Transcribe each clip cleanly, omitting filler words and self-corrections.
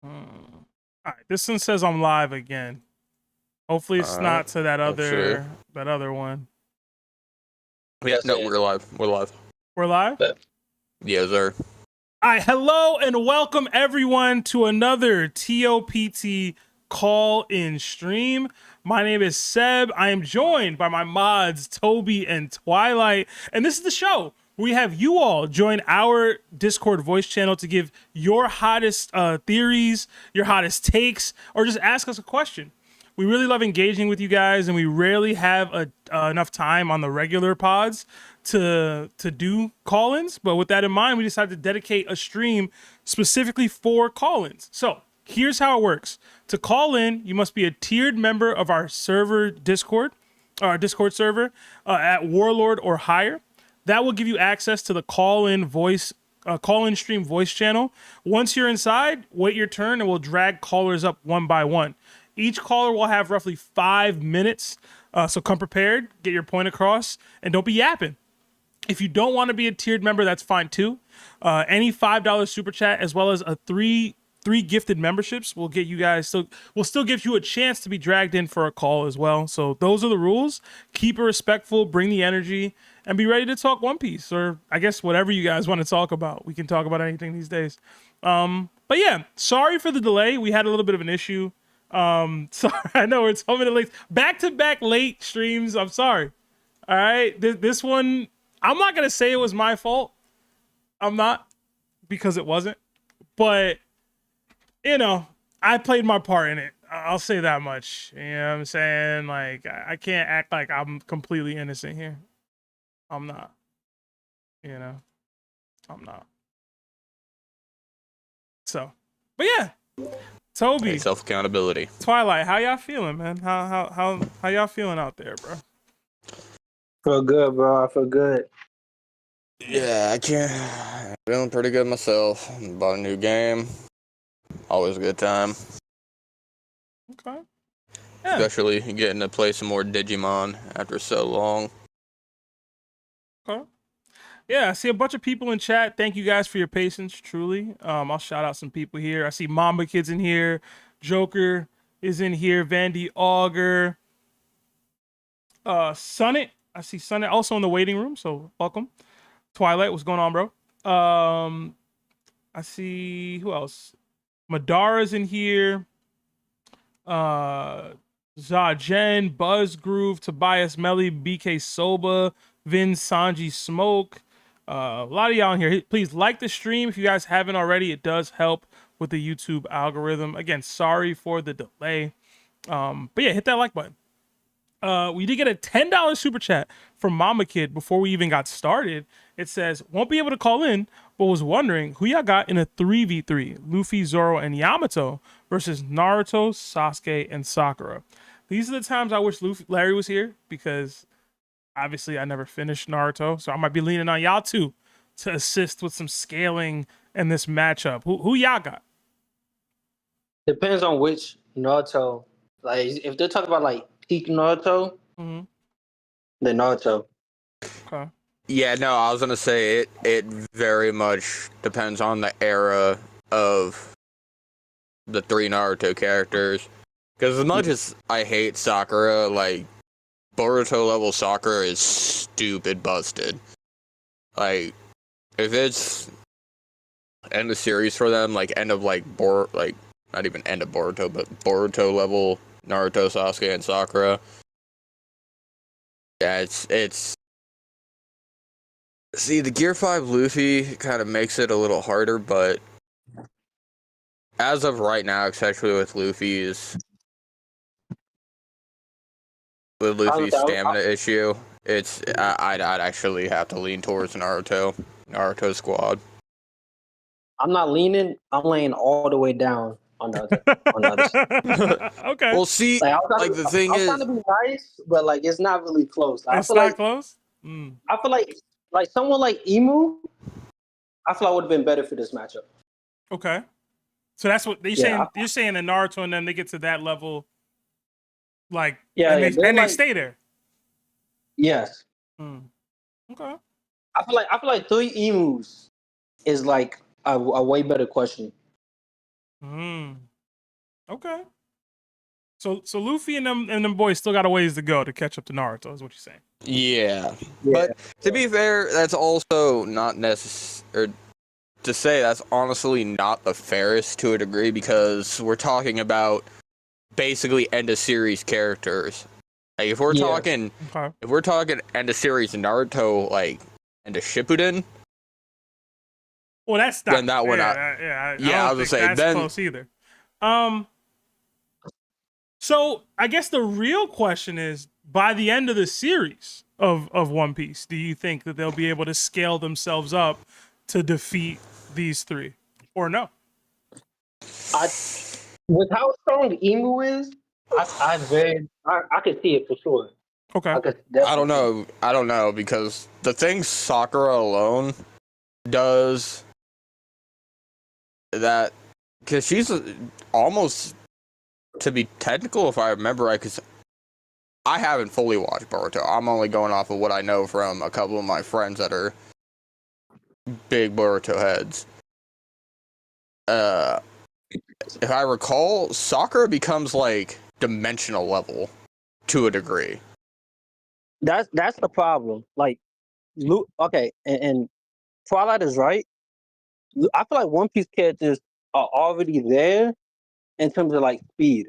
All right, this one says I'm live again. Hopefully it's not to that other one. Yeah, no, we're live. We're live. We're live? Yes, sir. All right, hello and welcome everyone to another TOPT call-in stream. My name is Seb. I am joined by my mods, Toby and Twilight. And this is the show. We have you all join our Discord voice channel to give your hottest theories, your hottest takes, or just ask us a question. We really love engaging with you guys, and we rarely have enough time on the regular pods to do call-ins. But with that in mind, we decided to dedicate a stream specifically for call-ins. So here's how it works. To call in, you must be a tiered member of our server Discord, our Discord server at Warlord or higher. That will give you access to the call-in stream voice channel. Once you're inside, wait your turn and we'll drag callers up one by one. Each caller will have roughly 5 minutes, so come prepared, get your point across, and don't be yapping. If you don't want to be a tiered member, that's fine too. Any $5 super chat, as well as a three gifted memberships, will get you guys will still give you a chance to be dragged in for a call as well. So those are the rules. Keep it respectful, bring the energy, and be ready to talk One Piece, or I guess whatever you guys want to talk about. We can talk about anything these days. But yeah, sorry for the delay. We had a little bit of an issue. Sorry, I know it's so many late, back-to-back late streams. I'm sorry. All right, this one, I'm not gonna say it was my fault. I'm not, because it wasn't. But you know, I played my part in it. I'll say that much. You know what I'm saying? Like, I can't act like I'm completely innocent here. I'm not. You know, I'm not. So, but yeah. Toby, self accountability. Twilight, how y'all feeling, man? How y'all feeling out there, bro? Feel good, bro. I feel good. Yeah, I can't. Feeling pretty good myself. Bought a new game. Always a good time. Okay. Yeah. Especially getting to play some more Digimon after so long. Okay. Yeah, I see a bunch of people in chat. Thank you guys for your patience, truly. I'll shout out some people here. I see Mamba Kid's in here. Joker is in here. Vandy Auger. Sunnit. I see Sunnit also in the waiting room, so welcome. Twilight, what's going on, bro? I see, who else? Madara's in here. Zajen, BuzzGroove, Tobias Melly, BK Soba, Vin, Sanji, Smoke. A lot of y'all in here. Please like the stream if you guys haven't already. It does help with the YouTube algorithm. Again, sorry for the delay. But yeah, hit that like button. We did get a $10 super chat from Mama Kid before we even got started. It says, won't be able to call in, but was wondering who y'all got in a 3v3, Luffy, Zoro, and Yamato versus Naruto, Sasuke, and Sakura. These are the times I wish Larry was here, because obviously I never finished Naruto, so I might be leaning on y'all too to assist with some scaling in this matchup. Who y'all got? Depends on which Naruto. Like, if they're talking about like peak Naruto, then Naruto. Okay. Yeah, no, I was gonna say it very much depends on the era of the 3 Naruto characters. Because as much as I hate Sakura, like, Boruto level Sakura is stupid busted. Like, if it's end of series for them, like end of not even end of Boruto, but Boruto level Naruto, Sasuke, and Sakura. Yeah, it's see, the Gear 5 Luffy kind of makes it a little harder, but as of right now, especially with Luffy's stamina issue, I'd actually have to lean towards Naruto squad. I'm not leaning. I'm laying all the way down on the other side. Okay. Well, see, the thing is, I'm trying to be nice, but like it's not really close. It's not close. I feel like someone like Imu, I feel like would have been better for this matchup. Okay. So that's what they're saying. You're saying that Naruto and them, they get to that level, like, and they stay there. Yes. Okay. I feel like 3 Emus is like a way better question. Okay. So Luffy and them boys still got a ways to go to catch up to Naruto, is what you're saying. Yeah. But to be fair, that's also not necessary. To say that's honestly not the fairest to a degree, because we're talking about basically end of series characters. Like if we're talking end of series Naruto, like end of Shippuden. Well, that's not. Then that would I was gonna say that's then close either. So I guess the real question is, by the end of the series of One Piece, do you think that they'll be able to scale themselves up to defeat these three, or no? With how strong Imu is, I could see it for sure. Okay. I don't know because the thing Sakura alone does that, because she's almost, to be technical, if I remember right, because I haven't fully watched Boruto. I'm only going off of what I know from a couple of my friends that are big Boruto heads. If I recall, Sakura becomes like dimensional level to a degree. That's the problem. Like, okay, and Twilight is right. I feel like One Piece characters are already there in terms of like speed.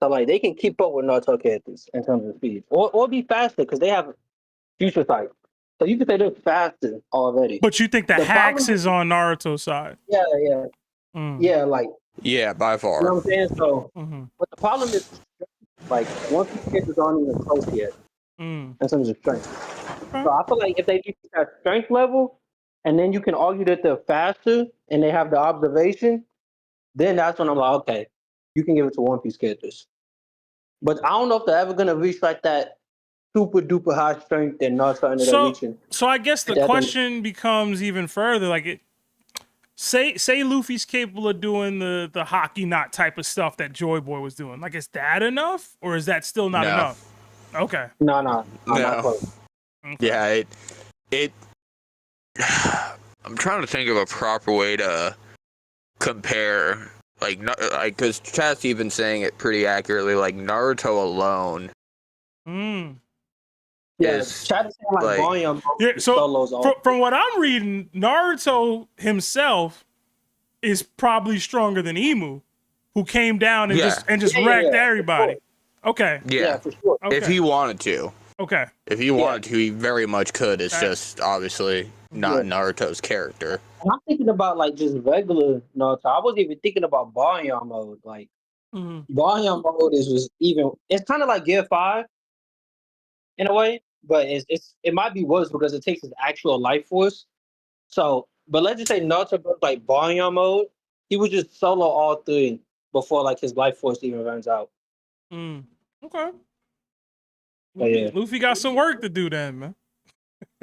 So like they can keep up with Naruto characters in terms of speed, or be faster because they have future sight. So you can say they're faster already. But you think the hacks is on Naruto's side? Yeah, yeah, like by far. You know what I'm saying? So, but the problem is, like, One Piece characters aren't even close yet in terms of strength. So I feel like if they reach that strength level, and then you can argue that they're faster and they have the observation, then that's when I'm like, okay, you can give it to One Piece characters. But I don't know if they're ever gonna reach like that super duper high strength that Naruto ended up reaching. So I guess the question becomes even further. Like, say Luffy's capable of doing the hockey knot type of stuff that Joy Boy was doing. Like, is that enough, or is that still not enough? Okay. No. Not close. Okay. Yeah, it. I'm trying to think of a proper way to compare, like, because Chat's even saying it pretty accurately. Like Naruto alone. Yeah, Chat is saying like volume. Yeah, so from what I'm reading, Naruto himself is probably stronger than Imu, who came down and just wrecked everybody. Sure. Okay. Yeah, for sure. Okay. If he wanted to. Okay. If he wanted to, he very much could. It's just obviously not Naruto's character. And I'm thinking about like just regular Naruto. I wasn't even thinking about Baryon mode. Like Baryon mode is even. It's kind of like Gear 5 in a way, but it might be worse because it takes his actual life force. So, but let's just say Naruto goes like Baryon mode. He would just solo all three before like his life force even runs out. Okay. Luffy got some work to do then, man.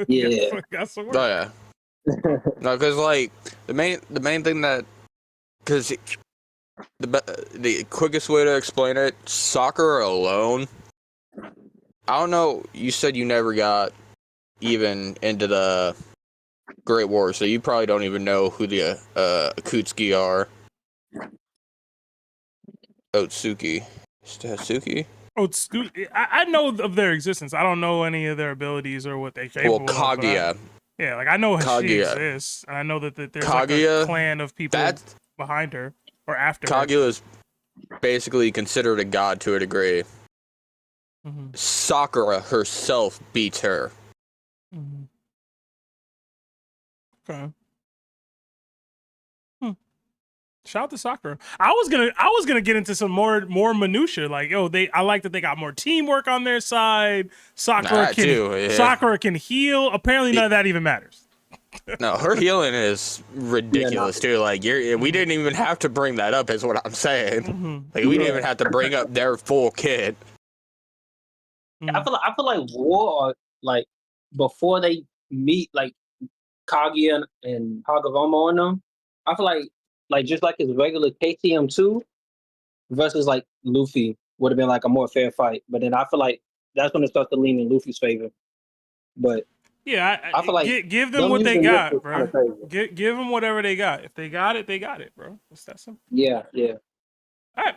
Yeah. got some work. Oh yeah. No, because like the main thing that, because the quickest way to explain it, Sakura alone. I don't know. You said you never got even into the Great War, so you probably don't even know who the Akutsuki are. Otsuki. Otsuki? Otsuki. I know of their existence. I don't know any of their abilities or what they capable of. Kaguya. Yeah, like I know she exists, and I know that there's Kaguya, like a clan of people behind her or after her. Kaguya is basically considered a god to a degree. Sakura herself beats her. Okay. Shout out to Sakura. I was gonna get into some more minutia. Like, I like that they got more teamwork on their side. Sakura can heal. Apparently, none of that even matters. No, her healing is ridiculous too. Like, we didn't even have to bring that up, is what I'm saying. Like, we didn't even have to bring up their full kit. I feel like War, like before they meet, like Kaguya and Hagoromo and them. I feel like just like his regular KTM2 versus like Luffy would have been like a more fair fight. But then I feel like that's when it starts to lean in Luffy's favor. But Yeah, I feel like give them them what they using this got, was kind bro. of crazy. Give them whatever they got. If they got it, they got it, bro. It's that simple. Yeah, yeah. All right.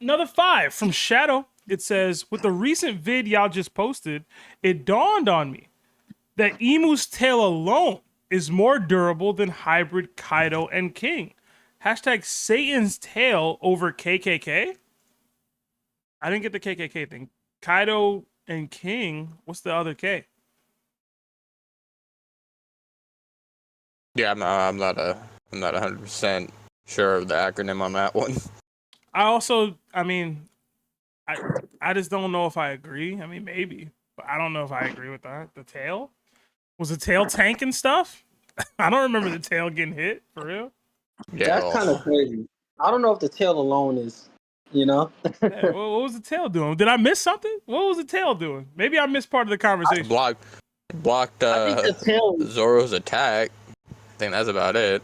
Another 5 from Shadow. It says, with the recent vid y'all just posted, it dawned on me that Imu's tail alone is more durable than hybrid Kaido and King. Hashtag Satan's tail over KKK. I didn't get the KKK thing. Kaido and King. What's the other K? Yeah, I'm not 100% sure of the acronym on that one. I just don't know if I agree. I mean, maybe, but I don't know if I agree with that. The tail? Was the tail tanking stuff? I don't remember the tail getting hit, for real. Yeah, That's kind of crazy. I don't know if the tail alone is, you know. Yeah, what was the tail doing? Did I miss something? What was the tail doing? Maybe I missed part of the conversation. blocked I think the tail. Zoro's attack. I think that's about it.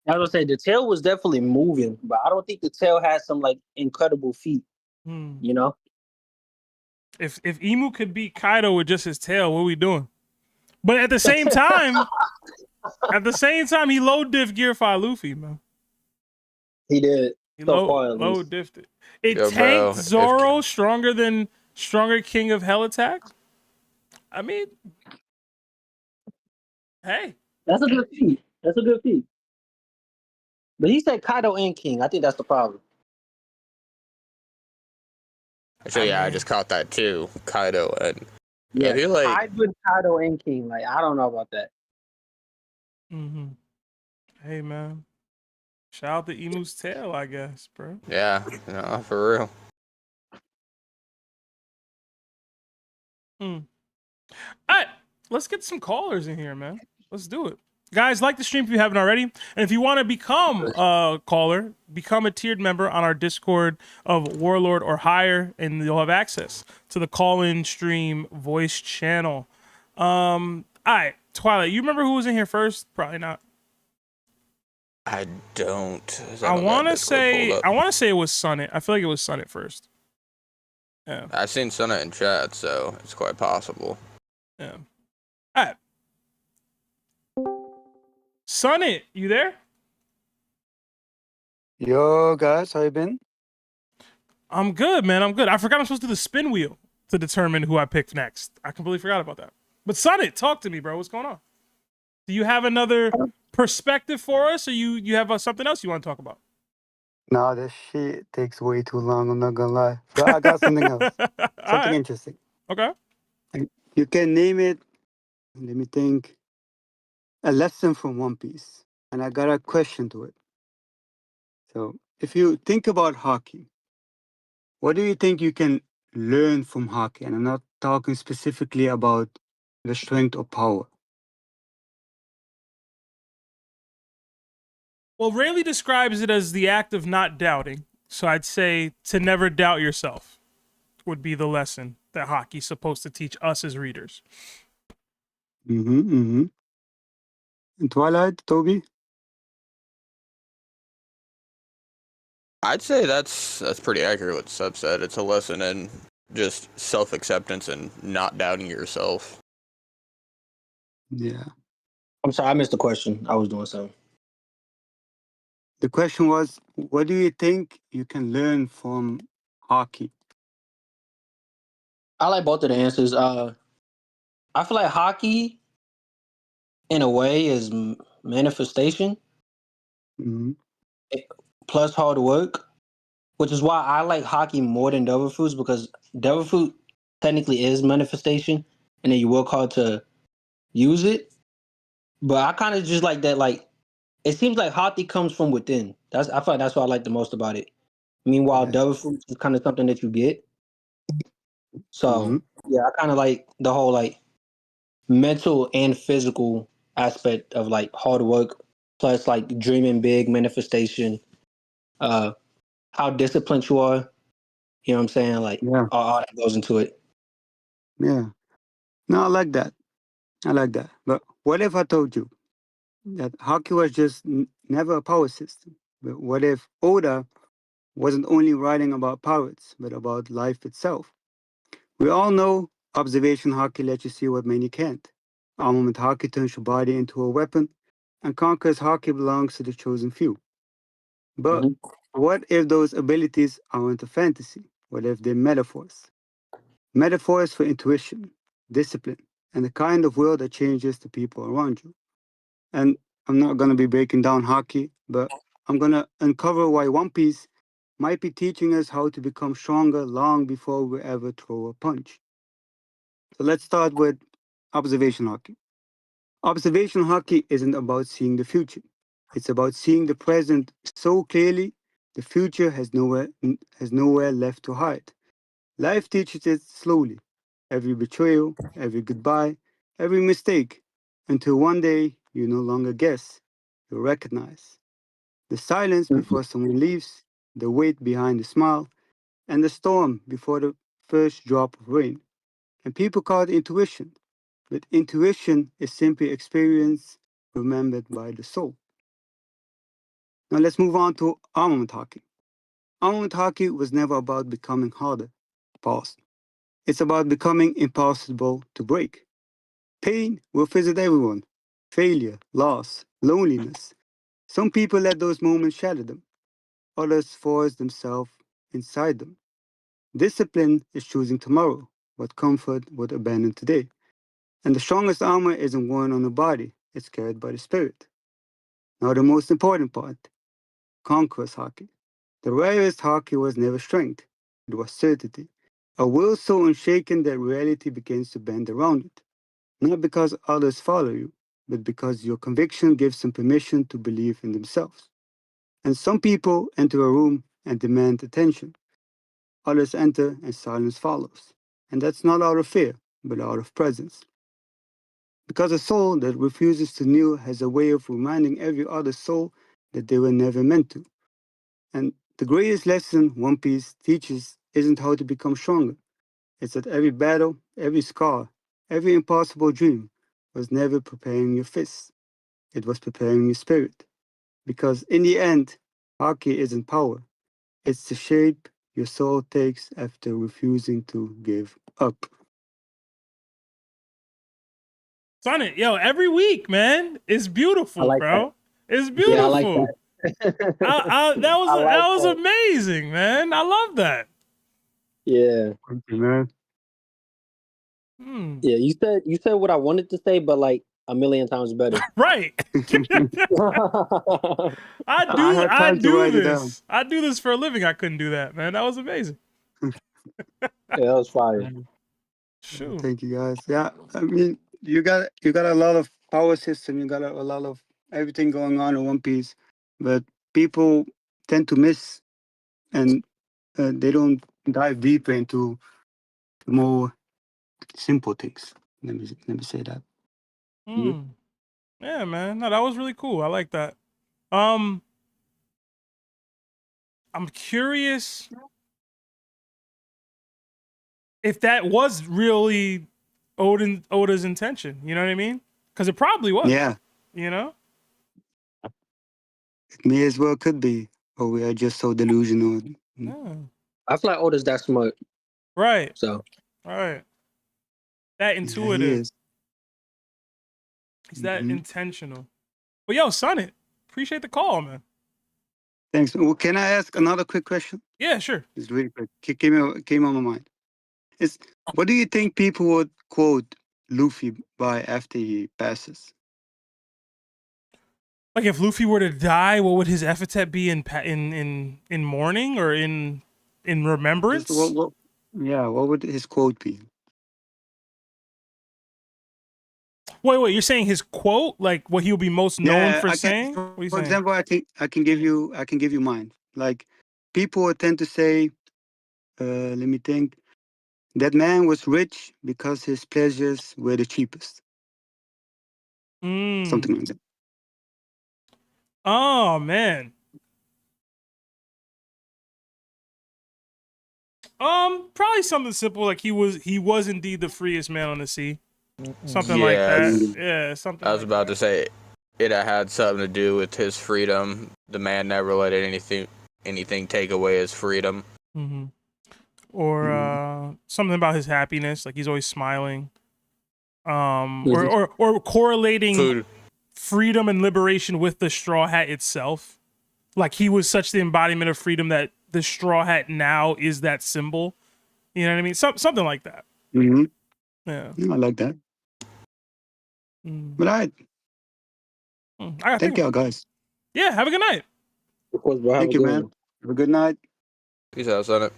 I was gonna say the tail was definitely moving, but I don't think the tail had some like incredible feet. You know. If Imu could beat Kaido with just his tail, what are we doing? But at the same time, he low diff gear fire Luffy, man. He did. He So low diffed it. It Yo, tanked bro, Zoro stronger King of Hell attack. I mean, hey, that's a good feat. That's a good feat. But he said Kaido and King. I think that's the problem. Actually, I just caught that too. Kaido and Yeah, I feel like hybrid Kaido and King. Like I don't know about that. Hey man, shout out to Imu's tail, I guess, bro. yeah, for real. All right, let's get some callers in here, man. Let's do it. Guys, like the stream if you haven't already. And if you want to become a caller, become a tiered member on our Discord of Warlord or higher, and you'll have access to the call-in stream voice channel. All right, Twilight, you remember who was in here first? Probably not. I don't. I want to say it was Sunnit. I feel like it was Sunnit first. Yeah. I've seen Sunnit in chat, so it's quite possible. Yeah. All right. Sunnit, you there? Yo, guys, how you been? I'm good, man. I'm good. I forgot I'm supposed to do the spin wheel to determine who I picked next. I completely forgot about that. But Sunnit, talk to me, bro. What's going on? Do you have another perspective for us, or you have something else you want to talk about? Nah, this shit takes way too long, I'm not gonna lie. But I got something else. Something interesting. Okay. You can name it, let me think, a lesson from One Piece. And I got a question to it. So, if you think about hockey, what do you think you can learn from hockey? And I'm not talking specifically about the strength or power. Well, Rayleigh describes it as the act of not doubting. So I'd say to never doubt yourself would be the lesson that hockey's supposed to teach us as readers. And Twilight, Toby? I'd say that's pretty accurate what Seb said. It's a lesson in just self-acceptance and not doubting yourself. Yeah. I'm sorry, I missed the question. I was doing something. The question was, what do you think you can learn from hockey? I like both of the answers. I feel like hockey, in a way, is manifestation plus hard work, which is why I like hockey more than Devil Fruits, because Devil Fruit technically is manifestation, and then you work hard to use it. But I kind of just like that. Like, it seems like hockey comes from within. I feel like that's what I like the most about it. Meanwhile, Devil Fruits is kind of something that you get. So yeah, I kind of like the whole like mental and physical aspect of like hard work plus like dreaming big, manifestation, how disciplined you are. You know what I'm saying? Like all that goes into it. Yeah. No, I like that. But what if I told you that hockey was just never a power system? But what if Oda wasn't only writing about pirates, but about life itself? We all know observation hockey lets you see what many can't. Armament Haki turns your body into a weapon, and Conqueror's Haki belongs to the chosen few. But what if those abilities aren't a fantasy? What if they're metaphors? Metaphors for intuition, discipline, and the kind of world that changes the people around you. And I'm not going to be breaking down Haki, but I'm going to uncover why One Piece might be teaching us how to become stronger long before we ever throw a punch. So let's start with observation Haki. Observation Haki isn't about seeing the future. It's about seeing the present so clearly the future has nowhere left to hide. Life teaches it slowly. Every betrayal, every goodbye, every mistake, until one day you no longer guess, you recognize. The silence before someone leaves, the weight behind the smile, and the storm before the first drop of rain. And people call it intuition, but intuition is simply experience remembered by the soul. Now let's move on to armament Haki. Armament Haki was never about becoming harder. Pause. It's about becoming impossible to break. Pain will visit everyone. Failure, loss, loneliness. Some people let those moments shatter them. Others force themselves inside them. Discipline is choosing tomorrow, what comfort would abandon today. And the strongest armor isn't worn on the body, it's carried by the spirit. Now the most important part, Conqueror's Haki. The rarest Haki was never strength, it was certainty. A will so unshaken that reality begins to bend around it. Not because others follow you, but because your conviction gives them permission to believe in themselves. And some people enter a room and demand attention. Others enter and silence follows. And that's not out of fear, but out of presence. Because a soul that refuses to kneel has a way of reminding every other soul that they were never meant to. And the greatest lesson One Piece teaches isn't how to become stronger. It's that every battle, every scar, every impossible dream was never preparing your fists. It was preparing your spirit. Because in the end, Haki isn't power. It's the shape your soul takes after refusing to give up. Sunnit, yo, every week, man. It's beautiful, like bro. It's Yeah, I like beautiful. that. That was I like that was that. amazing, man. I love that. Yeah. Thank you, man. Yeah, you said what I wanted to say, but like a million times better. Right. I had I time to do write it down. this. I do this for a living. I couldn't do that, man. That was amazing. Yeah, that was fire. Shoot. Thank you, guys. Yeah, I mean, you got a lot of power system. You got a lot of everything going on in One Piece, but people tend to miss, and they don't dive deeper into the more simple things. Let me say that. Yeah, man. No, that was really cool. I like that. I'm curious if that was really Oda's intention. You know what I mean? Because it probably was. Yeah, You know? it may as well could be, or we are just so delusional. Yeah. I feel like Oda's that smart. Right. So Right. That Yeah, he intuitive. is. He's that intentional. But yo, Sunnit, appreciate the call, man. Thanks. Well, can I ask another quick question? Yeah, sure. It's really quick. Came on my mind. It's what do you think people would quote Luffy by after he passes? Like if Luffy were to die, what would his epithet be in mourning or in remembrance? Just what would his quote be? Wait, you're saying his quote, like what he'll be most known for saying? For What are you saying? example, I can give you mine. Like people tend to say, let me think. That man was rich because his pleasures were the cheapest. Something like that. Oh man. Probably something simple like he was indeed the freest man on the sea. Something like that. Yeah, something. I was about to say it had something to do with his freedom. The man never let anything take away his freedom. Or something about his happiness, like he's always smiling. or correlating Food. freedom and liberation with the straw hat itself. Like he was such the embodiment of freedom that the straw hat now is that symbol. You know what I mean? Something like that. Mm-hmm. Yeah. I like that. But I thank y'all guys. Yeah, have a good night. Of course, bro. Thank you, man. Have a good night. Peace out, Sunnit.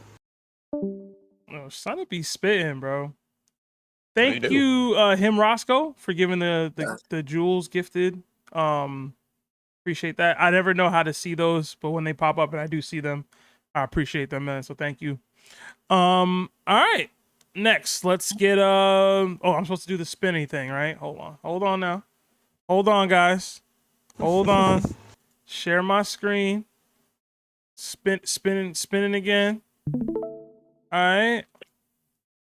Oh, Sunnit be spitting, bro. What Thank do you you, him Roscoe, for giving the jewels gifted. Appreciate that. I never know how to see those, but when they pop up and I do see them, I appreciate them, man. So thank you. All right. Next, let's get oh, I'm supposed to do the spinning thing, right? Hold on now. Hold on, guys. Hold on. Share my screen. Spinning again. All right.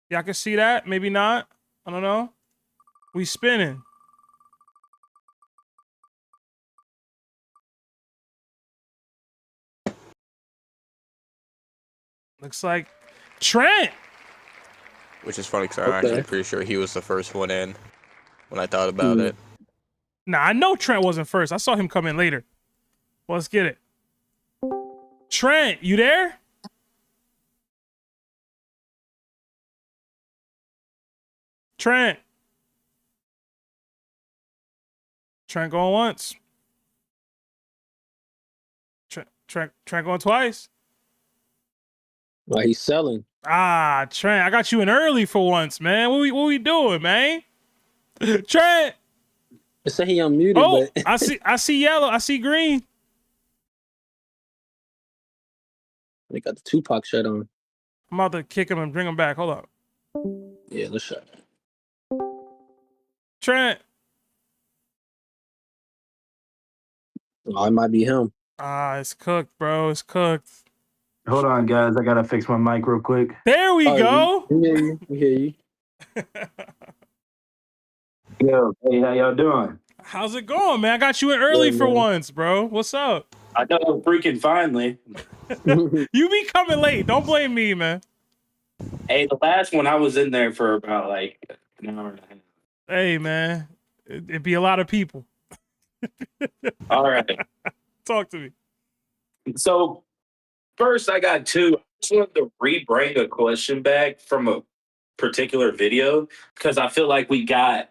Y'all can see that? Maybe not. I don't know. We spinning. Looks like Trent. Which is funny because I'm actually pretty sure he was the first one in when I thought about it. Nah, I know Trent wasn't first. I saw him come in later. Well, let's get it. Trent, you there? Trent. Trent going once. Trent going twice. Why he's selling? Ah, Trent, I got you in early for once, man. What we doing, man? Trent. They say he unmuted, Oh, but I see yellow. I see green. they got the Tupac shirt on. I'm about to kick him and bring him back. Hold up. Yeah, let's shut. Trent. Oh, it might be him. Ah, it's cooked, bro. It's cooked. Hold on, guys. I gotta fix my mic real quick. There we go. We hear you. We hear you. Yo, hey, how y'all doing? How's it going, man? I got you in early for once, bro. What's up? I know, freaking finally. You be coming late. Don't blame me, man. Hey, the last one I was in there for about like an hour and a half. Hey, man. It'd be a lot of people. All right. Talk to me. So first, I got two. I just wanted to re-bring a question back from a particular video because I feel like we got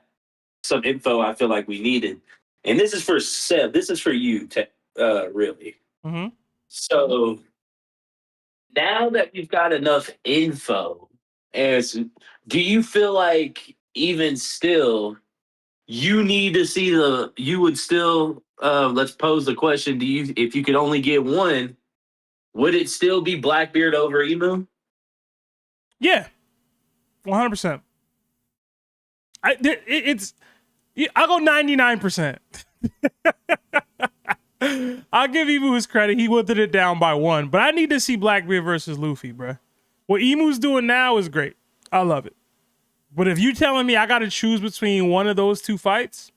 some info I feel like we needed. And this is for Seb. This is for you, really. Mm-hmm. So now that we've got enough info, do you feel like even still you need to see you would still, let's pose the question, if you could only get one, would it still be Blackbeard over Imu? Yeah. 100%. I'll go 99%. I'll give Imu his credit. He wilted it down by one, but I need to see Blackbeard versus Luffy, bro. What Imu's doing now is great. I love it. But if you telling me I got to choose between one of those two fights,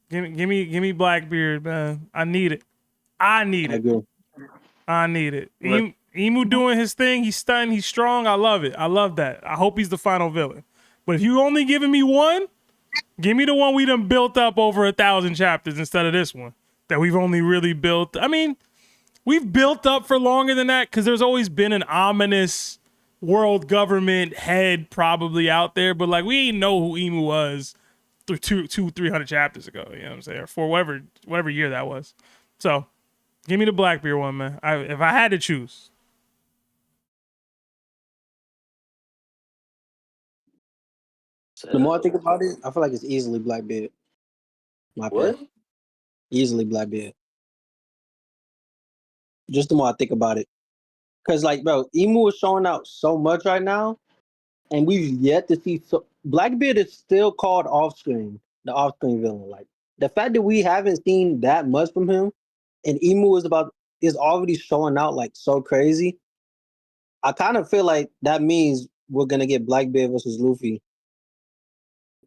give me Blackbeard, man. I need it. I need it. Imu doing his thing. He's stunning. He's strong. I love it. I love that. I hope he's the final villain. But if you only giving me one, give me the one we done built up over 1,000 chapters instead of this one that we've only really built. I mean, we've built up for longer than that because there's always been an ominous world government head probably out there, but like we ain't know who Imu was through 300 chapters ago. You know what I'm saying? Or for whatever year that was. So give me the Blackbeard one, man. If I had to choose. The more I think about it, I feel like it's easily Blackbeard. What? Easily Blackbeard. Just the more I think about it. Because, like, bro, Imu is showing out so much right now, and we've yet to see. Blackbeard is still called off-screen, the off-screen villain. Like, the fact that we haven't seen that much from him, and Imu is already showing out, like, so crazy, I kind of feel like that means we're going to get Blackbeard versus Luffy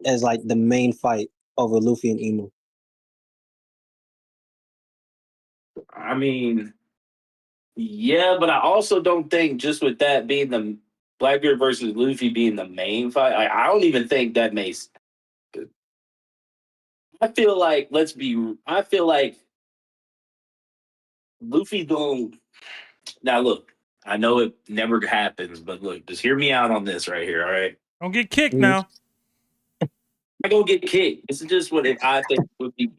as, like, the main fight over Luffy and Imu. I mean, yeah, but I also don't think just with that being the Blackbeard versus Luffy being the main fight, I don't even think that makes I feel like Luffy going. Now look, I know it never happens, but look, just hear me out on this right here. All right, Don't get kicked Mhm. now. I go get kicked. This is just what I think would be.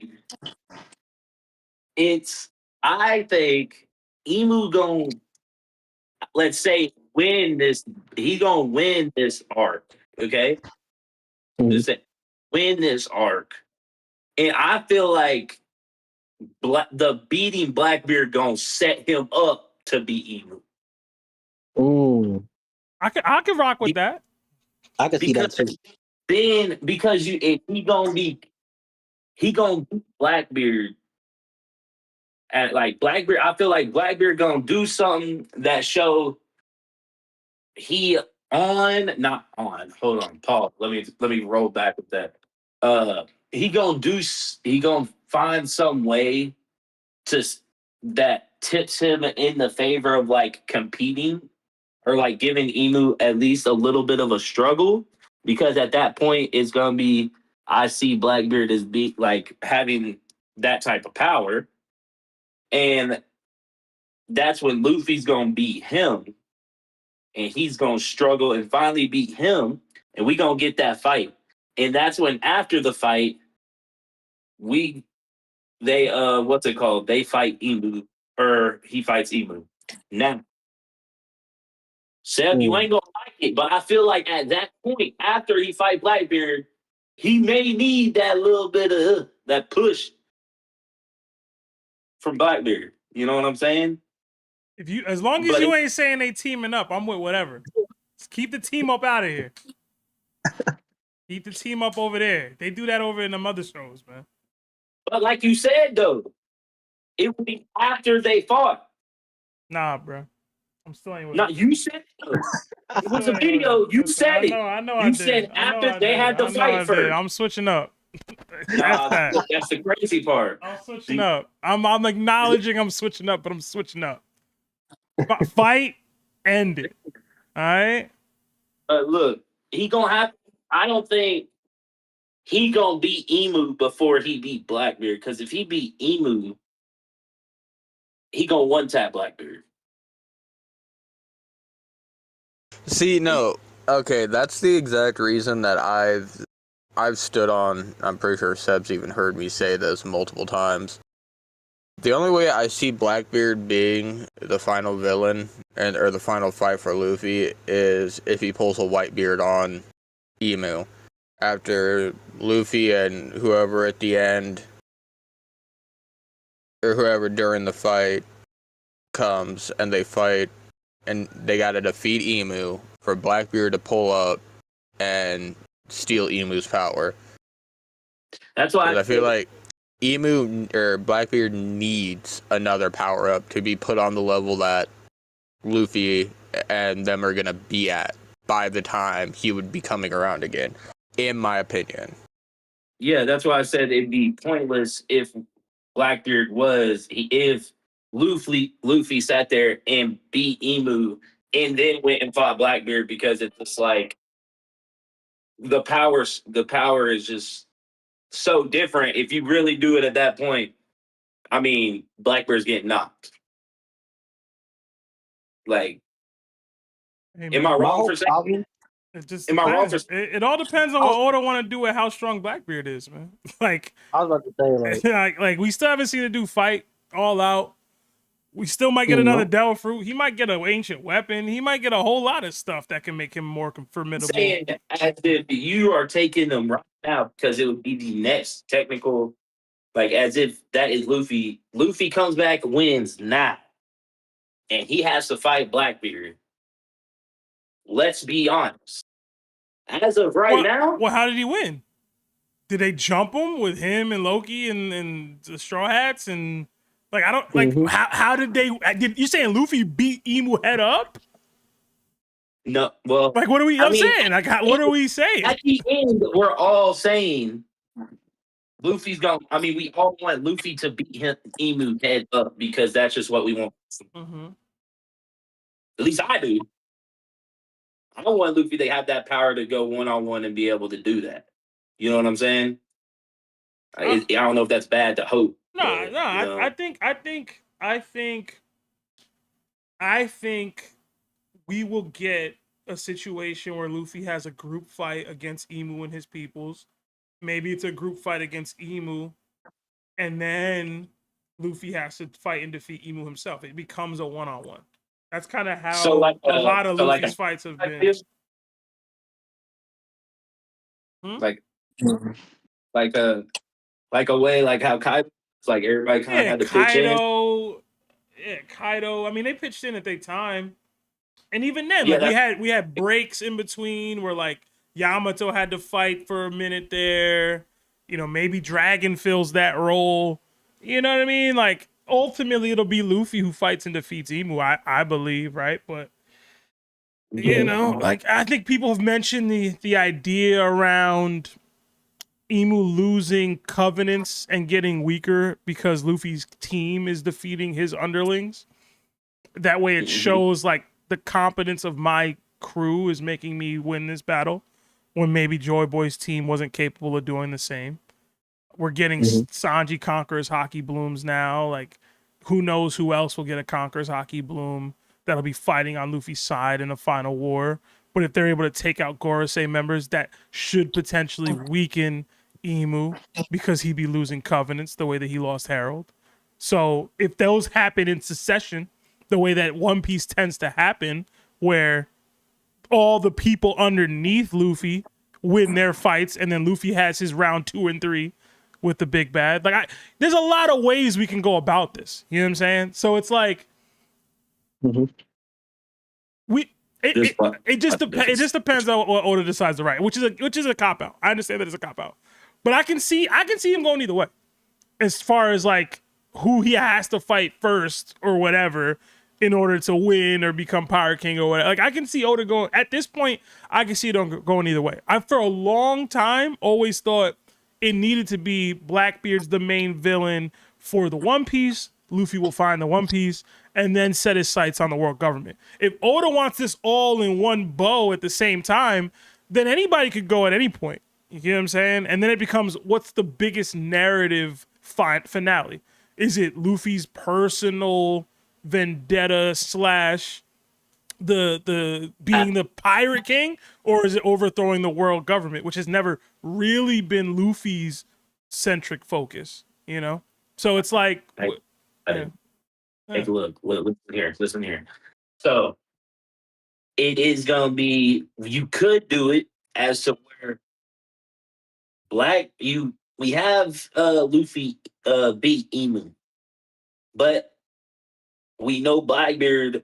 I think Emu going, let's say, win this. He gonna win this arc. Okay, Mhm. just say, win this arc, and I feel like the beating Blackbeard gonna set him up to beat Emu. I can rock with that. I can see Because that too. then because if he gonna beat Blackbeard at like Blackbeard. I feel like Blackbeard gonna do something that show he on not on. Hold on, Paul. Let me roll back with that. He gonna find some way to that tips him in the favor of like competing or like giving Emu at least a little bit of a struggle because at that point it's gonna be I see Blackbeard as like having that type of power, and that's when Luffy's gonna beat him, and he's gonna struggle and finally beat him, and we gonna get that fight, and that's when after the fight we they what's it called? They fight Emu or he fights Emu. Now Seb, you ain't gonna like it, but I feel like at that point, after he fight Blackbeard, he may need that little bit of that push from Blackbeard. You know what I'm saying? If you, as long as But you ain't saying they teaming up, I'm with whatever. Just keep the team up out of here. Keep the team up over there. They do that over in the other shows, man. like you said though, it would be after they fought. Nah, bro. I'm still ain't with Not it. you said it. It was a video. You Listen, said it. I know I You did. said I know after I they did. had the I know I fight did. first. I'm switching up. Nah, that. that's the crazy part. I'm switching up. I'm acknowledging I'm switching up, but I'm switching up. Fight ended. All right. Look, he gonna have. I don't think he gonna beat Emu before he beat Blackbeard. Because if he beat Emu, he gonna one tap Blackbeard. See, no. Okay, that's the exact reason that I've stood on. I'm pretty sure Seb's even heard me say this multiple times. The only way I see Blackbeard being the final villain or the final fight for Luffy is if he pulls a Whitebeard on Emu after Luffy and whoever at the end or whoever during the fight comes and they fight and they gotta defeat Emu for Blackbeard to pull up and steal Emu's power. That's why I feel like Emu or Blackbeard needs another power up to be put on the level that Luffy and them are gonna be at by the time he would be coming around again, in my opinion. Yeah, that's why I said it'd be pointless if Blackbeard if Luffy sat there and beat Emu and then went and fought Blackbeard because it's just like the power is just so different. If you really do it at that point, I mean, Blackbeard's getting knocked. Like, Hey, am I man. My wrong whole for saying? problem. It just Am I wrong depends. for? It all depends on what Oda want to do and how strong Blackbeard is, man. like, I was about to say like we still haven't seen a dude fight all out. We still might get another Devil Fruit. He might get an ancient weapon. He might get a whole lot of stuff that can make him more formidable. Saying as if you are taking them right now because it would be the next technical, like as if that is Luffy. Luffy comes back, wins now, and he has to fight Blackbeard. Let's be honest. As of right now, well, how did he win? Did they jump him with him and Loki and the Straw Hats and like I don't like how did they? Did you saying Luffy beat Emu head up? no. Well, Like what are we? I'm saying like what are we saying? At the end, we're all saying Luffy's going. I mean, we all want Luffy to beat Emu head up because that's just what we want. Mm-hmm. At least I do. I don't want Luffy to have that power to go one-on-one and be able to do that. You know what I'm saying? I don't know if that's bad to hope. No, but, no. you know. I think we will get a situation where Luffy has a group fight against Imu and his peoples. Maybe it's a group fight against Imu, and then Luffy has to fight and defeat Imu himself. It becomes a one-on-one. That's kind of how a lot of Luffy's fights have been. Like a way like how Kaido, like everybody kind of had to pitch in. Kaido. I mean, they pitched in at their time, and even then, like we had breaks in between where like Yamato had to fight for a minute there. You know, maybe Dragon fills that role. You know what I mean? Like ultimately, it'll be Luffy who fights and defeats Imu. I believe, right? But you know, like I think people have mentioned the idea around Imu losing covenants and getting weaker because Luffy's team is defeating his underlings. That way it shows like the competence of my crew is making me win this battle when maybe Joy Boy's team wasn't capable of doing the same. We're getting Sanji Conqueror's Hockey Blooms now. Like, who knows who else will get a Conqueror's Hockey Bloom that'll be fighting on Luffy's side in the final war. But if they're able to take out Gorosei members, that should potentially weaken Imu because he'd be losing covenants the way that he lost Harold. So if those happen in succession, the way that One Piece tends to happen, where all the people underneath Luffy win their fights, and then Luffy has his round 2 and 3 with the big bad. Like, there's a lot of ways we can go about this. You know what I'm saying? So it's like, it just depends on what Oda decides to write, which is a cop out. I understand that it's a cop out, but I can see him going either way, as far as like who he has to fight first or whatever in order to win or become Pirate King or whatever. Like, I can see Oda going at this point. I can see it going either way. I for a long time always thought it needed to be Blackbeard's the main villain for the One Piece. Luffy will find the One Piece and then set his sights on the world government. If Oda wants this all in one bow at the same time, then anybody could go at any point. You know what I'm saying? And then it becomes, what's the biggest narrative finale? Is it Luffy's personal vendetta / the being the Pirate King, or is it overthrowing the world government, which has never really been Luffy's centric focus, you know? So it's like, take a look. Listen here. So it is gonna be, you could do it as to where we have Luffy beat Imu, but we know Blackbeard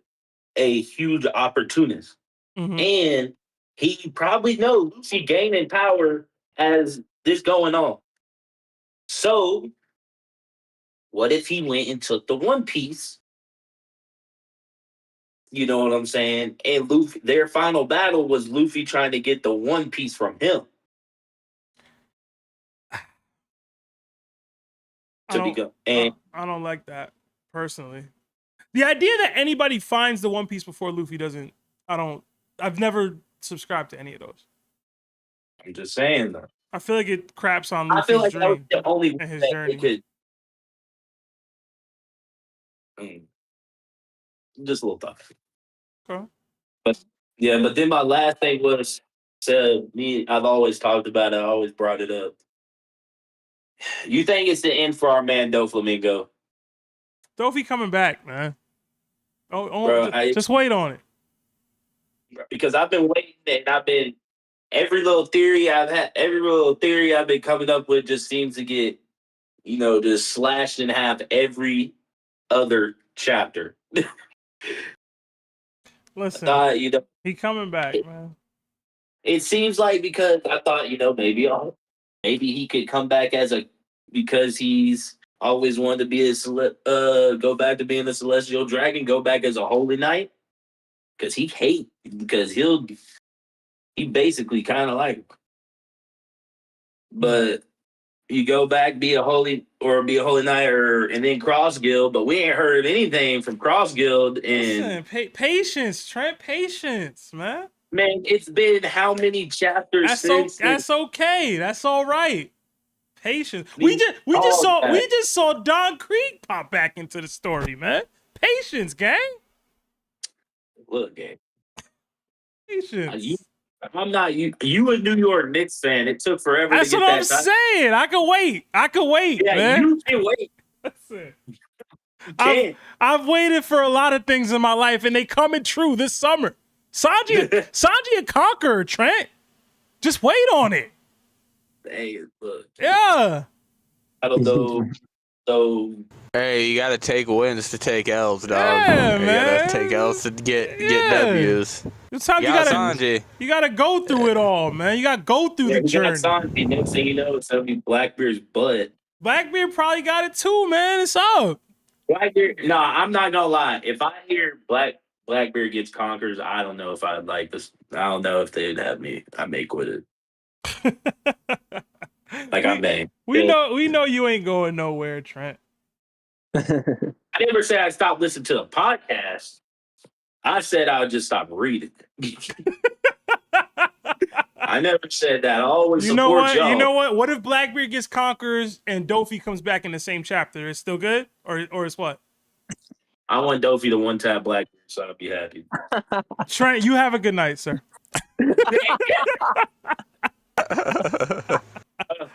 a huge opportunist, and he probably knows Luffy gaining power as this going on. So what if he went and took the One Piece? You know what I'm saying? And Luffy, their final battle was Luffy trying to get the One Piece from him. I don't like that personally. The idea that anybody finds the One Piece before Luffy doesn't, I've never subscribed to any of those. I'm just saying though. I feel like it craps on Luffy's dream. I feel like that was the only way his journey. Just a little tough. Okay. But then my last thing was, I've always talked about it, I always brought it up. You think it's the end for our man Doflamingo? Doffy coming back, man. Just wait on it. Because I've been waiting, and every little theory I've been coming up with just seems to get, just slashed in half every other chapter. Listen, he coming back, man. It seems like, because I thought, maybe he could come back because he's always wanted to be go back to being a celestial dragon, go back as a holy knight, because he basically kind of like him. But you go back, be a holy knight, and then Cross Guild, but we ain't heard of anything from Cross Guild. And listen, patience, Trent, patience, man. Man, it's been how many chapters since? That's okay. That's all right. Patience. We just saw Don Creek pop back into the story, man. Patience, gang. Look, gang. Patience. I'm not you. You a New York Knicks fan. It took forever That's to get what that. I'm saying. I can wait. Yeah, man. you can wait. Listen, I've waited for a lot of things in my life, and they coming true this summer. Sanji a conqueror, Trent. Just wait on it. Hey, look. Yeah. I don't know. So Hey, you gotta take wins to take L's, dog. Yeah, you man. gotta take L's to get W's. Sometimes you gotta go through it all, man. You gotta go through the journey. Sanji, next thing you know, it's gonna be Blackbeard's butt. Blackbeard probably got it too, man. It's up. Blackbeard. No, I'm not gonna lie. If I hear Blackbeard gets conquers, I don't know if I'd like this. I don't know if they'd have me. I may quit it. I may. We know you ain't going nowhere, Trent. I never said I'd stop listening to the podcast. I said I would just stop reading. I never said that. I always support y'all. You know what? What if Blackbeard gets conquers and Doffy comes back in the same chapter? It's still good, or it's what? I want Doffy to one tap Blackbeard, so I'll be happy. Trent, you have a good night, sir.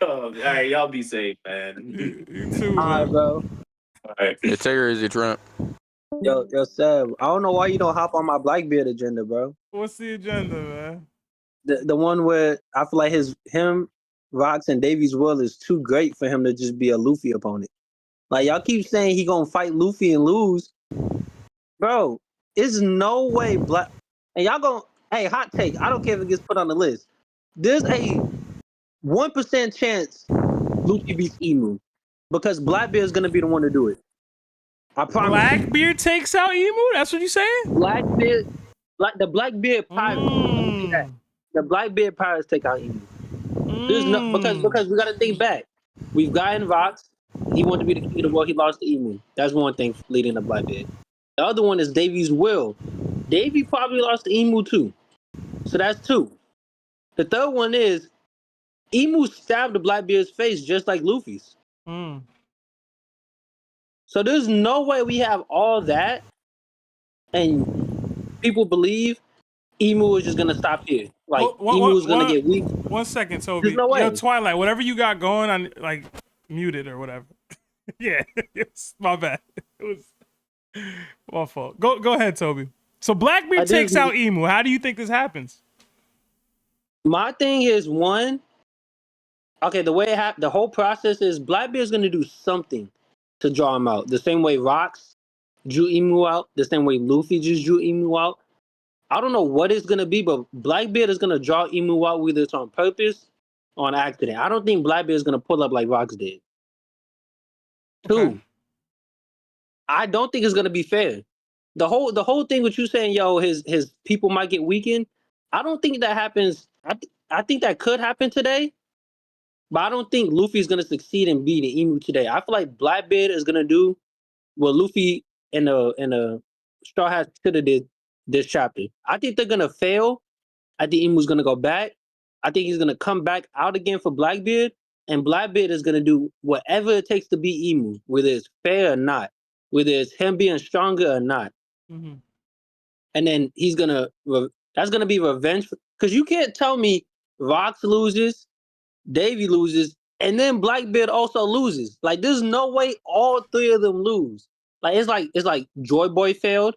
All right, y'all be safe, man. You too, All right, bro. All right. Take her easy, Trent. Yo, Seb, I don't know why you don't hop on my Blackbeard agenda, bro. What's the agenda, man? The one where I feel like him, Rox, and Davy's will is too great for him to just be a Luffy opponent. Like, y'all keep saying he gonna fight Luffy and lose. Bro, there's no way Black... And y'all gonna... Hey, hot take. I don't care if it gets put on the list. There's a 1% chance Luffy beats Imu. Because Blackbeard's gonna be the one to do it. I promise. Blackbeard takes out Imu? That's what you saying? Blackbeard... Like, the Blackbeard pirates. The Blackbeard pirates take out Imu. There's no... Because we gotta think back. We've gotten Rox. He wanted to be the king of the world. He lost to Imu. That's one thing leading to Blackbeard. The other one is Davy's will. Davy probably lost to Imu too. So that's two. The third one is Imu stabbed the Blackbeard's face just like Luffy's. So there's no way we have all that and people believe Imu is just gonna stop here. Like Imu is gonna get weak. 1 second, Toby. There's no way. Yo, Twilight, whatever you got going on, like muted or whatever. Yeah, it's my bad. It was my fault. Go ahead, Toby. So Blackbeard takes out Imu. How do you think this happens? My thing is one. Okay, the way it happened, the whole process is Blackbeard's gonna do something to draw him out. The same way Rox drew Imu out. The same way Luffy just drew Imu out. I don't know what it's gonna be, but Blackbeard is gonna draw Imu out whether it's on purpose or on accident. I don't think Blackbeard is gonna pull up like Rox did. Okay. Two, I don't think it's gonna be fair. The whole thing with you saying, yo, his people might get weakened. I don't think that happens. I think that could happen today, but I don't think Luffy's gonna succeed in beating Imu today. I feel like Blackbeard is gonna do what Luffy and the Straw Hats should have did this chapter. I think they're gonna fail. I think Imu's gonna go back. I think he's gonna come back out again for Blackbeard, and Blackbeard is gonna do whatever it takes to beat Imu, whether it's fair or not, whether it's him being stronger or not. Mm-hmm. And then he's gonna that's gonna be revenge, because you can't tell me Rox loses, Davy loses, and then Blackbeard also loses. Like, there's no way all three of them lose. Like, it's like Joy Boy failed,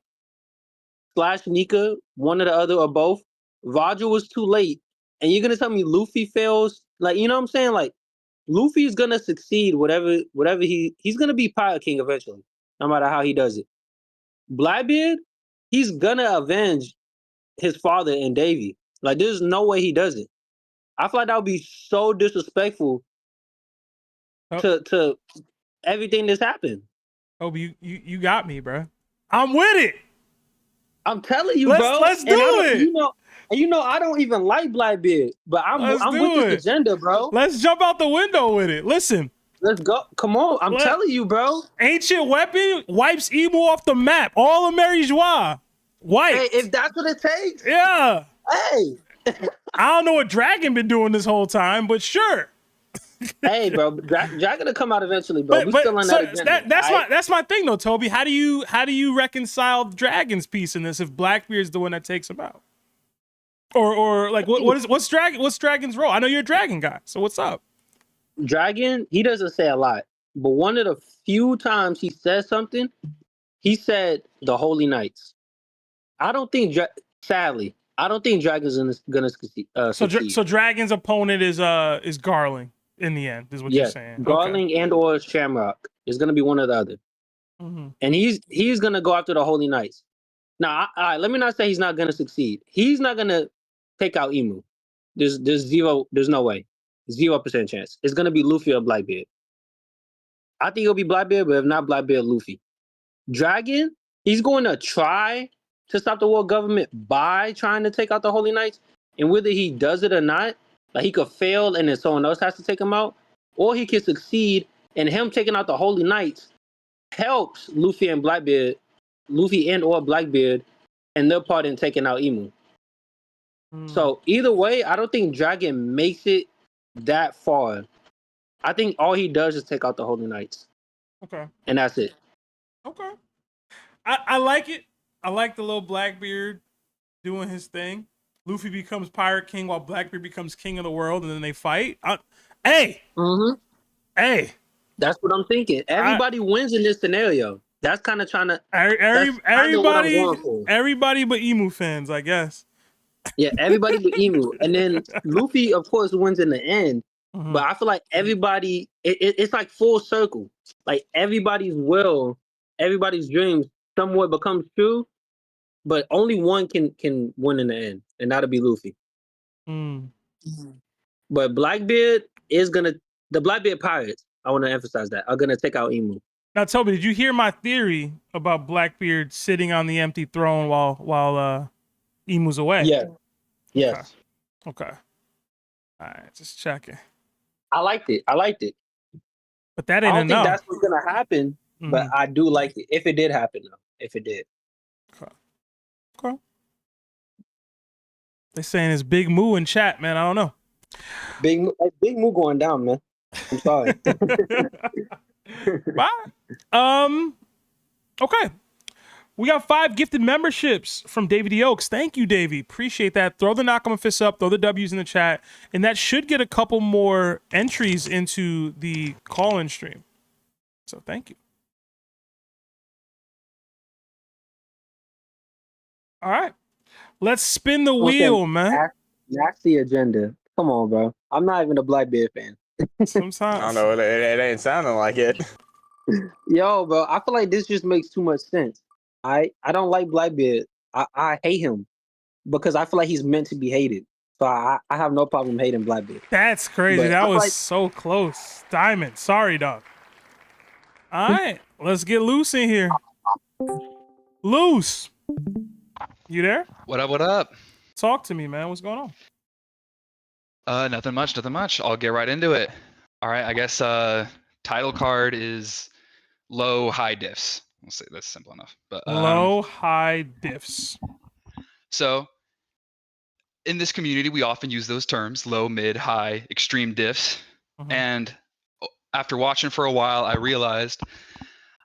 / Nika, one or the other or both. Roger was too late, and you're gonna tell me Luffy fails? Like, you know what I'm saying? Like, Luffy's gonna succeed. Whatever he's gonna be Pirate King eventually, no matter how he does it. Blackbeard, he's gonna avenge his father and Davy. Like, there's no way he does it. I feel like that would be so disrespectful to everything that's happened. Toby, you got me, bro. I'm with it. I'm telling you, bro. Let's do it. You know, I don't even like Blackbeard, but I'm with this agenda, bro. Let's jump out the window with it. Listen. Let's go. Come on. I'm telling you, bro. Ancient weapon wipes Imu off the map. All of Mary Joie. White. Hey, if that's what it takes. Yeah. Hey. I don't know what Dragon been doing this whole time, but sure. Hey, bro, Dragon will come out eventually, bro. We still on so that agenda. that's my thing though, Toby. How do you reconcile Dragon's piece in this if Blackbeard's the one that takes him out? Or like what's Dragon's role? I know you're a Dragon guy, so what's up? Dragon, he doesn't say a lot, but one of the few times he says something, he said the Holy Knights. I don't think, sadly, I don't think Dragon's gonna succeed. So Dragon's opponent is Garling in the end, is what you're saying. Garling and or Shamrock is gonna be one or the other, and he's gonna go after the Holy Knights. Now, let me not say he's not gonna succeed. He's not gonna take out Imu. There's no way, 0% chance. It's gonna be Luffy or Blackbeard. I think it'll be Blackbeard, but if not Blackbeard, Luffy. Dragon, he's going to try to stop the world government by trying to take out the Holy Knights, and whether he does it or not, like he could fail and then someone else has to take him out, or he can succeed and him taking out the Holy Knights helps Luffy and or Blackbeard and their part in taking out Imu. So either way, I don't think Dragon makes it that far. I think all he does is take out the Holy Knights. Okay. And that's it. Okay. I like it. I like the little Blackbeard doing his thing. Luffy becomes Pirate King while Blackbeard becomes King of the World, and then they fight. Hey! That's what I'm thinking. Everybody wins in this scenario. That's kind of trying to... Everybody but Emu fans, I guess. Yeah, everybody but Emu. And then Luffy, of course, wins in the end. But I feel like everybody... It's like full circle. Like everybody's dreams somewhat becomes true, but only one can win in the end, and that'll be Luffy. But Blackbeard is the Blackbeard Pirates, I want to emphasize that, are gonna take out Emu. Now, Toby, did you hear my theory about Blackbeard sitting on the empty throne while Emu's away? Yeah. Yes. Okay. All right, just checking. I liked it. But that ain't enough. I don't think that's what's gonna happen, but I do like it. If it did happen, though. If it did. Okay. They're saying it's Big Moo in chat, man. I don't know. Big Moo going down, man. I'm sorry. Bye. Okay. We got 5 gifted memberships from Davey D. Oaks. Thank you, Davey. Appreciate that. Throw the Ackerman fists up, throw the W's in the chat, and that should get a couple more entries into the call-in stream. So thank you. All right. Let's spin the wheel, man. That's the agenda. Come on, bro. I'm not even a Blackbeard fan. Sometimes. I don't know. It ain't sounding like it. Yo, bro. I feel like this just makes too much sense. I don't like Blackbeard. I hate him because I feel like he's meant to be hated. So I have no problem hating Blackbeard. That's crazy. But that was so close. Diamond. Sorry, dog. All right. Let's get loose in here. Loose. You there? What up? What up? Talk to me, man. What's going on? Nothing much. I'll get right into it. All right. I guess title card is low high diffs. We'll say that's simple enough. But low high diffs. So in this community, we often use those terms: low, mid, high, extreme diffs. And after watching for a while, I realized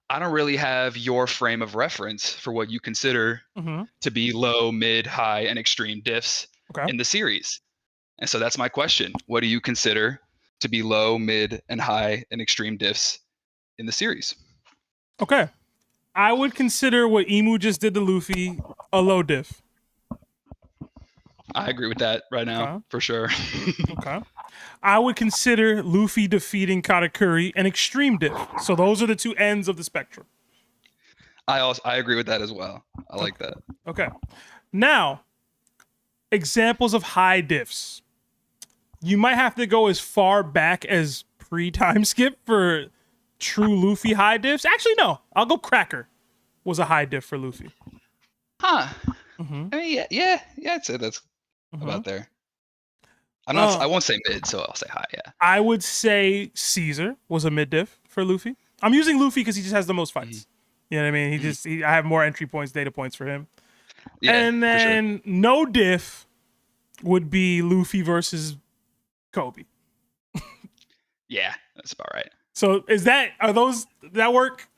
I don't really have your frame of reference for what you consider to be low, mid, high, and extreme diffs in the series. And so that's my question. What do you consider to be low, mid, and high, and extreme diffs in the series? Okay. I would consider what Emu just did to Luffy a low diff. I agree with that right now, for sure. Okay. I would consider Luffy defeating Katakuri an extreme diff. So those are the two ends of the spectrum. I agree with that as well. I like that. Okay. Now, examples of high diffs. You might have to go as far back as pre-time skip for true Luffy high diffs. Actually, no. I'll go Cracker was a high diff for Luffy. Huh. I mean, yeah. I'd say that's about there. I won't say mid, so I'll say high, yeah. I would say Caesar was a mid diff for Luffy. I'm using Luffy because he just has the most fights. You know what I mean? I have more entry points, data points for him. Yeah, and then no diff would be Luffy versus Kobe. Yeah, that's about right. So that work?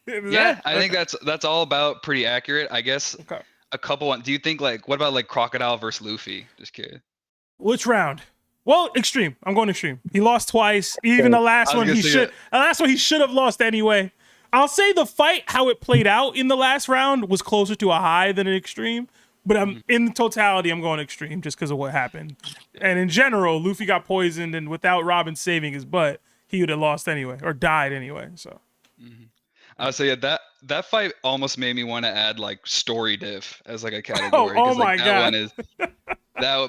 I think that's all about pretty accurate. I guess Okay. a couple. Do you think what about Crocodile versus Luffy? Just kidding. Which round? Well, extreme. I'm going extreme. He lost twice. Even the last one, the last one he should have lost anyway. I'll say the fight, how it played out in the last round, was closer to a high than an extreme. But in totality, I'm going extreme just because of what happened. And in general, Luffy got poisoned, and without Robin saving his butt, he would have lost anyway or died anyway. So. I would say that fight almost made me want to add story diff as a category. Oh my that god! One is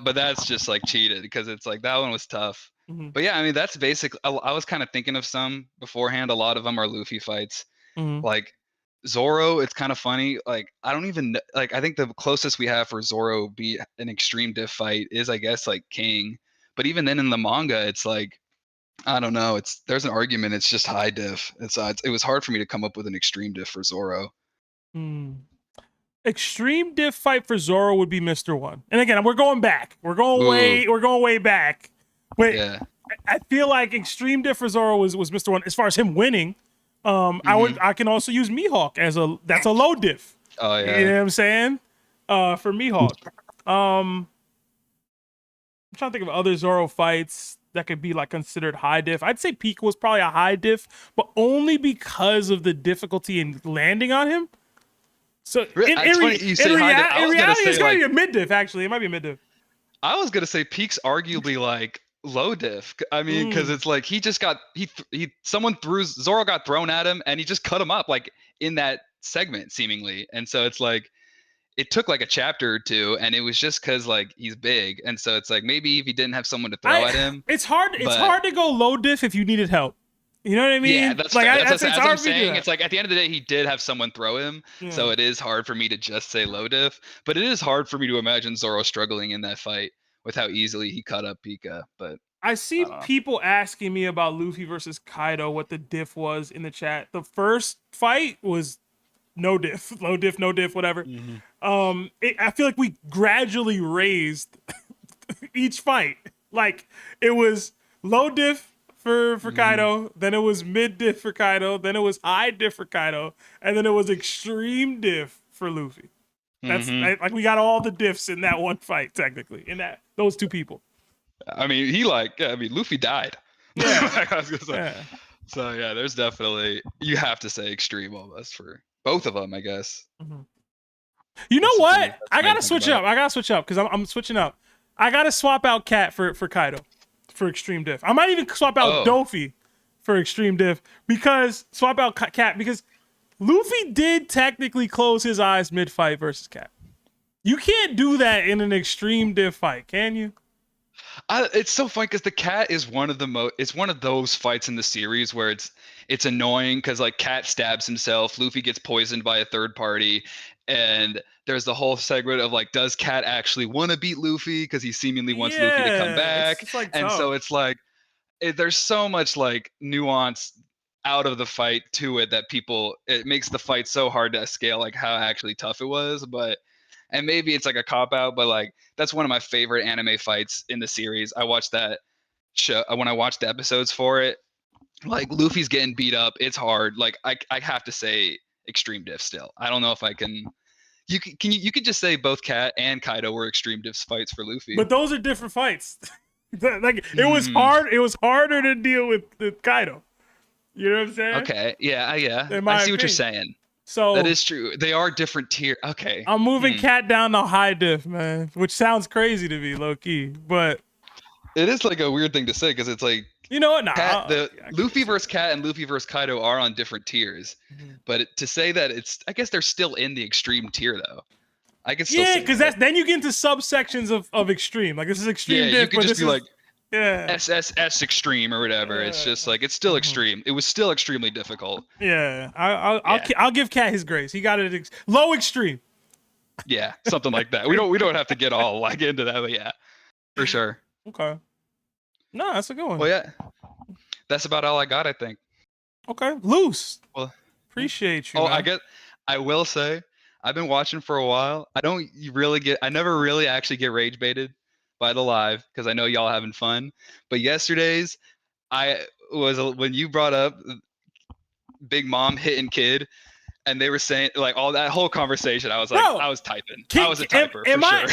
but that's just cheated because it's that one was tough. But yeah, I mean that's basically. I was kind of thinking of some beforehand. A lot of them are Luffy fights. Like Zoro, it's kind of funny. I don't even I think the closest we have for Zoro be an extreme diff fight is I guess King. But even then in the manga, it's I don't know. There's an argument. It's just high diff. It was hard for me to come up with an extreme diff for Zoro. Extreme diff fight for Zoro would be Mr. One. And again, we're going back. We're going way back. Wait, yeah. I feel like extreme diff for Zoro was Mr. One. As far as him winning, I can also use Mihawk that's a low diff. Oh yeah. You know what I'm saying? For Mihawk. I'm trying to think of other Zoro fights that could be considered high diff. I'd say Pika was probably a high diff, but only because of the difficulty in landing on him. So in reality, it's going to be a mid diff. Actually, it might be a mid diff. I was gonna say Peak's arguably low diff. I mean, because it's he just got someone Zoro got thrown at him and he just cut him up in that segment seemingly, and so it's it took a chapter or two, and it was just because he's big, and so it's maybe if he didn't have someone to throw at him, it's hard to go low diff if you needed help. You know what I mean? Yeah, that's that's I'm saying. It's at the end of the day, he did have someone throw him, so it is hard for me to just say low diff. But it is hard for me to imagine Zoro struggling in that fight with how easily he cut up Pika. But I see people asking me about Luffy versus Kaido, what the diff was in the chat. The first fight was no diff, low diff, no diff, whatever. I feel like we gradually raised each fight. It was low diff for Kaido, then it was mid diff for Kaido, then it was high diff for Kaido, and then it was extreme diff for Luffy. That's we got all the diffs in that one fight, technically, in those two people. I mean, Luffy died. Yeah. I was gonna say. Yeah. So yeah, there's definitely, you have to say extreme almost for both of them, I guess. You know what? I gotta switch up because I'm switching up. I gotta swap out Cat for Kaido for extreme diff. I might even swap out Doffy for extreme diff because Luffy did technically close his eyes mid-fight versus Cat. You can't do that in an extreme diff fight, can you? It's so funny because the Cat is one of it's one of those fights in the series where it's annoying because Cat stabs himself, Luffy gets poisoned by a third party, and there's the whole segment of does Cat actually want to beat Luffy because he seemingly wants Luffy to come back, and so it's there's so much nuance out of the fight to it that it makes the fight so hard to scale how actually tough it was. And maybe it's a cop out, but that's one of my favorite anime fights in the series. I watched that show when I watched the episodes for it. Luffy's getting beat up, it's hard. I have to say extreme diff still. I don't know if I can. You could just say both Cat and Kaido were extreme diff fights for Luffy. But those are different fights. It was hard. It was harder to deal with Kaido. You know what I'm saying? Okay. Yeah. I see what you're saying. So that is true. They are different tier. Okay. I'm moving Cat down to high diff, man, which sounds crazy to me, low key, but it is a weird thing to say because it's you know what? Nah, Luffy versus Cat and Luffy versus Kaido are on different tiers, but to say that I guess they're still in the extreme tier though. I guess because then you get into subsections of extreme. This is extreme diff. You could just be yeah. SSS extreme or whatever. It's just it's still extreme. It was still extremely difficult. Yeah, I'll give Cat his grace. He got it low extreme. Yeah, something like that. We don't have to get all into that, but yeah, for sure. Okay. No, that's a good one. Well, yeah, that's about all I got, I think. Okay, Loose. Well, appreciate you. Oh, man. I will say, I've been watching for a while. I never really actually get rage baited by the live because I know y'all having fun. But yesterday's, was when you brought up Big Mom hitting kid, and they were saying like all that whole conversation. I was like, Bro, I was typing. I was a typer am for I,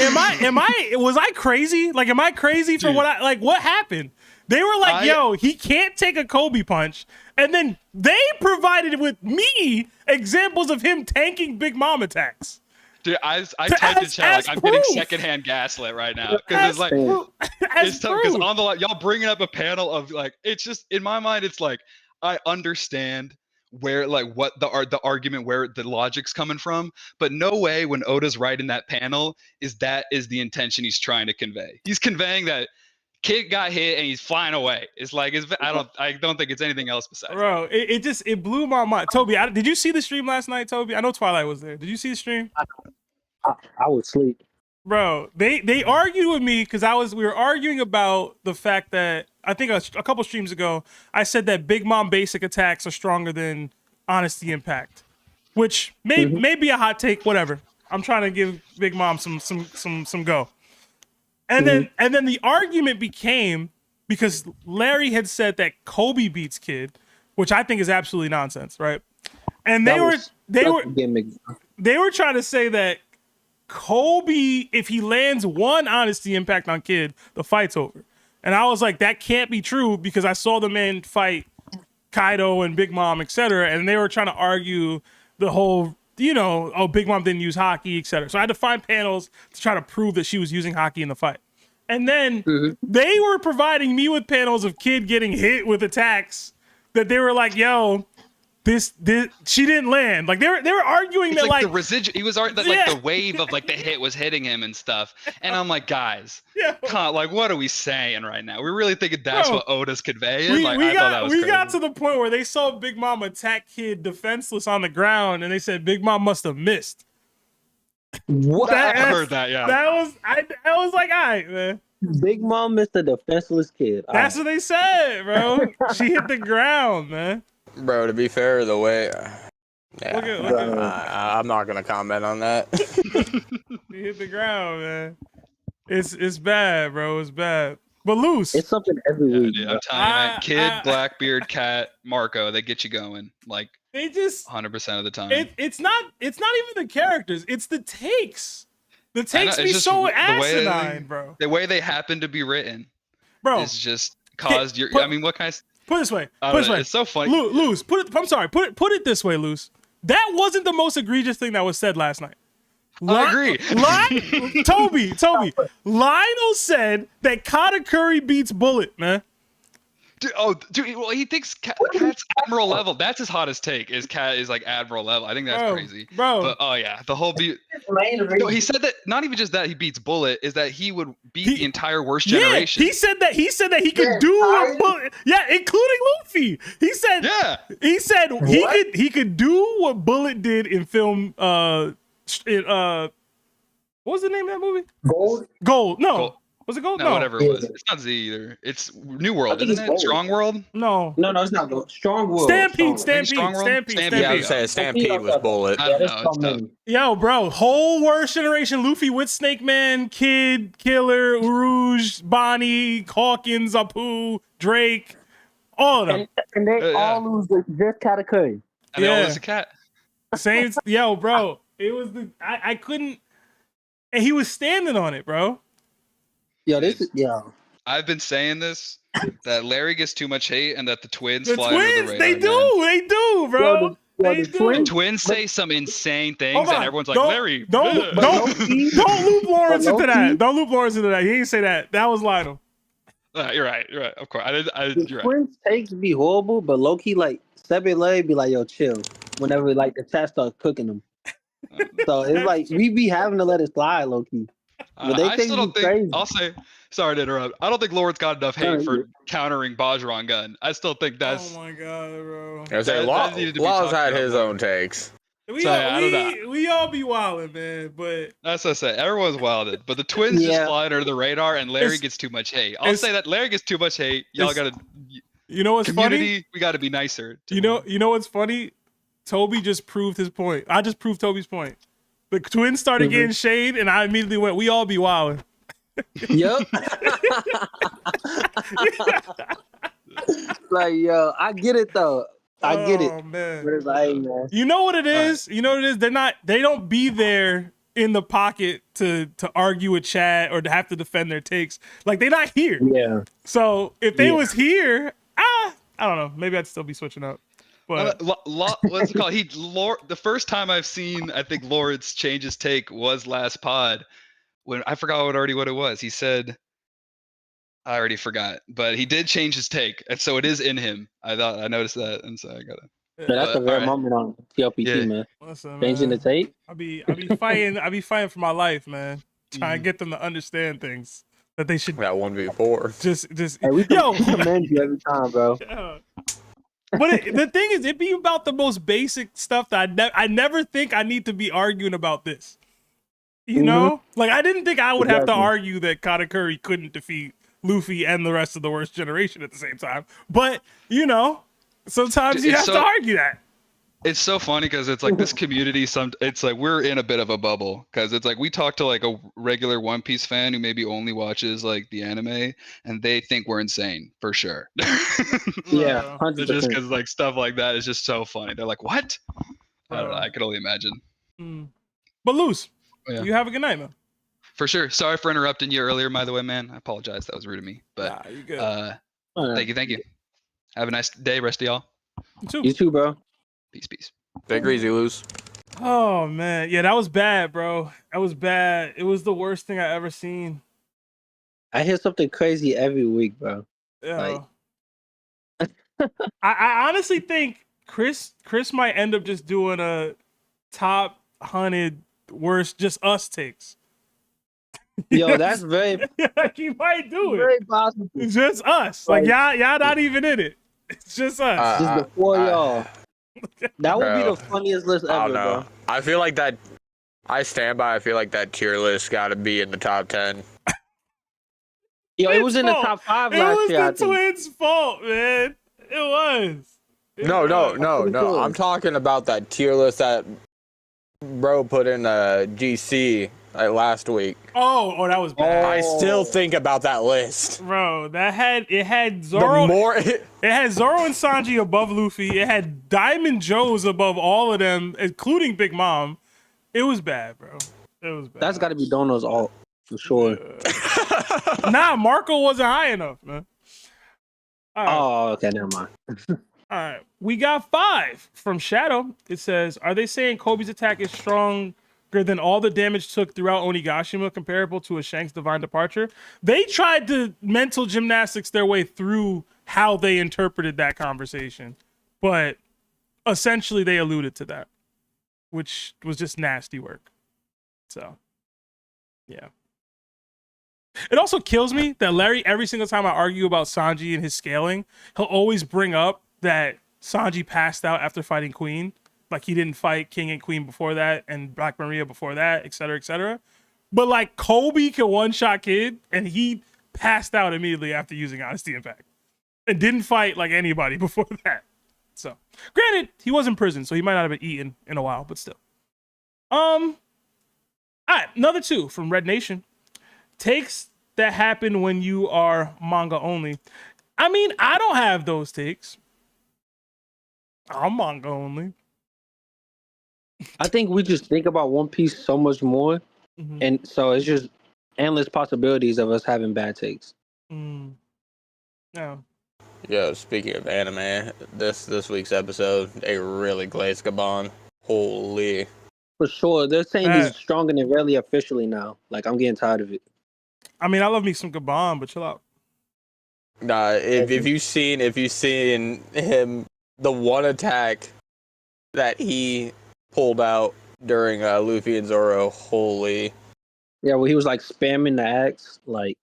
sure. was I crazy? Like, am I crazy for Dude. what happened? They were like, yo, he can't take a Kobe punch. And then they provided with me examples of him tanking Big Mom attacks. Dude, I typed in chat like I'm getting secondhand gaslit right now because it's like it's tough because on the y'all bringing up a panel of like it's just in my mind it's like I understand where like what the argument where the logic's coming from, but no way when Oda's writing that panel is the intention he's trying to convey. He's conveying that kid got hit and he's flying away. It's like I don't think it's anything else besides. Bro, it blew my mind. Toby, did you see the stream last night, Toby? I know Twilight was there. Did you see the stream? I was asleep. Bro, they argued with me because we were arguing about the fact that I think a couple streams ago I said that Big Mom basic attacks are stronger than Honesty Impact, which may be a hot take. Whatever. I'm trying to give Big Mom some go. And then the argument became because Larry had said that Kobe beats Kid, which I think is absolutely nonsense, right? And they were trying to say that Kobe, if he lands one Honesty Impact on Kid, the fight's over. And I was like, that can't be true because I saw the man fight Kaido and Big Mom, etc. And they were trying to argue the whole, Big Mom didn't use hockey, etc. So I had to find panels to try to prove that she was using hockey in the fight. And then they were providing me with panels of Kid getting hit with attacks that they were like, yo, this she didn't land. Like they were arguing that like the residual he was the wave of like the hit was hitting him and stuff. And I'm like, guys, like what are we saying right now? We're really thinking that's what Oda's conveying. I thought that was crazy. Got to the point where they saw Big Mom attack Kid defenseless on the ground, and they said Big Mom must have missed. What? I heard that, yeah. I was like, all right, man. Big Mom missed a defenseless Kid. That's what they said, bro. She hit the ground, man. Bro, to be fair, the way... Look at I'm not going to comment on that. She hit the ground, man. It's bad, bro. It's bad. But Loose. It's something every week. Dude, I'm telling you, man, Kid, Blackbeard, Cat, Marco, they get you going. Like, they just 100% of the time. It's not even the characters. It's the takes. The takes be so asinine, bro. The way they happen to be written, bro, is just caused your... I mean, what kind of... Put it this way. It's so funny. Loose. I'm sorry. Put it this way, Loose. That wasn't the most egregious thing that was said last night. I agree. Toby. Lionel said that Katakuri beats Bullet, man. Dude, well, he thinks Cat's Admiral level. That's his hottest take. Is Cat is like Admiral level. I think that's crazy, bro. But oh yeah, the whole beat. No, he said that not even just that he beats Bullet is that he would beat the entire worst generation. He said that he could do what Bullet, including Luffy. He said he could do what Bullet did in film. What was the name of that movie? Gold. No. Gold. Was it Gold? No, whatever it was. It's not Z either. It's New World, isn't it? Gold. Strong World? No, it's not Gold. Strong World. Stampede. Yeah, I would say Stampede was Bullet. I don't know. Yo, bro, whole worst generation. Luffy with Snake Man, Kid, Killer, Rouge, Bonnie, Hawkins, Apu, Drake, all of them. And they all lose with just Katakuri. And they all lose a cat. Same. Yo, bro, it was I couldn't. And he was standing on it, bro. I've been saying this that Larry gets too much hate and that the twins the fly twins, under the radar. They do, bro. The twins say some insane things and everyone's like, Larry. Don't loop Lawrence into that. Don't loop Lawrence into that. He didn't say that. That was Lionel. You're right. Of course. The twins takes be horrible, but low key like Sebe Lay be like, yo, chill. Whenever like the chat starts cooking them. So it's like we be having to let it slide, low key. But I still don't think. Crazy. I'll say. Sorry to interrupt. I don't think Lawrence got enough hate for countering Bajron Gun. I still think that's. Oh my god, bro. I was saying, Law's had his own takes. We all be wilding, man. But that's what I say. Everyone's wilded, but the twins just fly under the radar, and Larry gets too much hate. I'll say that Larry gets too much hate. Y'all gotta. You know what's funny? We got to be nicer. You know what's funny? Toby just proved his point. I just proved Toby's point. The twins started getting shade, and I immediately went, we all be wilding. Yep. Like, yo, I get it though. I get it. Oh man. But it's like, man. You know what it is? You know what it is? They don't be there in the pocket to argue with chat or to have to defend their takes. Like they're not here. Yeah. So if they was here, I don't know. Maybe I'd still be switching up. But What's it called? The first time I've seen, I think Lawrence change his take was last pod when I forgot what it was. He said, I already forgot, but he did change his take, and so it is in him. I noticed that, and so I gotta. So that's a rare moment on TOPT, man. Listen, Changing man, the tape. I be fighting for my life, man. Trying to get them to understand things that they should. That 1v4. Just Hey, we commend you every time, bro. Yeah. But the thing is, it be about the most basic stuff that I never think I need to be arguing about this. You know? Like, I didn't think I would have to argue that Katakuri couldn't defeat Luffy and the rest of the worst generation at the same time. But, you know, sometimes you have to argue that. It's so funny because it's like this community. It's like we're in a bit of a bubble because it's like we talk to like a regular One Piece fan who maybe only watches like the anime, and they think we're insane for sure. Yeah, 100%. Just because like stuff like that is just so funny. They're like, "What?" I don't know. I could only imagine. But Loose, you have a good night, man. For sure. Sorry for interrupting you earlier, by the way, man. I apologize. That was rude of me. But you good. Thank you. Have a nice day, rest of y'all. You too, bro. Peace. Take it easy, Loose. Oh man, yeah, that was bad, bro. That was bad. It was the worst thing I ever seen. I hear something crazy every week, bro. Yeah. I honestly think Chris might end up just doing a top 100 worst just us takes. Yo, that's very. He might do it. Very possible. It's just us. Like y'all not even in it. It's just us. Just before y'all. That would be the funniest list ever, bro. I feel like that. I stand by. I feel like that tier list got to be in the top 10. Yo, it was in the top 5 last year. It was the twins' fault, man. It was. No. I'm talking about that tier list that bro put in GC last week. Oh, that was bad. I still think about that list, bro. It had Zoro. It had Zoro and Sanji above Luffy. It had Diamond Joes above all of them, including Big Mom. It was bad, bro. It was bad. That's got to be Dono's alt for sure. Nah, Marco wasn't high enough, man. All right. Oh, okay, never mind. All right, we got 5 from Shadow. It says, "Are they saying Kobe's attack is stronger than all the damage took throughout Onigashima, comparable to a Shanks divine departure?" They tried to mental gymnastics their way through how they interpreted that conversation, but essentially they alluded to that, which was just nasty work. So, yeah. It also kills me that Larry, every single time I argue about Sanji and his scaling, he'll always bring up that Sanji passed out after fighting Queen. Like he didn't fight King and Queen before that and Black Maria before that, et cetera, et cetera. But like Kobe can one-shot Kid and he passed out immediately after using Honesty Impact and didn't fight like anybody before that. So granted, he was in prison, so he might not have been eaten in a while, but still. All right, another 2 from Red Nation. Takes that happen when you are manga only. I mean, I don't have those takes. I'm manga only. I think we just think about One Piece so much more, and so it's just endless possibilities of us having bad takes. No. Yeah, speaking of anime, this week's episode, they really glazed Gabon. Holy. For sure. They're saying he's stronger than Rayleigh officially now. Like, I'm getting tired of it. I mean, I love me some Gabon, but chill out. Nah, if you've seen him, the one attack that he pulled out during Luffy and Zoro, holy. Yeah, well, he was like spamming the axe. Like,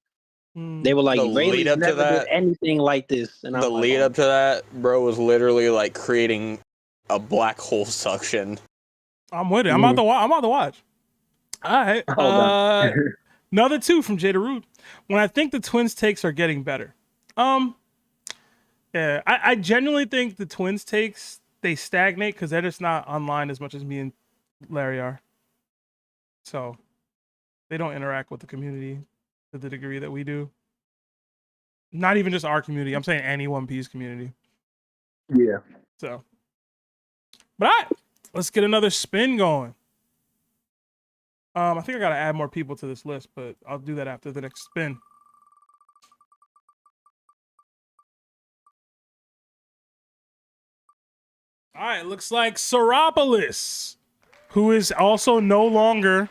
they were like, Rayleigh never did anything like this. And the lead up to that, bro, was literally like creating a black hole suction. I'm with it. I'm about to watch. All right. Another 2 from Jada Rude. When I think the twins' takes are getting better. Yeah, I genuinely think the twins' takes, they stagnate because they're just not online as much as me and Larry are. So they don't interact with the community to the degree that we do. Not even just our community. I'm saying any One Piece community. Yeah. So, but all right, let's get another spin going. I think I gotta add more people to this list, but I'll do that after the next spin. All right, looks like Seropolis, who is also no longer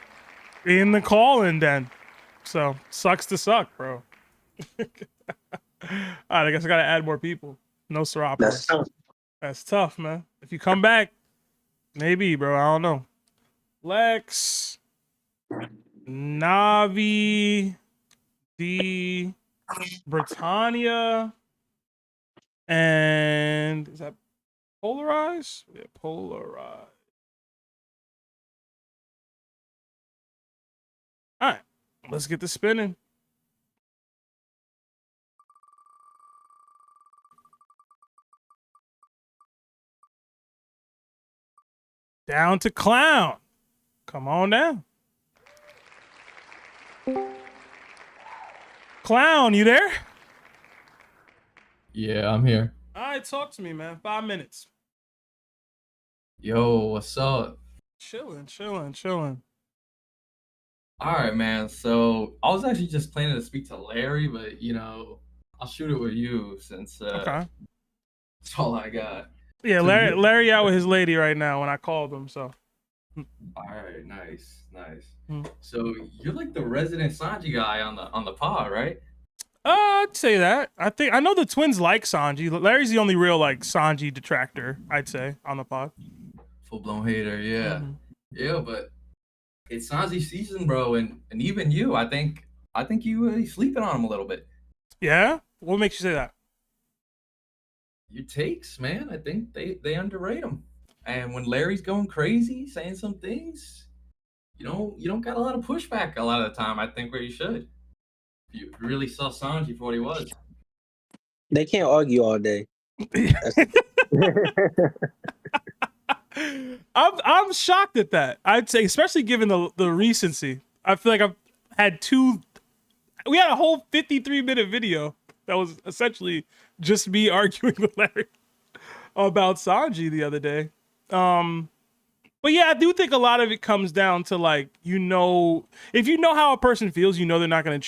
in the call-in den. So, sucks to suck, bro. All right, I guess I gotta add more people. No Seropolis. That's tough. That's tough, man. If you come back, maybe, bro. I don't know. Lex, Navv, D, Britannia, and is that Polarize? Yeah, Polarize. All right, let's get this spinning. Down to Clown. Come on down. Clown, you there? Yeah, I'm here. All right, talk to me, man. 5 minutes. Yo, what's up? Chilling, chilling, chilling. All right, man. So I was actually just planning to speak to Larry, but I'll shoot it with you since Okay. that's all I got. Yeah, So Larry out with his lady right now when I called him, so. All right, nice. Hmm. So you're like the resident Sanji guy on the pod, right? I'd say that. I know the twins like Sanji. Larry's the only real like Sanji detractor, I'd say, on the pod. Full blown hater, yeah. Mhm. Yeah, but it's Sanji season, bro, and even you, I think you sleeping on him a little bit. Yeah? What makes you say that? Your takes, man. I think they underrate him. And when Larry's going crazy, saying some things, you don't got a lot of pushback a lot of the time. I think where you should. You really saw Sanji for what he was. They can't argue all day. I'm shocked at that. I'd say, especially given the recency. I feel like I've had we had a whole 53-minute video that was essentially just me arguing with Larry about Sanji the other day. But yeah, I do think a lot of it comes down to like, if you know how a person feels, they're not gonna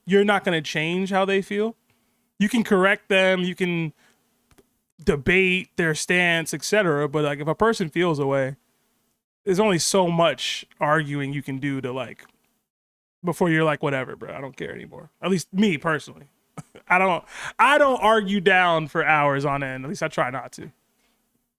you're not gonna change how they feel. You can correct them, you can debate their stance, etc. But like, if a person feels a way, there's only so much arguing you can do to like before you're like, whatever, bro, I don't care anymore. At least me personally. I don't argue down for hours on end. At least I try not to.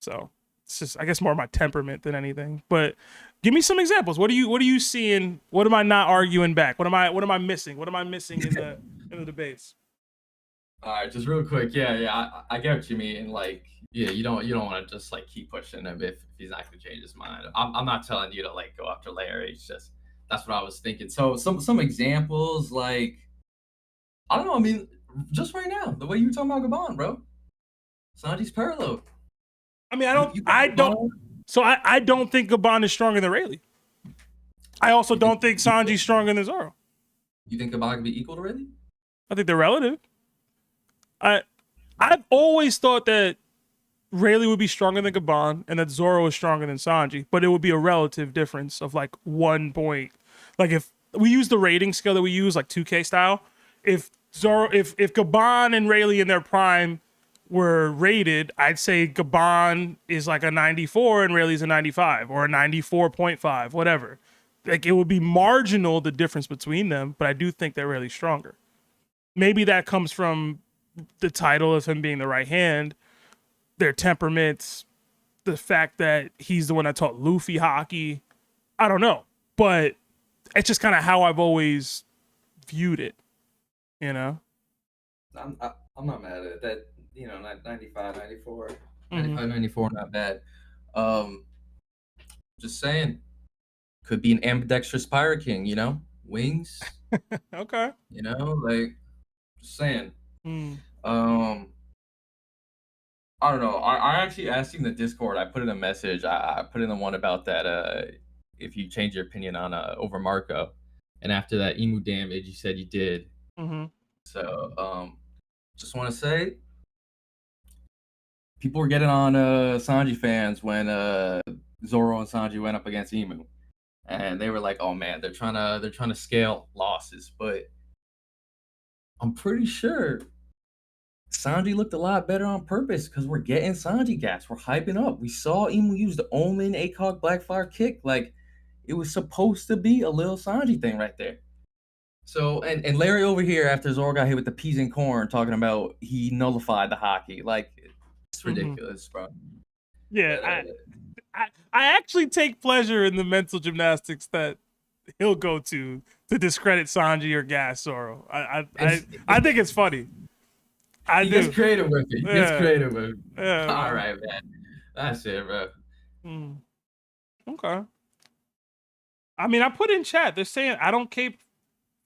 So it's just, I guess, more my temperament than anything. But give me some examples. What are you seeing? What am I not arguing back? What am I missing? What am I missing in the debates? All right, just real quick. Yeah, I get what you mean. Like, yeah, you don't want to just like keep pushing him if he's not going to change his mind. I'm not telling you to like go after Larry. It's just that's what I was thinking. So some examples, like, I don't know. I mean, just right now, the way you were talking about Gabon, bro. Sanji's parallel. I mean, I don't think Gabon is stronger than Rayleigh. I also don't think Sanji's stronger than Zoro. You think Gabon can be equal to Rayleigh? I think they're relative. I've always thought that Rayleigh would be stronger than Gabon and that Zoro is stronger than Sanji, but it would be a relative difference of like 1 point. Like if we use the rating scale that we use, like 2K style, if Gabon and Rayleigh in their prime were rated, I'd say Gabon is like a 94 and Rayleigh's a 95 or a 94.5, whatever. Like it would be marginal, the difference between them, but I do think they're really stronger. Maybe that comes from the title of him being the right hand, their temperaments, the fact that he's the one that taught Luffy hockey. I don't know, but it's just kind of how I've always viewed it, I'm not mad at that. 95, 94, 95, 94, not bad. Just saying, could be an ambidextrous pirate king. Wings. Okay. Like, just saying. Mm. I don't know. I actually asked you in the Discord. I put in a message. I put in the one about that. If you change your opinion on over Marco, and after that Imu damage, you said you did. Mm-hmm. So just want to say, people were getting on Sanji fans when Zoro and Sanji went up against Imu, and they were like, "Oh man, they're trying to scale losses," but I'm pretty sure Sanji looked a lot better on purpose because we're getting Sanji gas. We're hyping up. We saw Imu use the Omen ACOG Blackfire kick. Like, it was supposed to be a little Sanji thing right there. So, and Larry over here after Zoro got hit with the peas and corn talking about he nullified the hockey. Like, it's ridiculous, bro. Yeah, I actually take pleasure in the mental gymnastics that he'll go to discredit Sanji or gas Zoro. I think it's funny. He gets creative with it. He gets creative with it. Yeah, all right, man. That's it, bro. Okay. I mean, I put in chat. They're saying I don't cape.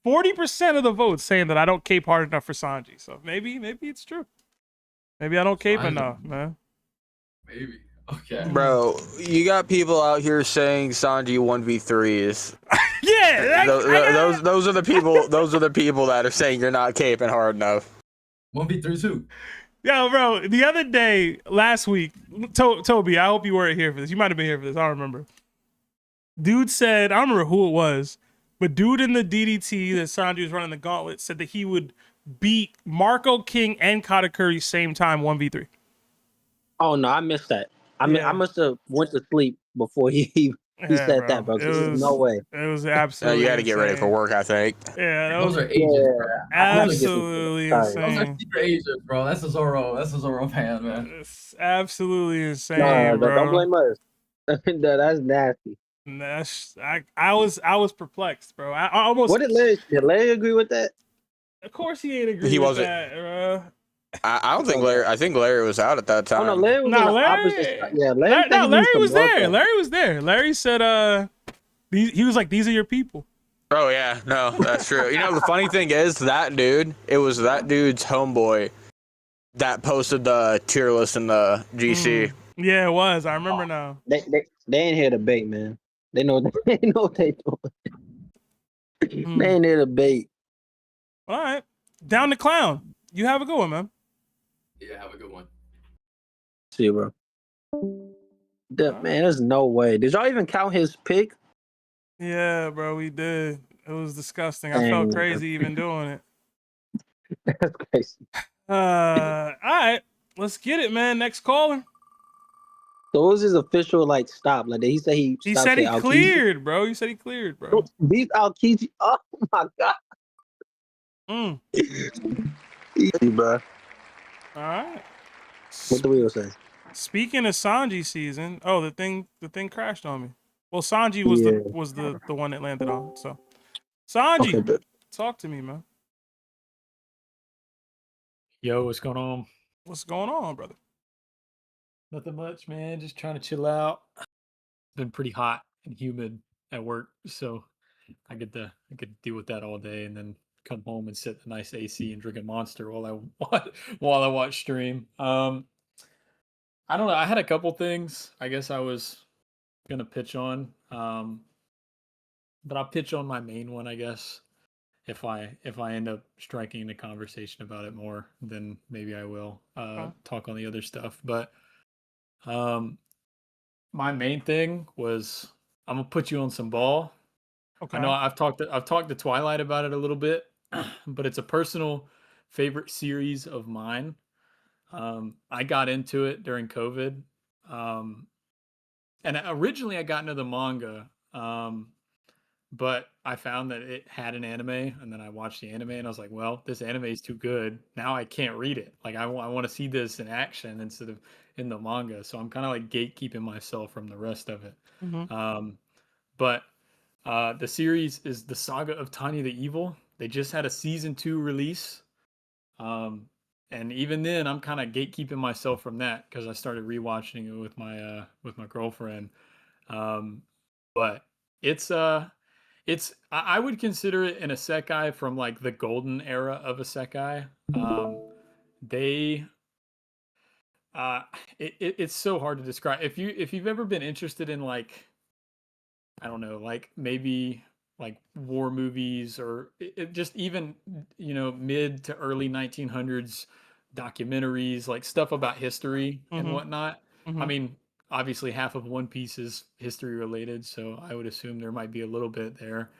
40% of the votes saying that I don't cape hard enough for Sanji. So maybe it's true. Maybe I don't cape enough, man. Maybe. Okay. Bro, you got people out here saying Sanji 1v3s. Yeah, those are the people. Those are the people that are saying you're not caping hard enough. 1v3 too. Yo, bro. The other day, last week, Toby, I hope you weren't here for this. You might have been here for this. I don't remember. Dude said, I don't remember who it was, but dude in the DDT that Sanji was running the gauntlet said that he would beat Marco King and Katakuri same time 1v3. Oh no, I missed that. I must have went to sleep before he said that, bro. There's no way. It was absolutely. You got to get ready for work, I think. Yeah, those are agents, bro. Absolutely insane. Those are secret agents, bro. That's a Zoro fan, man. It's absolutely insane, no, bro. Don't blame us. That's nasty. I was perplexed, bro. I almost. What did Larry agree with that? Of course he ain't agree. He with wasn't. That, bro. I don't think Larry. I think Larry was out at that time. Oh no, Larry was on the opposite side. Yeah, Larry was there. Larry was there. Larry said, he was like, "These are your people." Oh yeah, no, that's true. You know, the funny thing is that dude. It was that dude's homeboy that posted the tier list in the GC. Yeah, it was. I remember now. They ain't here to bait, man. They know they know what they doing. They ain't here to bait. All right, down to Clown. You have a good one, man. Yeah, have a good one. See you, bro. Man, there's no way. Did y'all even count his pick? Yeah, bro, we did. It was disgusting. I felt crazy even doing it. That's crazy. All right, let's get it, man. Next caller. So what was his official stop? Like, did he say he said he cleared, bro. He said he cleared, bro. Beat Aokiji. Oh my god. Easy, bro. All right. What the wheel say? Speaking of Sanji season, the thing crashed on me. Well, Sanji was the one that landed on. So, Sanji, talk to me, man. Yo, what's going on? What's going on, brother? Nothing much, man. Just trying to chill out. It's been pretty hot and humid at work, so I could deal with that all day, and then come home and sit in a nice AC and drink a Monster while I watch stream. I don't know. I had a couple things I guess I was gonna pitch on, but I'll pitch on my main one, I guess. If I end up striking the conversation about it more, then maybe I will talk on the other stuff. But my main thing was I'm gonna put you on some ball. Okay. I know I've talked to Twilight about it a little bit, but it's a personal favorite series of mine. I got into it during COVID, and originally I got into the manga, but I found that it had an anime, and then I watched the anime, and I was like, well, this anime is too good. Now I can't read it. Like, I want to see this in action instead of in the manga. So I'm kind of like gatekeeping myself from the rest of it. Mm-hmm. But the series is the Saga of Tanya the Evil. They just had a season 2 release. And even then, I'm kind of gatekeeping myself from that because I started rewatching it with my girlfriend. But I would consider it an isekai from like the golden era of isekai. It's so hard to describe. If you've ever been interested in, like, I don't know, like maybe like war movies or just even, you know, mid to early 1900s documentaries, like stuff about history and whatnot. I mean, obviously half of One Piece is history related, so I would assume there might be a little bit there.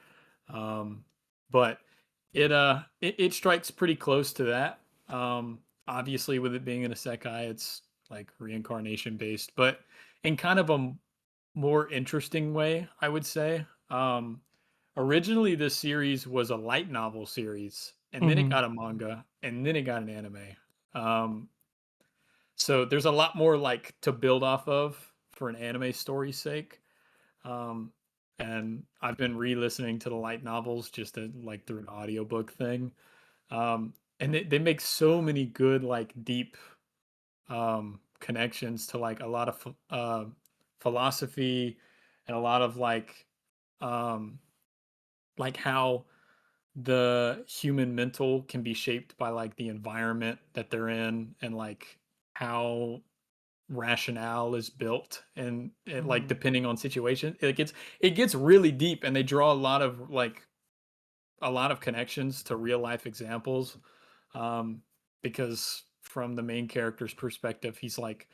But it strikes pretty close to that. Obviously with it being an isekai, it's like reincarnation based, but in kind of a more interesting way, I would say. Originally this series was a light novel series, and then it got a manga, and then it got an anime. So there's a lot more like to build off of for an anime story's sake. And I've been re-listening to the light novels just to, like through an audiobook thing. And they make so many good like deep connections to like a lot of philosophy and a lot of like how the human mental can be shaped by like the environment that they're in and like how rationale is built and like depending on situation it gets really deep, and they draw a lot of connections to real life examples, because from the main character's perspective, he's like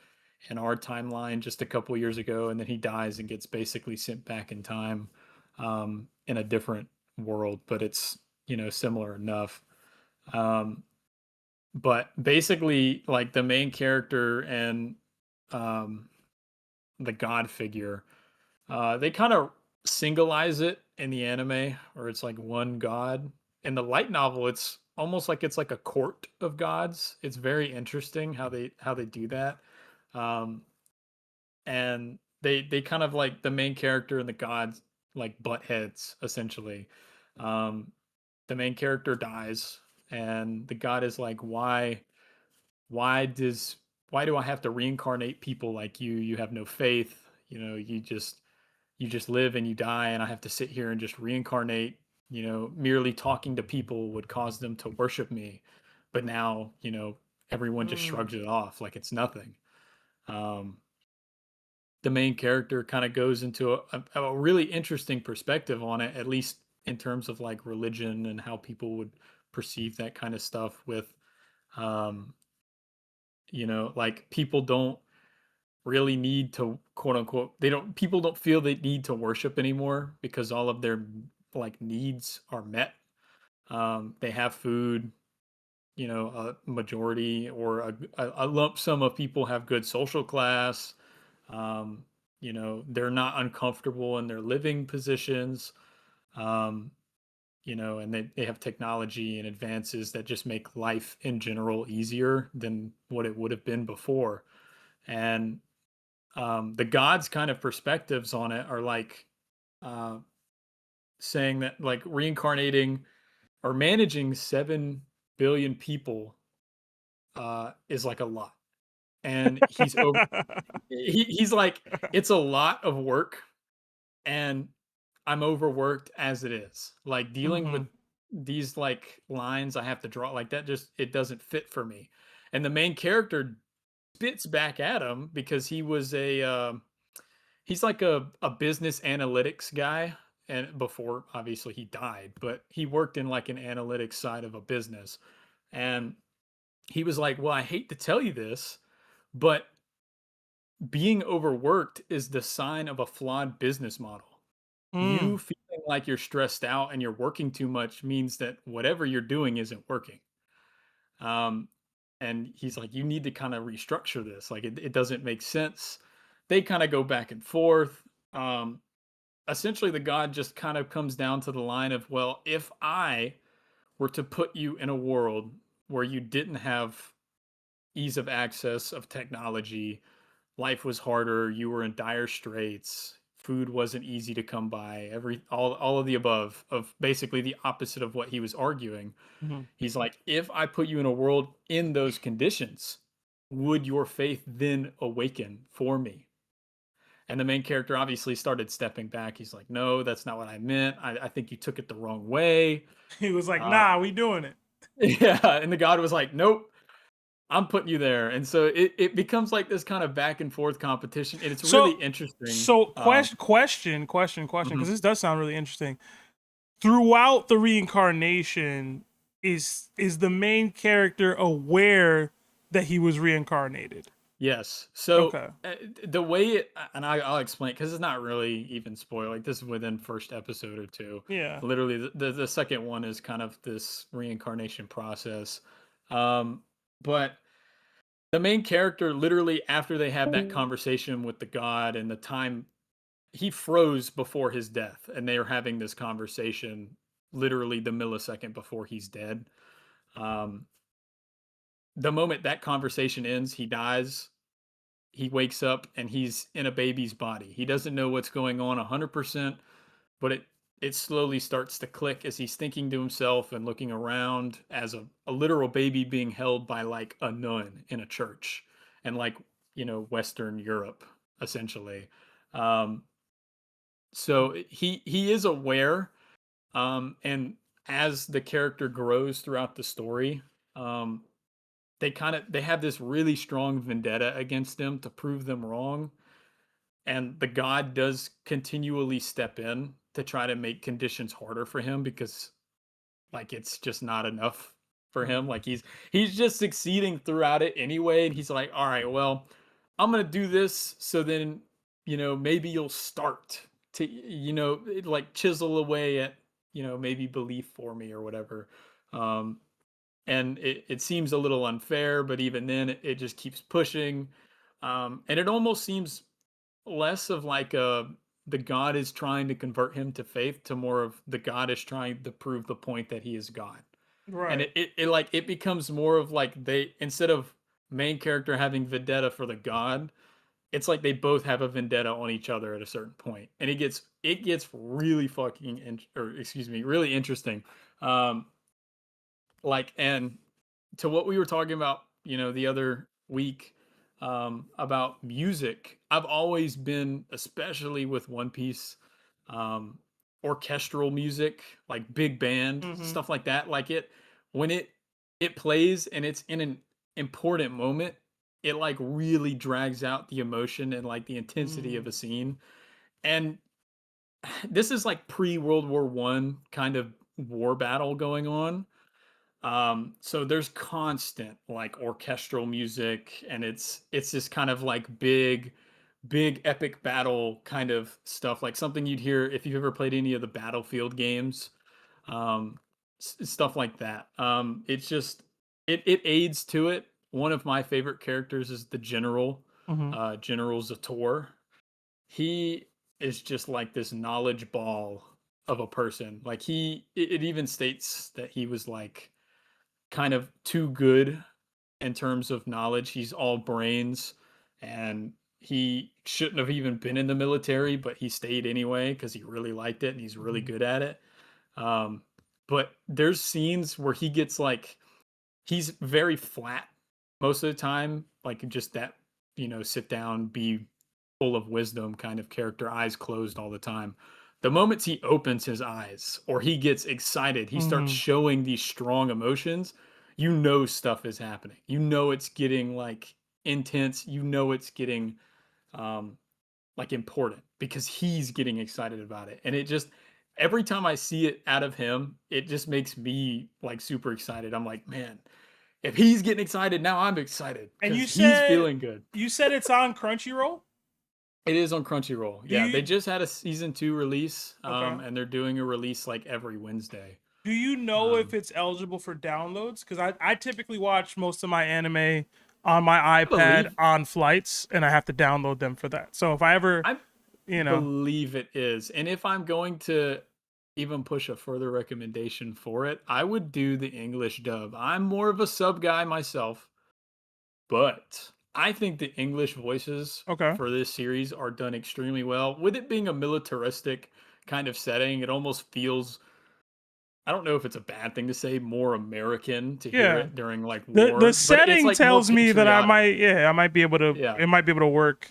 in our timeline just a couple years ago, and then he dies and gets basically sent back in time, in a different world, but it's, you know, similar enough. But basically like the main character and the god figure, they kind of singleize it in the anime, or it's like one god. In the light novel, it's almost like it's like a court of gods. It's very interesting how they do that. And they kind of like the main character and the gods like butt heads essentially. The main character dies, and the god is like, why does why do I have to reincarnate people like you? You have no faith. You know, you just live and you die, and I have to sit here and just reincarnate. You know, merely talking to people would cause them to worship me, but now, you know, everyone just shrugs it off like it's nothing. The main character kind of goes into a really interesting perspective on it, at least in terms of like religion and how people would perceive that kind of stuff with, um, you know, like people don't really need to quote unquote, people don't feel they need to worship anymore because all of their like needs are met. They have food, you know, a majority or a lump sum of people have good social class. Um, you know, they're not uncomfortable in their living positions. Um, you know, and they have technology and advances that just make life in general easier than what it would have been before. And the gods kind of perspectives on it are like uh, saying that like reincarnating or managing 7 billion people is like a lot. And he's like, it's a lot of work, and I'm overworked as it is. Like dealing with these like lines I have to draw like that, just it doesn't fit for me. And the main character spits back at him because he was he's like a business analytics guy, and before obviously he died, but he worked in like an analytics side of a business. And he was like, well, I hate to tell you this, but being overworked is the sign of a flawed business model. You feeling like you're stressed out and you're working too much means that whatever you're doing isn't working. And he's like, you need to kind of restructure this. Like it doesn't make sense. They kind of go back and forth. Essentially, the god just kind of comes down to the line of, well, if I were to put you in a world where you didn't have ease of access of technology, life was harder, you were in dire straits, food wasn't easy to come by, all of the above, of basically the opposite of what he was arguing. He's like, if I put you in a world in those conditions, would your faith then awaken for me? And the main character obviously started stepping back. He's like, no, that's not what I meant. I think you took it the wrong way. He was like, nah, we doing it. Yeah. And the god was like, nope, I'm putting you there. And so it becomes like this kind of back and forth competition. And it's really interesting. So question, because this does sound really interesting. throughout the reincarnation, is the main character aware that he was reincarnated? Yes. So Okay. the way it, and I'll explain because it's not really even spoil. Like this is within first episode or two. Yeah. Literally, the second one is kind of this reincarnation process. But the main character, literally after they have that conversation with the god and the time, he froze before his death, and they are having this conversation literally the millisecond before he's dead. The moment that conversation ends, he dies. He wakes up and he's in a baby's body. He doesn't know what's going on 100%, but it slowly starts to click as he's thinking to himself and looking around as a literal baby being held by like a nun in a church and like, Western Europe, essentially. So he is aware, and as the character grows throughout the story, they have this really strong vendetta against him to prove them wrong, and the god does continually step in to try to make conditions harder for him because like it's just not enough for him. Like he's just succeeding throughout it anyway, and he's like, all right, well, I'm gonna do this so then maybe you'll start to like chisel away at maybe belief for me or whatever. And it seems a little unfair, but even then it just keeps pushing. And it almost seems less of like the god is trying to convert him to faith to more of the god is trying to prove the point that he is God. Right. And it becomes more of like they, instead of main character having vendetta for the god, it's like they both have a vendetta on each other at a certain point, and it gets really really interesting. And to what we were talking about, the other week, about music, I've always been, especially with One Piece, orchestral music, like big band stuff like that. Like when it plays and it's in an important moment, it like really drags out the emotion and like the intensity of a scene. And this is like pre-World War One kind of war battle going on. So there's constant like orchestral music, and it's this kind of like big epic battle kind of stuff, like something you'd hear if you've ever played any of the Battlefield games, stuff like that. It's just it aids to it. One of my favorite characters is the general, General Zator. He is just like this knowledge ball of a person. Like it even states that he was like kind of too good in terms of knowledge. He's all brains, and he shouldn't have even been in the military, but he stayed anyway because he really liked it and he's really good at it. But there's scenes where he gets like, he's very flat most of the time, like just that, sit down, be full of wisdom kind of character, eyes closed all the time. The moments he opens his eyes or he gets excited, he starts showing these strong emotions, stuff is happening. It's getting like intense. It's getting like important because he's getting excited about it. And it just, every time I see it out of him, it just makes me like super excited. I'm like, man, if he's getting excited, now I'm excited. And he's feeling good. You said it's on Crunchyroll? It is on Crunchyroll. Yeah, they just had a season 2 release, and they're doing a release like every Wednesday. Do you know if it's eligible for downloads? Because I typically watch most of my anime on my iPad on flights, and I have to download them for that. So if I ever, I believe it is. And if I'm going to even push a further recommendation for it, I would do the English dub. I'm more of a sub guy myself, but I think the English voices for this series are done extremely well. With it being a militaristic kind of setting, it almost feels, I don't know if it's a bad thing to say, more American to hear it during like war. The setting like tells me that I might be able to, it might be able to work.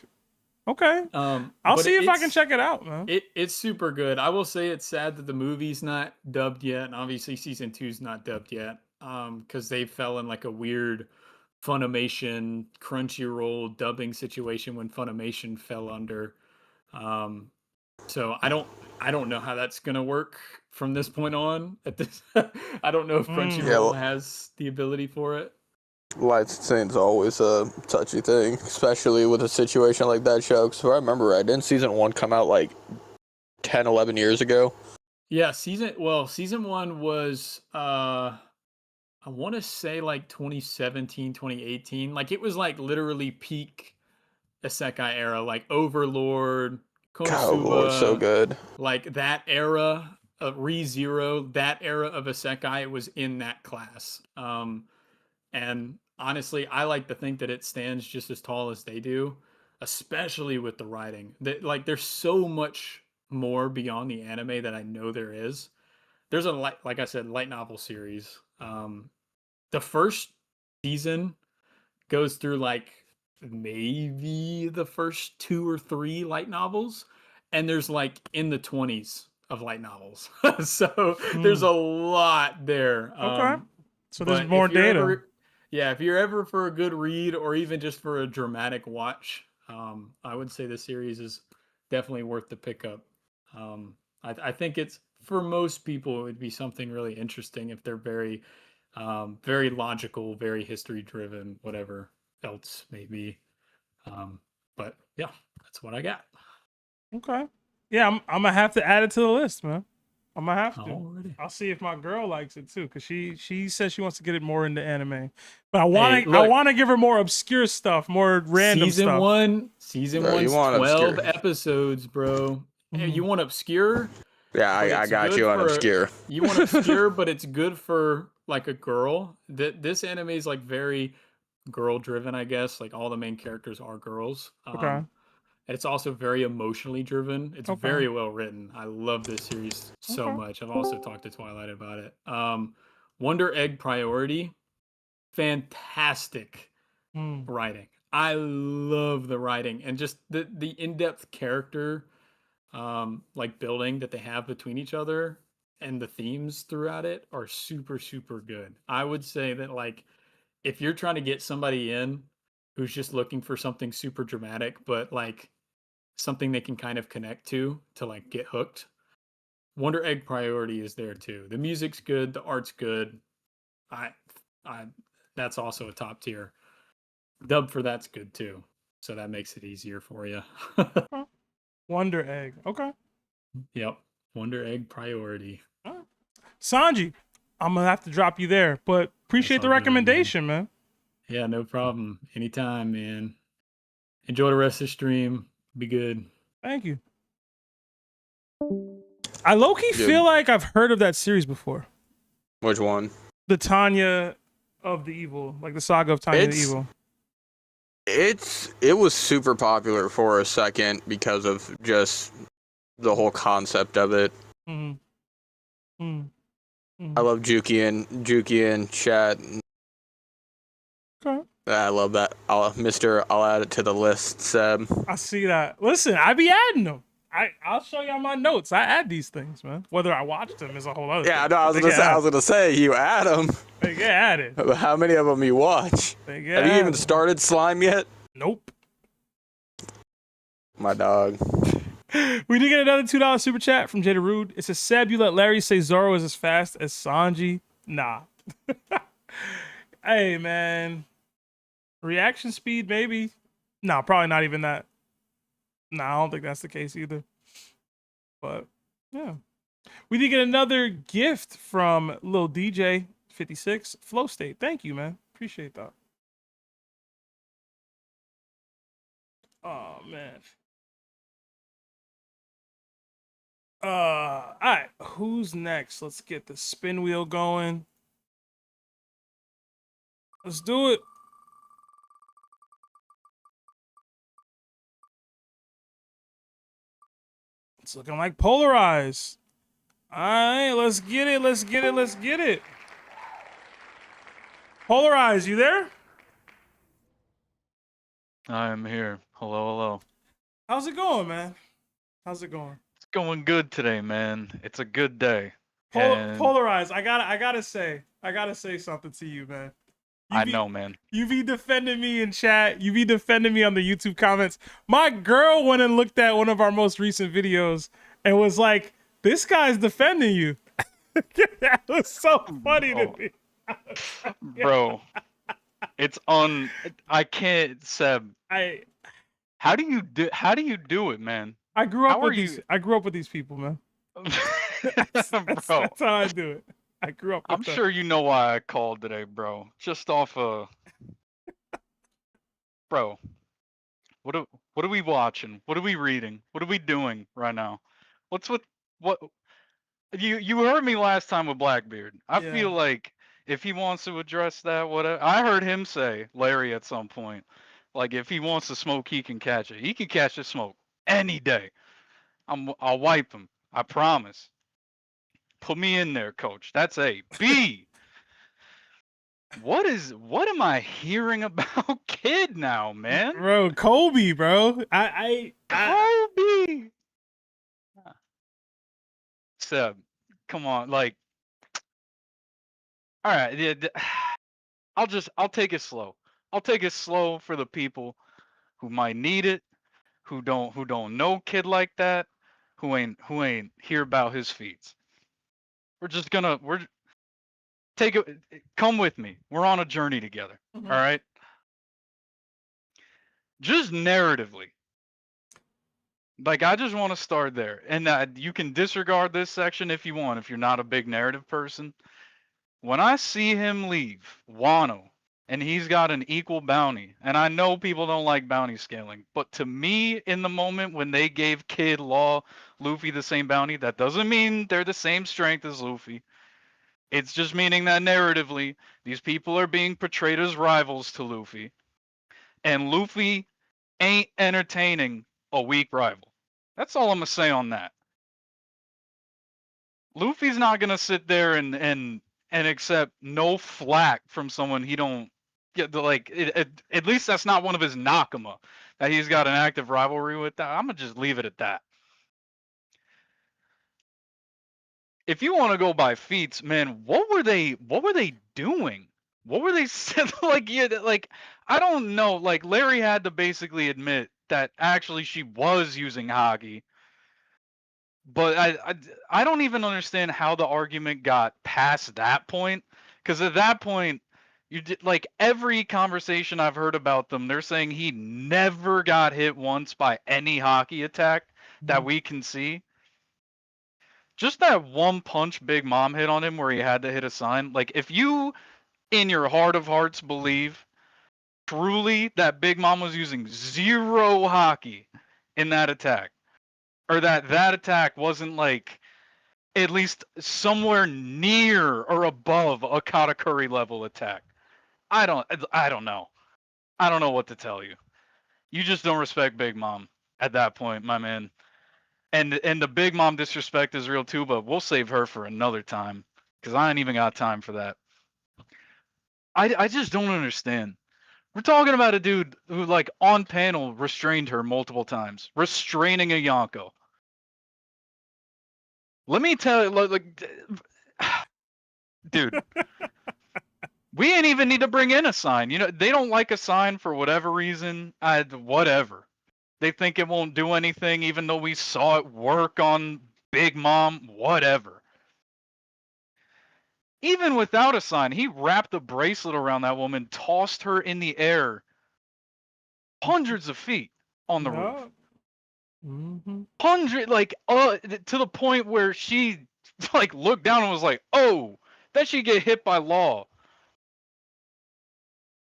Okay. I'll see if I can check it out, man. It's super good. I will say it's sad that the movie's not dubbed yet, and obviously season 2's not dubbed yet, because they fell in like a weird Funimation Crunchyroll dubbing situation when Funimation fell under. So I don't know how that's gonna work from this point on. At this, I don't know if Crunchyroll Yeah, well- has the ability for it. Licensing's always a touchy thing, especially with a situation like that show. Because if I remember right, didn't season 1 come out like 10, 11 years ago? Yeah, season 1 was I want to say like 2017, 2018. Like it was like literally peak Isekai era, like Overlord, God, Konosuba, Lord, so good. like that era of ReZero, that era of Isekai, it was in that class. And honestly, I like to think that it stands just as tall as they do, especially with the writing. That like there's so much more beyond the anime that I know there is. There's a like I said, light novel series. The first season goes through like maybe the first 2 or 3 light novels, and there's like in the 20s of light novels. So there's a lot there. Okay. So there's but more if you're data. if you're ever for a good read or even just for a dramatic watch, I would say the series is definitely worth the pickup. I think it's, for most people, it would be something really interesting if they're very very logical, very history driven, whatever else may be. But yeah, that's what I got. Okay. Yeah, I'm gonna have to add it to the list, man. I'm gonna have to. Already. I'll see if my girl likes it too, because she says she wants to get it more into anime. But I want Hey, to look. I want to give her more obscure stuff, more random Season stuff. Season Bro, you 1's want 12 obscure. episodes, bro. Hey, you want obscure? Yeah, But I it's got good you on for- obscure. You want obscure, but it's good for like a girl. This anime is like very girl driven, I guess. Like all the main characters are girls. Okay. It's also very emotionally driven. It's Okay. very well written. I love this series so Okay. much. I've also talked to Twilight about it. Wonder Egg Priority, fantastic writing. I love the writing and just the in-depth character like building that they have between each other, and the themes throughout it are super, super good. I would say that like if you're trying to get somebody in who's just looking for something super dramatic, but like something they can kind of connect to like get hooked, Wonder Egg Priority is there too. The music's good, the art's good. I that's also a top tier. Dub for that's good too. So that makes it easier for you. Wonder Egg. Okay. Yep. Wonder Egg Priority. Sanji, I'm gonna have to drop you there, but appreciate the all good, recommendation, man. Yeah, no problem. Anytime, man. Enjoy the rest of the stream. Be good. Thank you. I low-key Dude. feel like I've heard of that series before. Which one? The Tanya of the Evil, like the Saga of Tanya the Evil. It was super popular for a second because of just the whole concept of it. Mm-hmm. Mm-hmm. I love Juki and chat. Okay. I love that. I'll add it to the list, Seb. I see that. Listen, I be adding them. I'll show y'all my notes. I add these things, man. Whether I watch them is a whole other Yeah, thing. no, I was gonna say you add them. They get added. But how many of them you watch? They get Have you even added. started Slime yet? Nope. My dog. We did get another $2 super chat from Jada Rude. It says, Seb, you let Larry say Zoro is as fast as Sanji? Nah. Hey, man. Reaction speed, maybe? Nah, probably not even that. Nah, I don't think that's the case either. But, yeah. We did get another gift from Lil DJ 56 Flow State. Thank you, man. Appreciate that. Oh, man. All right, who's next? Let's get the spin wheel going. Let's do it. It's looking like Polarize. All right, let's get it. Let's get it. Let's get it. Polarize, you there? I am here. Hello, hello. How's it going, man? How's it going? It's going good today, man. It's a good day. And Polarize, I gotta say something to you, man. I know, man. You be defending me in chat. You be defending me on the YouTube comments. My girl went and looked at one of our most recent videos and was like, this guy's defending you. That was so funny to Bro. me. Bro, it's on. I can't, Seb. I How do you do it, man? grew up How are with these. you, I grew up with these people, man. That's bro? how I do it. I grew up with I'm them. sure you know why I called today, bro. Just off bro. What are we watching? What are we reading? What are we doing right now? What's with what? You heard me last time with Blackbeard. I Yeah. feel like if he wants to address that, whatever. I heard him say, Larry, at some point, like if he wants to smoke, he can catch it. He can catch the smoke any day. I'll wipe him. I promise. Put me in there, coach. That's A. B. What am I hearing about Kid now, man? Bro, Kobe, bro. I Kobe. Seb, come on, like, all right, yeah, I'll take it slow. I'll take it slow for the people who might need it, who don't know Kid like that, who ain't hear about his feats. We're take it. Come with me. We're on a journey together. Mhm. All right. Just narratively, like I just want to start there, and you can disregard this section if you want, if you're not a big narrative person. When I see him leave Wano, and he's got an equal bounty, and I know people don't like bounty scaling, but to me, in the moment when they gave Kid, Law, Luffy the same bounty, that doesn't mean they're the same strength as Luffy. It's just meaning that narratively, these people are being portrayed as rivals to Luffy, and Luffy ain't entertaining a weak rival. That's all I'm gonna say on that. Luffy's not gonna sit there and accept no flack from someone he don't get. Like at least that's not one of his Nakama that he's got an active rivalry with. That I'm gonna just leave it at that. If you want to go by feats, man, what were they doing? What were they like? Yeah, like I don't know. Like Larry had to basically admit that actually she was using Hagi, but I don't even understand how the argument got past that point. Because at that point, you did like every conversation I've heard about them, they're saying he never got hit once by any hockey attack that we can see. Just that one punch Big Mom hit on him where he had to hit a sign. Like if you in your heart of hearts believe truly that Big Mom was using zero hockey in that attack, or that attack wasn't like at least somewhere near or above a Katakuri level attack. I don't know. I don't know what to tell you. You just don't respect Big Mom at that point, my man. And the Big Mom disrespect is real too, but we'll save her for another time because I ain't even got time for that. I just don't understand. We're talking about a dude who, like, on panel restrained her multiple times, restraining a Yonko. Let me tell you, like, dude, we ain't even need to bring in a sign. You know, they don't like a sign for whatever reason. Whatever. They think it won't do anything, even though we saw it work on Big Mom. Whatever. Even without a sign, he wrapped a bracelet around that woman, tossed her in the air hundreds of feet on the roof. Like, to the point where she, like, looked down and was like, oh, that she get hit by Law.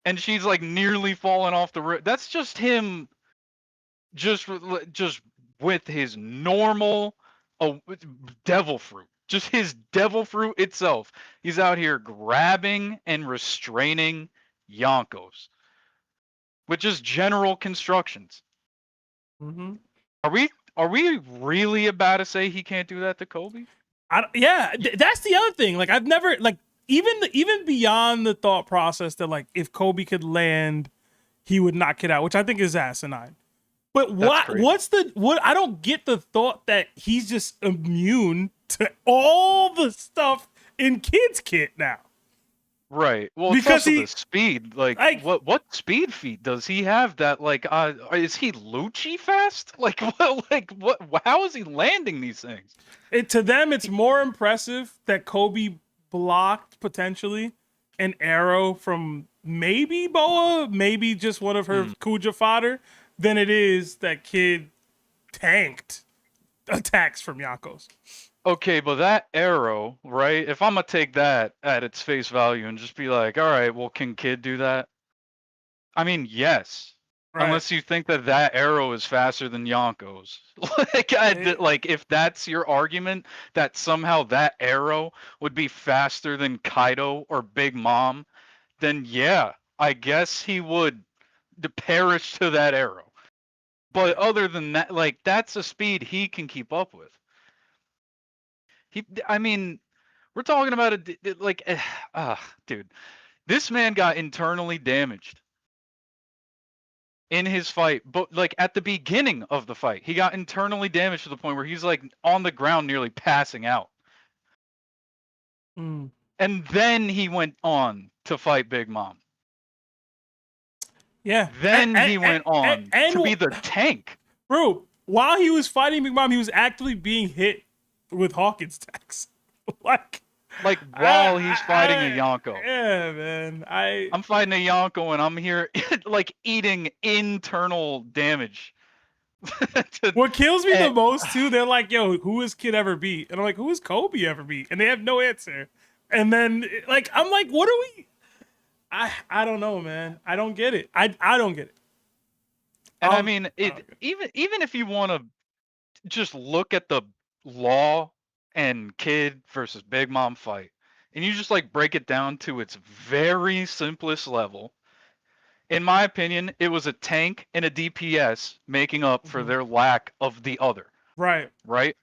And she's, like, nearly falling off the roof. That's just him just with his normal devil fruit. Just his devil fruit itself. He's out here grabbing and restraining Yonkos with just general constructions. Are we really about to say he can't do that to Kobe? That's the other thing. Like I've never like even beyond the thought process that like if Kobe could land, he would knock it out, which I think is asinine. But what I don't get the thought that he's just immune to all the stuff in Kid's kit now. Right. Well, it's because also he the speed. Like, like what speed feat does he have? That like, is he Lucci fast? Like, what? Like, what? How is he landing these things? to them it's more impressive that Kobe blocked potentially an arrow from maybe Boa, maybe just one of her Kuja fodder, than it is that Kid tanked attacks from Yakos. Okay, but that arrow, right? If I'm gonna take that at its face value and just be like, all right, well, can Kid do that? I mean, yes. Right. Unless you think that that arrow is faster than Yonko's. Like, if that's your argument, that somehow that arrow would be faster than Kaido or Big Mom, then yeah, I guess he would perish to that arrow. But other than that, like, that's a speed he can keep up with. I mean, we're talking about dude, this man got internally damaged in his fight, but like at the beginning of the fight, he got internally damaged to the point where he's like on the ground nearly passing out. Mm. And then he went on to fight Big Mom. Yeah. Then he went on to be the tank. Bro, while he was fighting Big Mom, he was actually being hit with Hawkins attacks. Like while he's fighting a Yonko. Yeah, man. I'm fighting a Yonko and I'm here like eating internal damage. What kills me the most too, they're like, yo, who has Kid ever beat? And I'm like, who has Kobe ever beat? And they have no answer. And then like I'm like, what are we? I don't know, man. I don't get it. I don't get it. And I mean, even if you want to just look at the Law and Kid versus Big Mom fight, and you just like break it down to its very simplest level, in my opinion, it was a tank and a DPS making up for their lack of the other. Right. Right?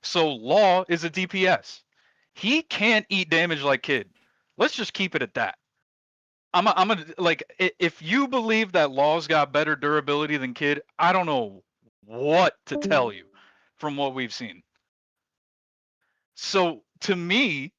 So Law is a DPS. He can't eat damage like Kid. Let's just keep it at that. I'm gonna like, if you believe that Law's got better durability than Kid, I don't know what to tell you from what we've seen. So to me,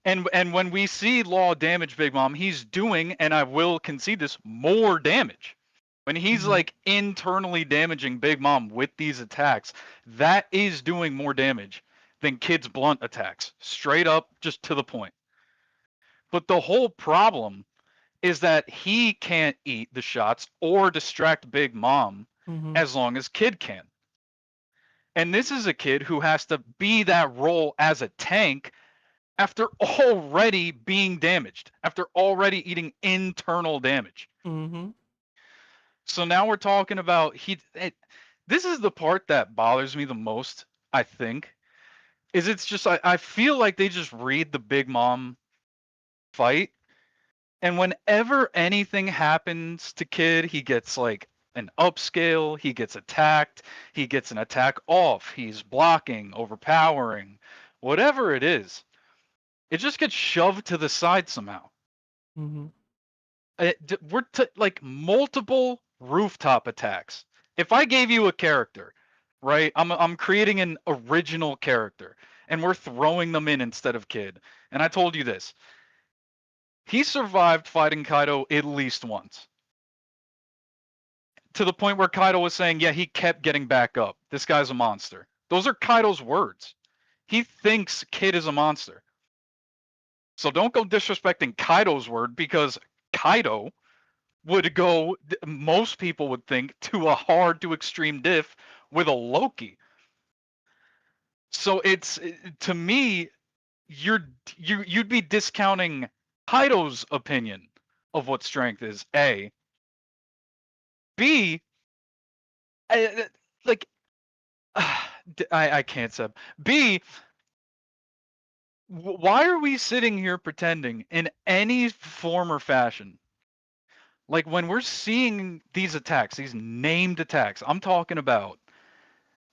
and when we see Law damage Big Mom, he's doing, and I will concede this, more damage. When he's like internally damaging Big Mom with these attacks, that is doing more damage than Kid's blunt attacks. Straight up, just to the point. But the whole problem is that he can't eat the shots or distract Big Mom as long as Kid can. And this is a kid who has to be that role as a tank after already being damaged, after already eating internal damage. So now we're talking about this is the part that bothers me the most, I think, is it's just I feel like they just read the Big Mom fight, and whenever anything happens to Kid, he gets like an upscale, he gets attacked, he gets an attack off, he's blocking, overpowering, whatever it is. It just gets shoved to the side somehow. We're like multiple rooftop attacks. If I gave you a character, right? I'm creating an original character, and we're throwing them in instead of Kid. And I told you this. He survived fighting Kaido at least once. To the point where Kaido was saying, yeah, he kept getting back up. This guy's a monster. Those are Kaido's words. He thinks Kid is a monster. So don't go disrespecting Kaido's word, because Kaido would go, most people would think, to a hard to extreme diff with a Loki. So it's, to me, you'd be discounting Kaido's opinion of what strength is, A. B, I can't sub. B, why are we sitting here pretending in any form or fashion, like when we're seeing these attacks, these named attacks, I'm talking about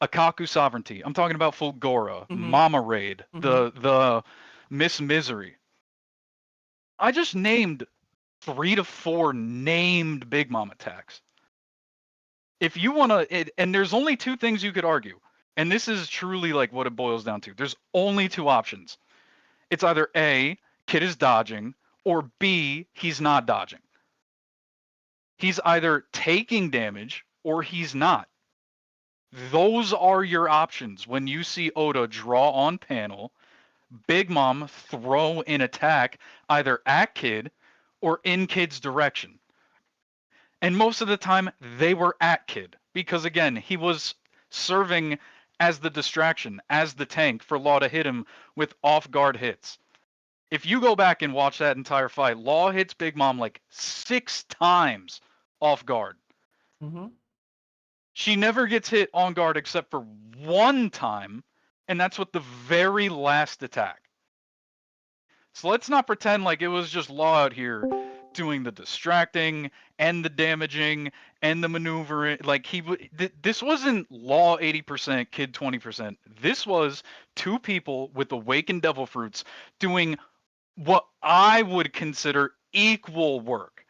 Akaku Sovereignty, I'm talking about Fulgora, Mama Raid, the Miss Misery. I just named 3 to 4 named Big Mom attacks. If you want to, and there's only 2 things you could argue, and this is truly like what it boils down to. There's only 2 options. It's either A, Kid is dodging, or B, he's not dodging. He's either taking damage or he's not. Those are your options when you see Oda draw on panel, Big Mom throw an attack either at Kid or in Kid's direction. And most of the time, they were at Kid because, again, he was serving as the distraction, as the tank for Law to hit him with off-guard hits. If you go back and watch that entire fight, Law hits Big Mom like 6 times off guard. Mm-hmm. She never gets hit on guard except for 1 time, and that's with the very last attack. So let's not pretend like it was just Law out here doing the distracting and the damaging and the maneuvering. Like this wasn't Law 80%, Kid 20%. This was 2 people with awakened devil fruits doing what I would consider equal work.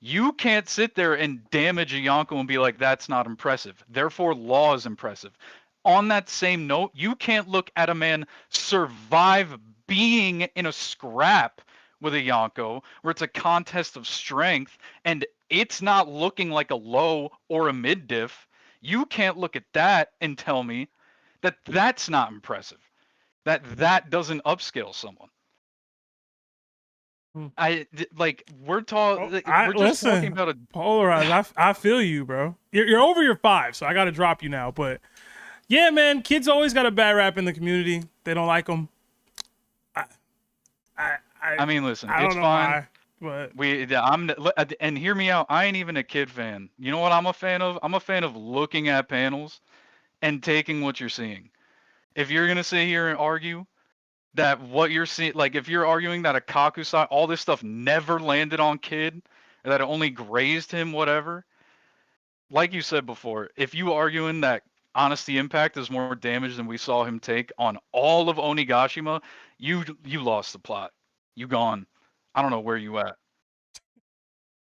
You can't sit there and damage a Yonko and be like, that's not impressive. Therefore, Law is impressive. On that same note, you can't look at a man survive being in a scrap with a Yonko where it's a contest of strength and it's not looking like a low or a mid diff. You can't look at that and tell me that that's not impressive, that doesn't upscale someone. We're talking. We're just talking about a Polarize. I feel you, bro. You're over your 5, so I got to drop you now. But yeah, man, kids always got a bad rap in the community. They don't like them. I mean, listen, I it's don't know fine. Why, but and hear me out. I ain't even a Kid fan. You know what I'm a fan of? I'm a fan of looking at panels and taking what you're seeing. If you're gonna sit here and argue that what you're seeing, like if you're arguing that a Kakusai, all this stuff never landed on Kid, or that it only grazed him, whatever. Like you said before, if you arguing that Honesty Impact is more damage than we saw him take on all of Onigashima, you lost the plot. You gone. I don't know where you at.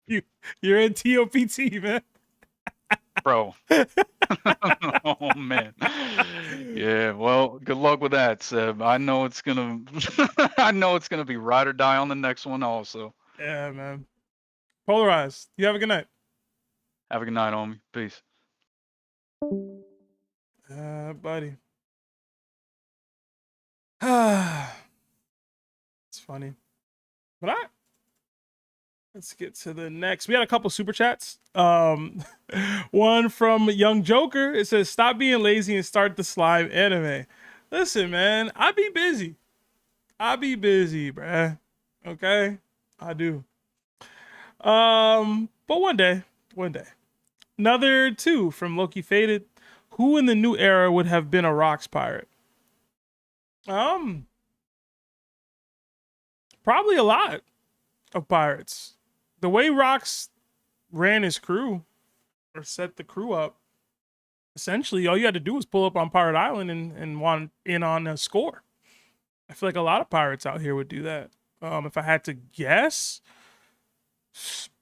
You're in TOPT, man. Bro. Oh man. Yeah, well, good luck with that, Seb. I know it's gonna be ride or die on the next one also. Yeah, man. Polarize. You have a good night. Have a good night, homie. Peace. Buddy. It's funny. But let's get to the next. We had a couple super chats. One from Young Joker. It says, "Stop being lazy and start the slime anime." Listen, man, I be busy, bruh. Okay, I do. But one day. Another 2 from Loki Faded. Who in the new era would have been a Rocks pirate? Probably a lot of pirates. The way Rocks ran his crew or set the crew up, essentially all you had to do was pull up on Pirate Island and want in on a score. I feel like a lot of pirates out here would do that. If I had to guess,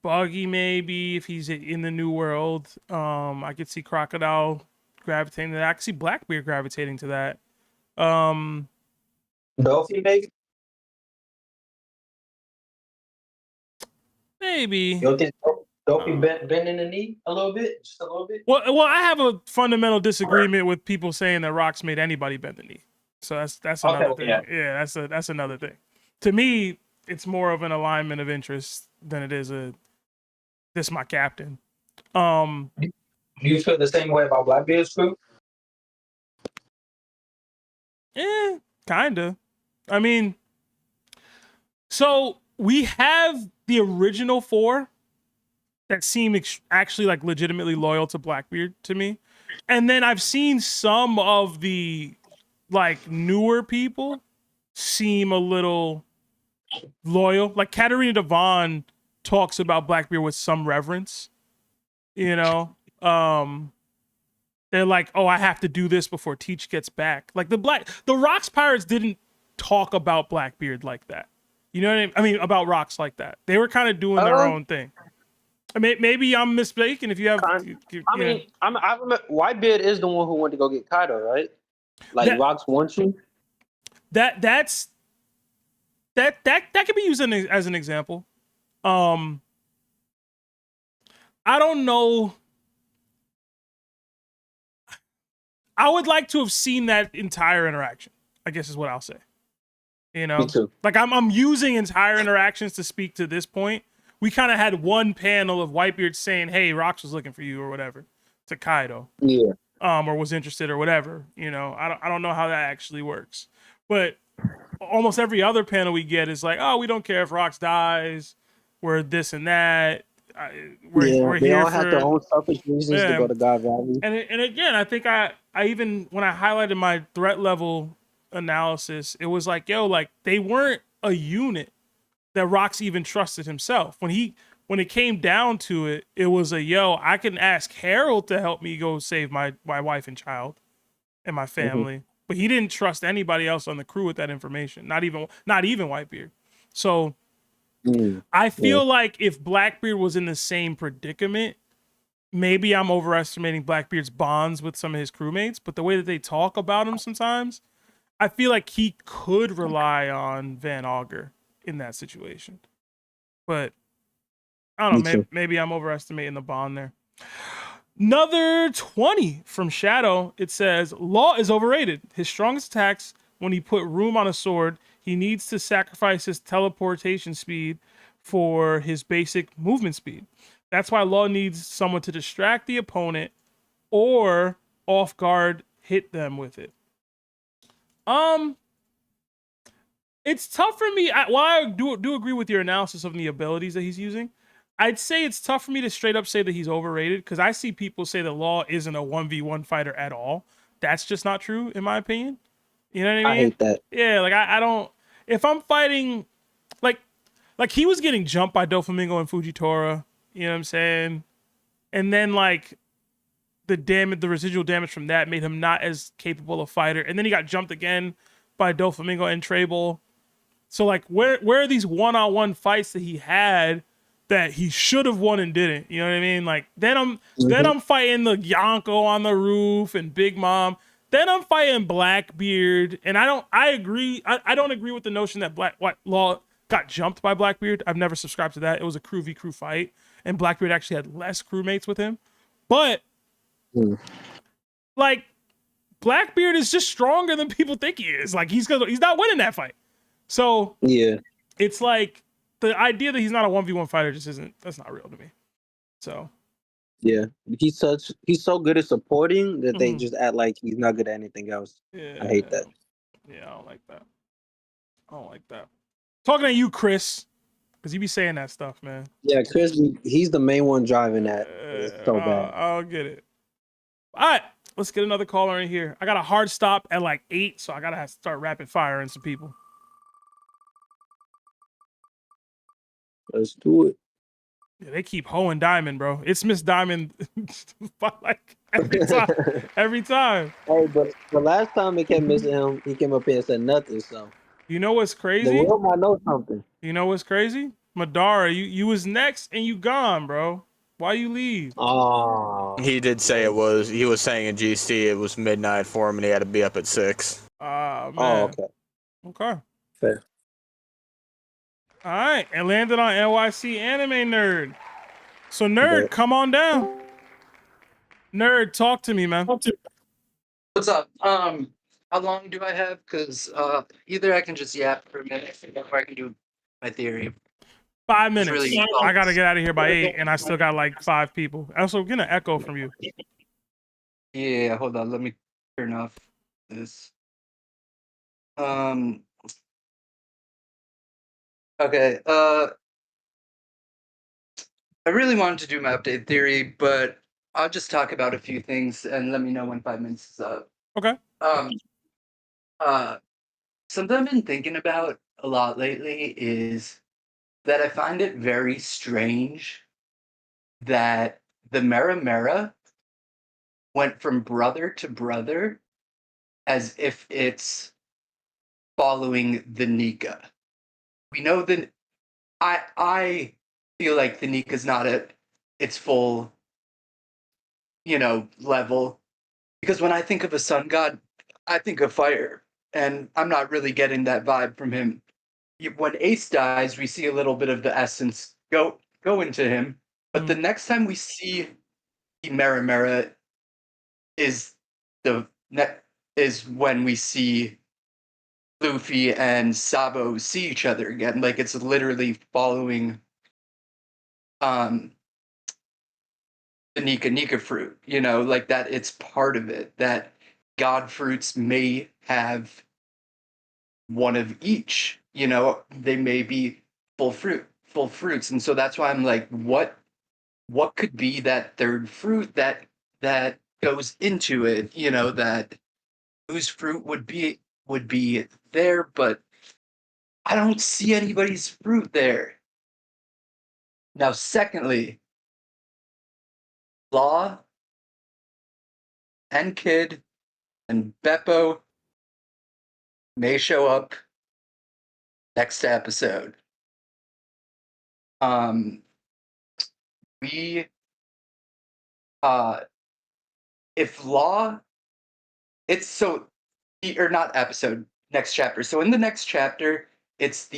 Buggy maybe, if he's in the new world. I could see Crocodile gravitating to that. I could see Blackbeard gravitating to that. Doffy maybe? Maybe. You don't think Doffy bending the knee a little bit? Just a little bit? Well, I have a fundamental disagreement with people saying that Rocks made anybody bend the knee. So that's another thing. Yeah, that's another thing. To me, it's more of an alignment of interest than it is this my captain. Do you feel the same way about Blackbeard's crew? Kinda. I mean, so we have the original 4 that seem actually like legitimately loyal to Blackbeard to me. And then I've seen some of the like newer people seem a little loyal. Like Katarina Devon talks about Blackbeard with some reverence. You know? They're like, "Oh, I have to do this before Teach gets back." Like the Rocks pirates didn't talk about Blackbeard like that. You know what I mean? I mean, about Rocks like that. They were kind of doing their own thing. I mean, maybe I'm mistaken. If you have, I remember Whitebeard is the one who went to go get Kaido, right? Like Rocks wants you. That's that could be used as an example. I don't know. I would like to have seen that entire interaction, I guess is what I'll say. You know, Me too. like I'm using entire interactions to speak to this point. We kind of had one panel of Whitebeard saying, "Hey, Rox was looking for you" or whatever to Kaido. Yeah. Or was interested or whatever. You know, I don't know how that actually works. But almost every other panel we get is like, "Oh, we don't care if Rox dies. We're this and that. We're they here all for have their own selfish reasons to go to God Valley. And again, I think I even when I highlighted my threat level analysis, it was like, yo, like they weren't a unit that Rox even trusted himself. When it came down to it, it was a yo, I can ask Harold to help me go save my wife and child and my family. But he didn't trust anybody else on the crew with that information. Not even Whitebeard. So I feel like if Blackbeard was in the same predicament, maybe I'm overestimating Blackbeard's bonds with some of his crewmates, but the way that they talk about him sometimes, I feel like he could rely on Van Augur in that situation. But I don't know, maybe I'm overestimating the bond there. Another 20 from Shadow. It says, Law is overrated. His strongest attacks when he put room on a sword, he needs to sacrifice his teleportation speed for his basic movement speed. That's why Law needs someone to distract the opponent or off guard hit them with it. It's tough for me. While I do agree with your analysis of the abilities that he's using, I'd say it's tough for me to straight up say that he's overrated because I see people say that Law isn't a 1v1 fighter at all. That's just not true, in my opinion. You know what I mean? I hate that. Yeah, like I don't. If I'm fighting, like he was getting jumped by Doflamingo and Fujitora. You know what I'm saying? And then like the residual damage from that made him not as capable a fighter. And then he got jumped again by Doflamingo and Trable. So like, where are these one-on-one fights that he had that he should have won and didn't? You know what I mean? Like then I'm fighting the Yonko on the roof and Big Mom. Then I'm fighting Blackbeard, and I don't agree with the notion that Law got jumped by Blackbeard. I've never subscribed to that. It was a crew v crew fight, and Blackbeard actually had less crewmates with him. But like Blackbeard is just stronger than people think he is. Like he's not winning that fight. So yeah, it's like the idea that he's not a 1v1 fighter that's not real to me. So yeah, he's so good at supporting that they just act like he's not good at anything else. Yeah, I hate that. Yeah, I don't like that. Talking to you, Chris, because you be saying that stuff, man. Yeah, Chris, he's the main one driving that. It's so bad. I'll get it. All right, let's get another caller in here. I got a hard stop at like 8, so I gotta have to start rapid firing some people. Let's do it. Yeah, they keep hoeing Diamond, bro. It's Miss Diamond, like every time. Hey, but the last time it kept missing him, he came up here and said nothing. So you know what's crazy? The world might know something. You know what's crazy? Madara, you was next and you gone, bro. Why you leave? Oh, he did say he was saying in GC it was midnight for him and he had to be up at 6. Man. Oh, okay. Fair. All right, and landed on NYCAnimeNerd. So Nerd, come on down. Nerd, talk to me, man. What's up? How long do I have? Because either I can just yap for a minute, or I can do my theory. 5 minutes. Really I gotta get out of here by 8, and I still got like 5 people. Also, get an echo from you. Yeah, hold on. Let me turn off this. Okay. I really wanted to do my update theory, but I'll just talk about a few things and let me know when 5 minutes is up. Okay. Something I've been thinking about a lot lately is that I find it very strange that the Mera went from brother to brother as if it's following the Nika. We know that I feel like the Nika's not at its full, level. Because when I think of a sun god, I think of fire. And I'm not really getting that vibe from him. when Ace dies, we see a little bit of the essence go into him. But the next time we see Mera is is when we see Luffy and Sabo see each other again. Like it's literally following the Nika fruit, you know, like that it's part of it, that God fruits may have one of each, you know, they may be full fruits. And so that's why I'm like, what could be that third fruit that goes into it, you know, that whose fruit would be there, but I don't see anybody's fruit there. Now, secondly, Law and Kid and Beppo may show up next episode. We if Law, it's so, or not episode, next chapter. So in the next chapter, it's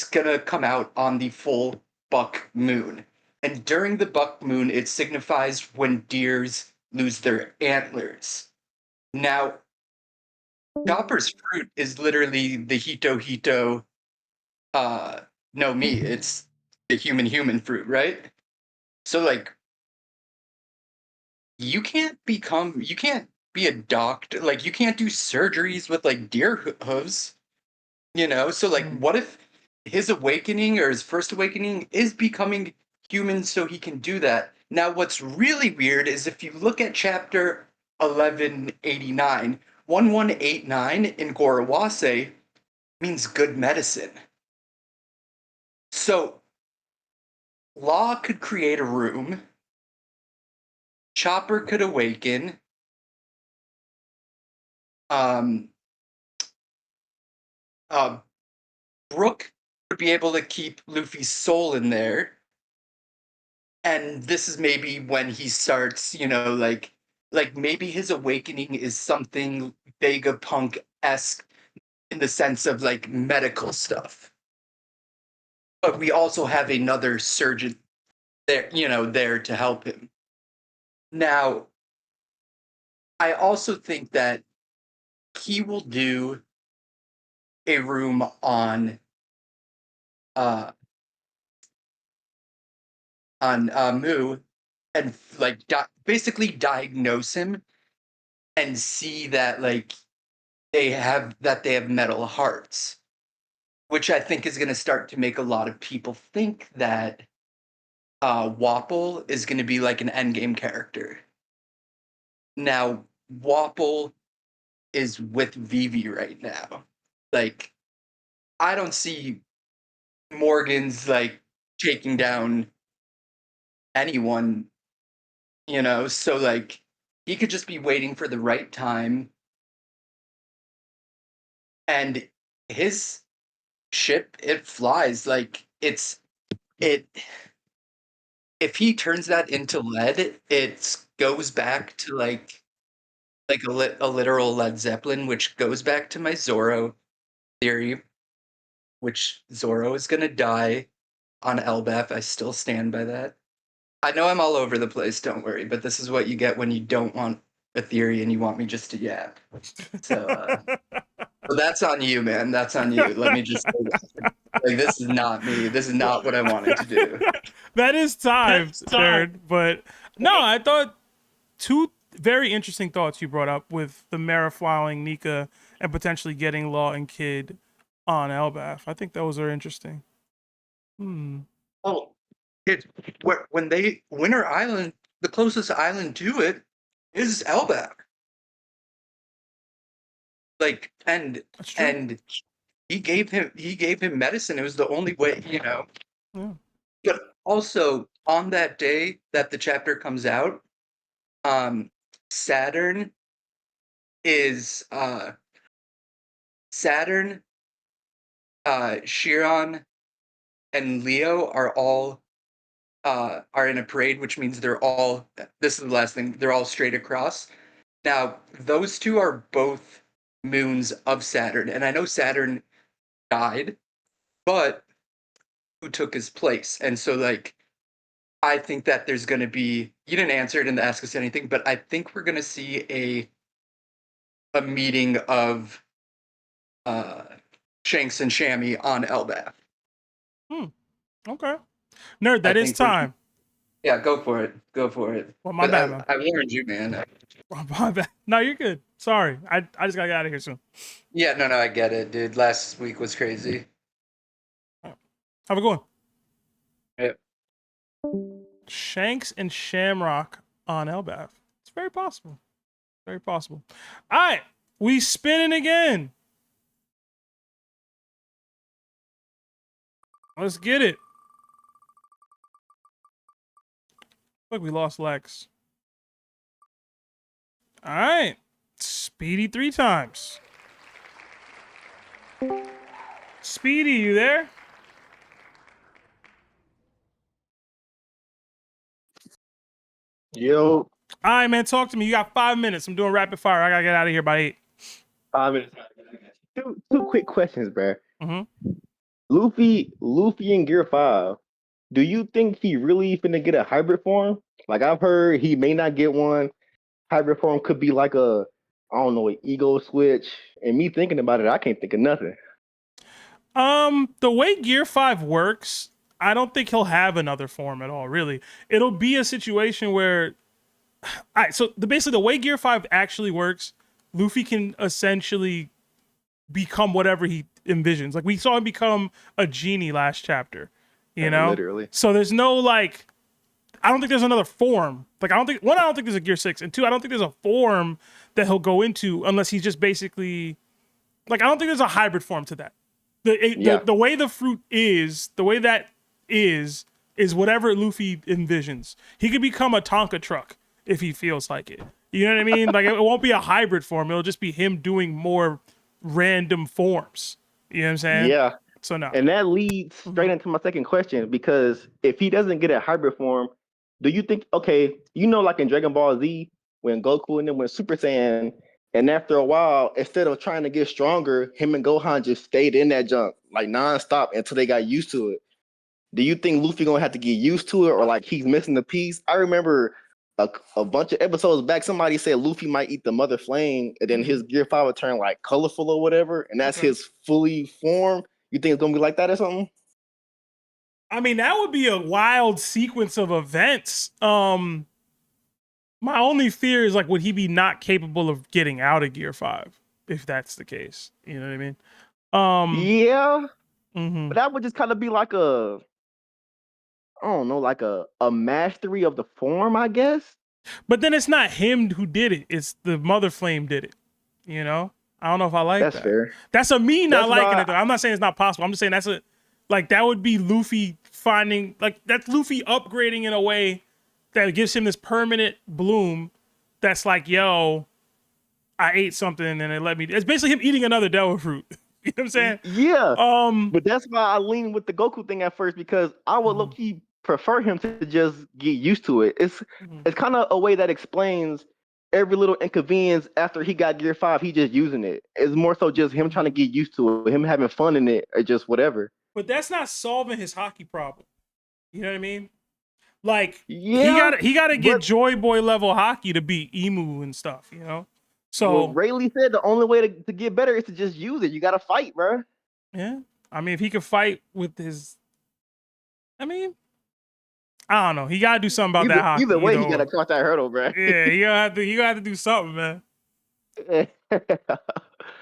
gonna come out on the full buck moon. And during the buck moon, it signifies when deers lose their antlers. Now, Chopper's fruit is literally the Hito no me, it's the human fruit, right? So like you can't be a doctor, like you can't do surgeries with like deer hooves, you know? So like what if his awakening or his first awakening is becoming human so he can do that? Now what's really weird is if you look at chapter 1189, 1189 in Gorawase means good medicine. So Law could create a room, Chopper could awaken, Brook would be able to keep Luffy's soul in there, and this is maybe when he starts, you know, like maybe his awakening is something Vegapunk-esque in the sense of like medical stuff. But we also have another surgeon there, you know, there to help him. Now, I also think that he will do a room on Mu and like basically diagnose him and see that like they have metal hearts, which I think is going to start to make a lot of people think that Wapol is going to be like an endgame character. Now, Wapol is with Vivi right now. Like, I don't see Morgan's like taking down anyone, you know, so like he could just be waiting for the right time. And his ship, it flies like if he turns that into lead, it goes back to like a literal Led Zeppelin, which goes back to my Zoro theory, which Zoro is gonna die on Elbaf. I still stand by that. I know I'm all over the place, don't worry, but this is what you get when you don't want a theory and you want me just to yap. So, so that's on you, man. That's on you. Let me just say that. Like, this is not me. This is not what I wanted to do. That is time, Jared. But no, I thought two very interesting thoughts you brought up with the Mera flying Nika and potentially getting Law and Kid on Elbaf. I think those are interesting. Oh, it's when they Winter Island, the closest island to it is Elbaf. Like, and he gave him medicine. It was the only way, you know. Yeah. But also on that day that the chapter comes out, Saturn, Chiron, and Leo are all are in a parade, which means they're all, this is the last thing, they're all straight across. Now, those two are both moons of Saturn, and I know Saturn died, but who took his place? And so, like, I think that there's going to be. You didn't answer it in the Ask Us Anything, but I think we're going to see a meeting of Shanks and Shammy on Elbaf. Okay. Nerd, that is time. Yeah, go for it. Go for it. Well, my bad, man. I warned you, man. My bad. No, you're good. Sorry. I just got to get out of here soon. Yeah, no, I get it, dude. Last week was crazy. Have a good one. Yep. Shanks and Shamrock on Elbaf. It's very possible. Very possible. All right. We spinning again. Let's get it. Look, we lost Lex. All right. Speedy 3 times. Speedy, you there? Yo. All right, man. Talk to me. You got 5 minutes. I'm doing rapid fire. I got to get out of here by 8. 5 minutes. Two quick questions, bro. Mm-hmm. Luffy in Gear 5. Do you think he really finna get a hybrid form? Like, I've heard he may not get one. Hybrid form could be like an ego switch. And me thinking about it, I can't think of nothing. The way Gear 5 works, I don't think he'll have another form at all, really. It'll be a situation where... All right, so basically the way Gear 5 actually works, Luffy can essentially become whatever he envisions. Like, we saw him become a genie last chapter, you know? Literally. So there's no, like... I don't think there's another form. Like, I don't think there's a Gear 6. And 2, I don't think there's a form that he'll go into unless he's just basically... Like, I don't think there's a hybrid form to that. The way the fruit is, the way that is whatever Luffy envisions. He could become a Tonka truck if he feels like it. You know what I mean? Like, it won't be a hybrid form. It'll just be him doing more random forms. You know what I'm saying? Yeah. So no. And that leads straight into my second question, because if he doesn't get a hybrid form, do you think, okay, like in Dragon Ball Z, when Goku and then went Super Saiyan, and after a while, instead of trying to get stronger, him and Gohan just stayed in that junk, like nonstop until they got used to it. Do you think Luffy gonna have to get used to it, or like he's missing the piece? I remember a bunch of episodes back, somebody said Luffy might eat the Mother Flame, and then his Gear 5 would turn like colorful or whatever, and that's his fully form. You think it's gonna be like that or something? I mean, that would be a wild sequence of events. My only fear is, like, would he be not capable of getting out of Gear 5 if that's the case? You know what I mean? Yeah. Mm-hmm. But that would just kind of be like like a mastery of the form, I guess. But then it's not him who did it. It's the Mother Flame did it. You know? I don't know if I like that. That's fair. That's a me not liking it, though. I'm not saying it's not possible. I'm just saying that would be Luffy finding, like, that's Luffy upgrading in a way that gives him this permanent bloom that's like, yo, I ate something and it let me... It's basically him eating another Devil Fruit. You know what I'm saying? Yeah. But that's why I lean with the Goku thing at first, because I would low-key prefer him to just get used to it. It's kind of a way that explains every little inconvenience after he got Gear 5, he just using it. It's more so just him trying to get used to it, him having fun in it, or just whatever. But that's not solving his hockey problem. You know what I mean? Like, yeah, he gotta get Joy Boy level hockey to beat Imu and stuff, you know? So Rayleigh said the only way to get better is to just use it. You gotta fight, bro. Yeah. I mean, if he could fight with his... I mean... I don't know. He gotta do something about that hockey. Either way, he gotta cross that hurdle, bro. Yeah, he gonna have to do something, man. That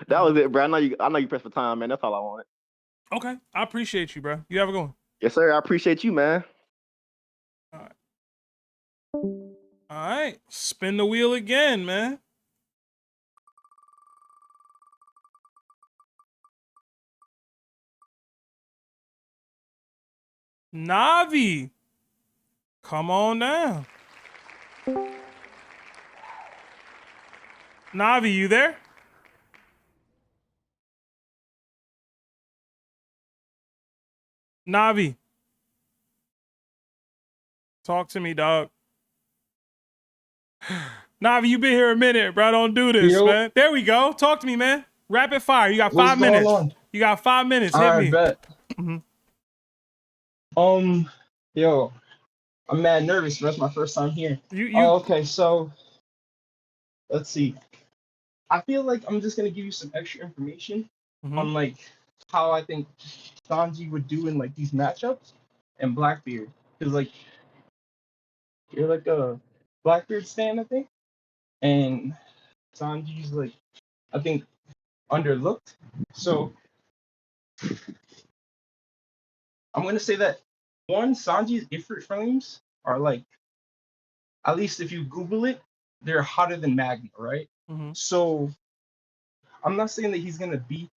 was it, bro. I know you pressed for time, man. That's all I wanted. Okay. I appreciate you, bro. You have a good one. Yes, sir. I appreciate you, man. All right. Spin the wheel again, man. Navv. Come on down. Navv, you there? Navv. Talk to me, dog. Navv, you been here a minute, bro. Don't do this, man. There we go. Talk to me, man. Rapid fire. You got 5 minutes. You got 5 minutes. Hit me. Bet. Yo, I'm mad nervous. That's my first time here. You Okay, so let's see. I feel like I'm just gonna give you some extra information on like how I think Sanji would do in like these matchups and Blackbeard, because like you're like a Blackbeard stan, I think, and Sanji's like I think underlooked. So I'm gonna say that one, Sanji's Ifrit frames are like, at least if you Google it, they're hotter than magma, right? So I'm not saying that he's gonna beat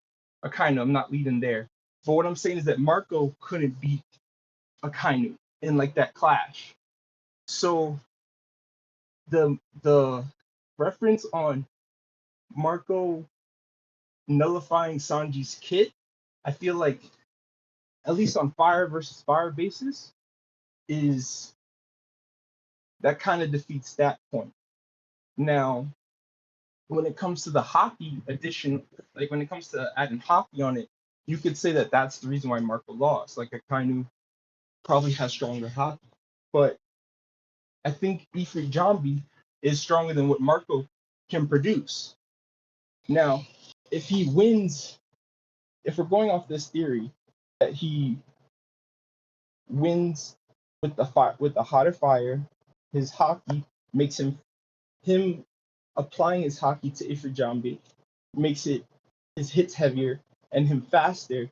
Akainu. I'm not leading there. But what I'm saying is that Marco couldn't beat Akainu in like that clash. So the reference on Marco nullifying Sanji's kit, I feel like at least on fire versus fire basis, is that kind of defeats that point. Now, when it comes to the hockey edition, like when it comes to adding hockey on it, you could say that that's the reason why Marco lost. Like Akainu probably has stronger hockey, but I think Ifrit Jambi is stronger than what Marco can produce. Now, if he wins, if we're going off this theory that he wins with the fire, with the hotter fire, his hockey makes him applying his hockey to Ifrit Jambi makes it his hits heavier and him faster.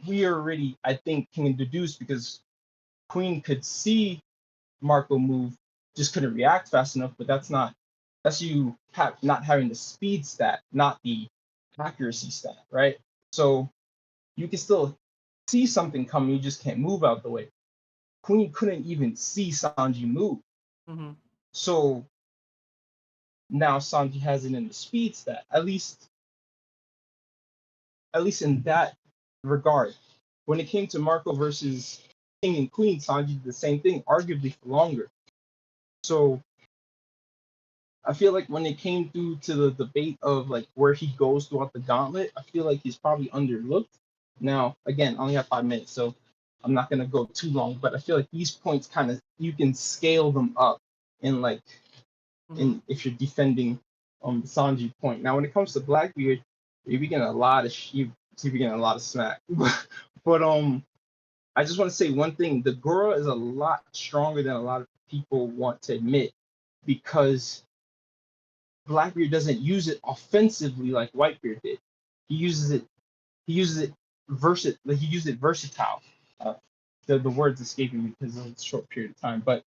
We already, I think, can deduce because Queen could see Marco move, just couldn't react fast enough. But that's you not having the speed stat, not the accuracy stat, right? So you can still see something coming, you just can't move out the way. Queen couldn't even see Sanji move. So now Sanji has it in the speed stat, at least in that regard. When it came to Marco versus King and Queen, Sanji did the same thing, arguably for longer. So I feel like when it came through to the debate of like where he goes throughout the gauntlet, I feel like he's probably underlooked. Now, again, I only have 5 minutes, so I'm not gonna go too long, but I feel like these points kind of you can scale them up in like in if you're defending the Sanji point. Now, when it comes to Blackbeard, you're getting a lot of smack. But I just want to say one thing: the Goro is a lot stronger than a lot of people want to admit, because Blackbeard doesn't use it offensively like Whitebeard did. He uses it versatile. The word's escaping me because of a short period of time. But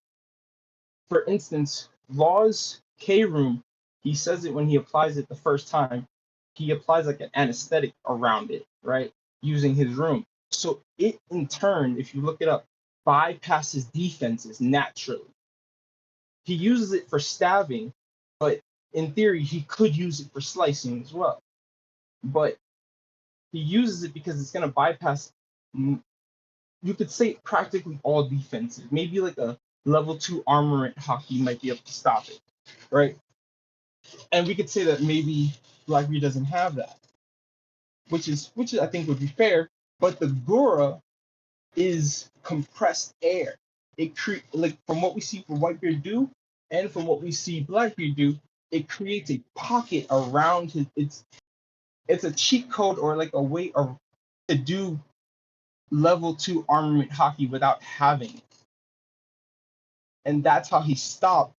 for instance, Law's K Room, he says it when he applies it the first time. He applies like an anesthetic around it, right? Using his room. So it in turn, if you look it up, bypasses defenses naturally. He uses it for stabbing, but in theory, he could use it for slicing as well. But he uses it because it's going to bypass, you could say, practically all defenses. Maybe like a level 2 armorant hockey might be able to stop it, right? And we could say that maybe Blackbeard doesn't have that, which is I think would be fair. But the Gura is compressed air. It like from what we see for Whitebeard do, and from what we see Blackbeard do, it creates a pocket around his. It's a cheat code or like a way to do level 2 armament hockey without having it, and that's how he stopped.